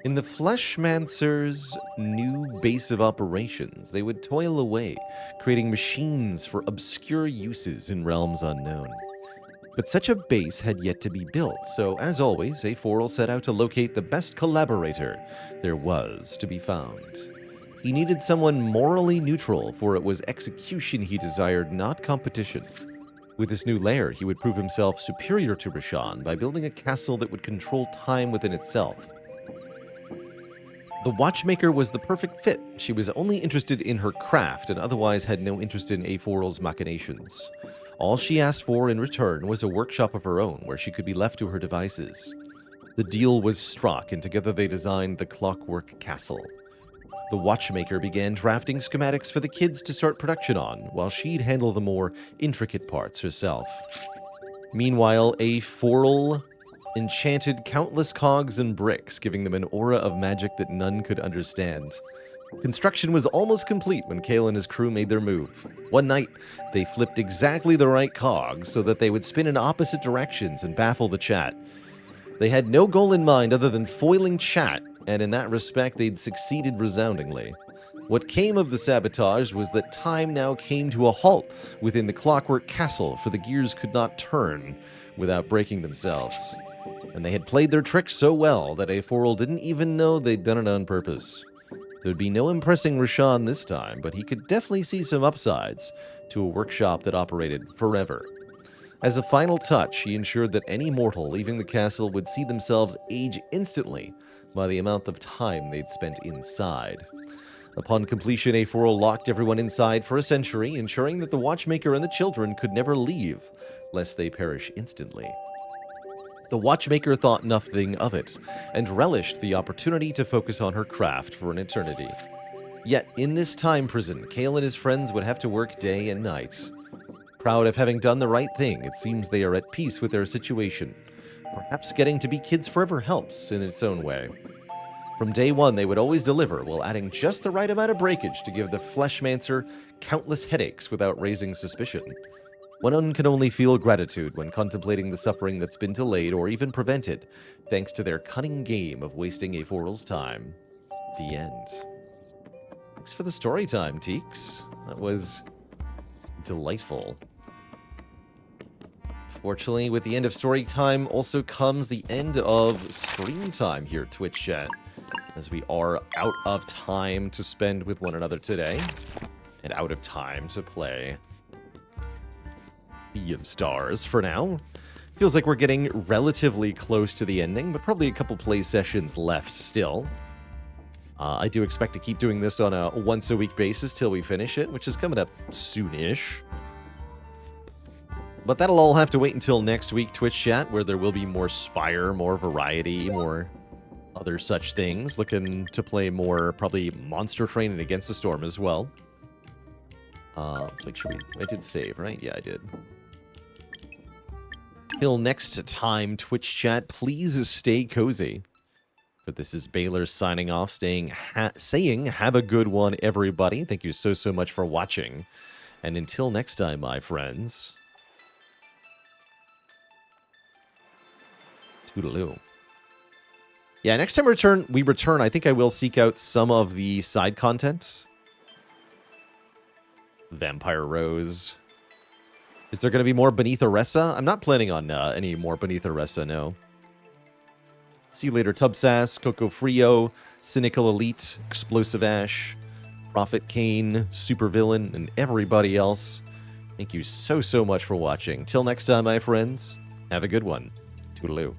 In the Fleshmancer's new base of operations, they would toil away, creating machines for obscure uses in realms unknown. But such a base had yet to be built, so as always, Aforel set out to locate the best collaborator there was to be found. He needed someone morally neutral, for it was execution he desired, not competition. With this new lair, he would prove himself superior to Rashawn by building a castle that would control time within itself. The watchmaker was the perfect fit. She was only interested in her craft and otherwise had no interest in Aforal's machinations. All she asked for in return was a workshop of her own where she could be left to her devices. The deal was struck, and together they designed the Clockwork Castle. The watchmaker began drafting schematics for the kids to start production on, while she'd handle the more intricate parts herself. Meanwhile, Aforal enchanted countless cogs and bricks, giving them an aura of magic that none could understand. Construction was almost complete when Kale and his crew made their move. One night, they flipped exactly the right cogs so that they would spin in opposite directions and baffle the chat. They had no goal in mind other than foiling chat, and in that respect they'd succeeded resoundingly. What came of the sabotage was that time now came to a halt within the Clockwork Castle, for the gears could not turn without breaking themselves. And they had played their trick so well that Aforal didn't even know they'd done it on purpose. There'd be no impressing Rashawn this time, but he could definitely see some upsides to a workshop that operated forever. As a final touch, he ensured that any mortal leaving the castle would see themselves age instantly by the amount of time they'd spent inside. Upon completion, Aforal locked everyone inside for a century, ensuring that the watchmaker and the children could never leave, lest they perish instantly. The watchmaker thought nothing of it, and relished the opportunity to focus on her craft for an eternity. Yet, in this time prison, Kale and his friends would have to work day and night. Proud of having done the right thing, it seems they are at peace with their situation. Perhaps getting to be kids forever helps in its own way. From day one, they would always deliver, while adding just the right amount of breakage to give the Fleshmancer countless headaches without raising suspicion. One can only feel gratitude when contemplating the suffering that's been delayed or even prevented, thanks to their cunning game of wasting Aforal's time. The end. Thanks for the story time, Teeks. That was delightful. Fortunately, with the end of story time also comes the end of stream time here at Twitch chat, as we are out of time to spend with one another today, and out of time to play Sea of Stars for now. Feels like we're getting relatively close to the ending, but probably a couple play sessions left still. I do expect to keep doing this on a once-a-week basis till we finish it, which is coming up soonish. But that'll all have to wait until next week, Twitch chat, where there will be more Spire, more variety, more other such things. Looking to play more, probably Monster Train and Against the Storm as well. Let's make sure I did save, right? Yeah, I did. Till next time, Twitch chat, please stay cozy. But this is Baylor signing off, saying have a good one, everybody. Thank you so much for watching. And until next time, my friends, toodaloo. Yeah, next time we return, I think I will seek out some of the side content. Vampire Rose. Is there going to be more Beneath Aressa? I'm not planning on any more Beneath Aressa, no. See you later, Tubsass, Coco Frio, Cynical Elite, Explosive Ash, Prophet Kane, Supervillain, and everybody else. Thank you so much for watching. Till next time, my friends, have a good one. Toodaloo.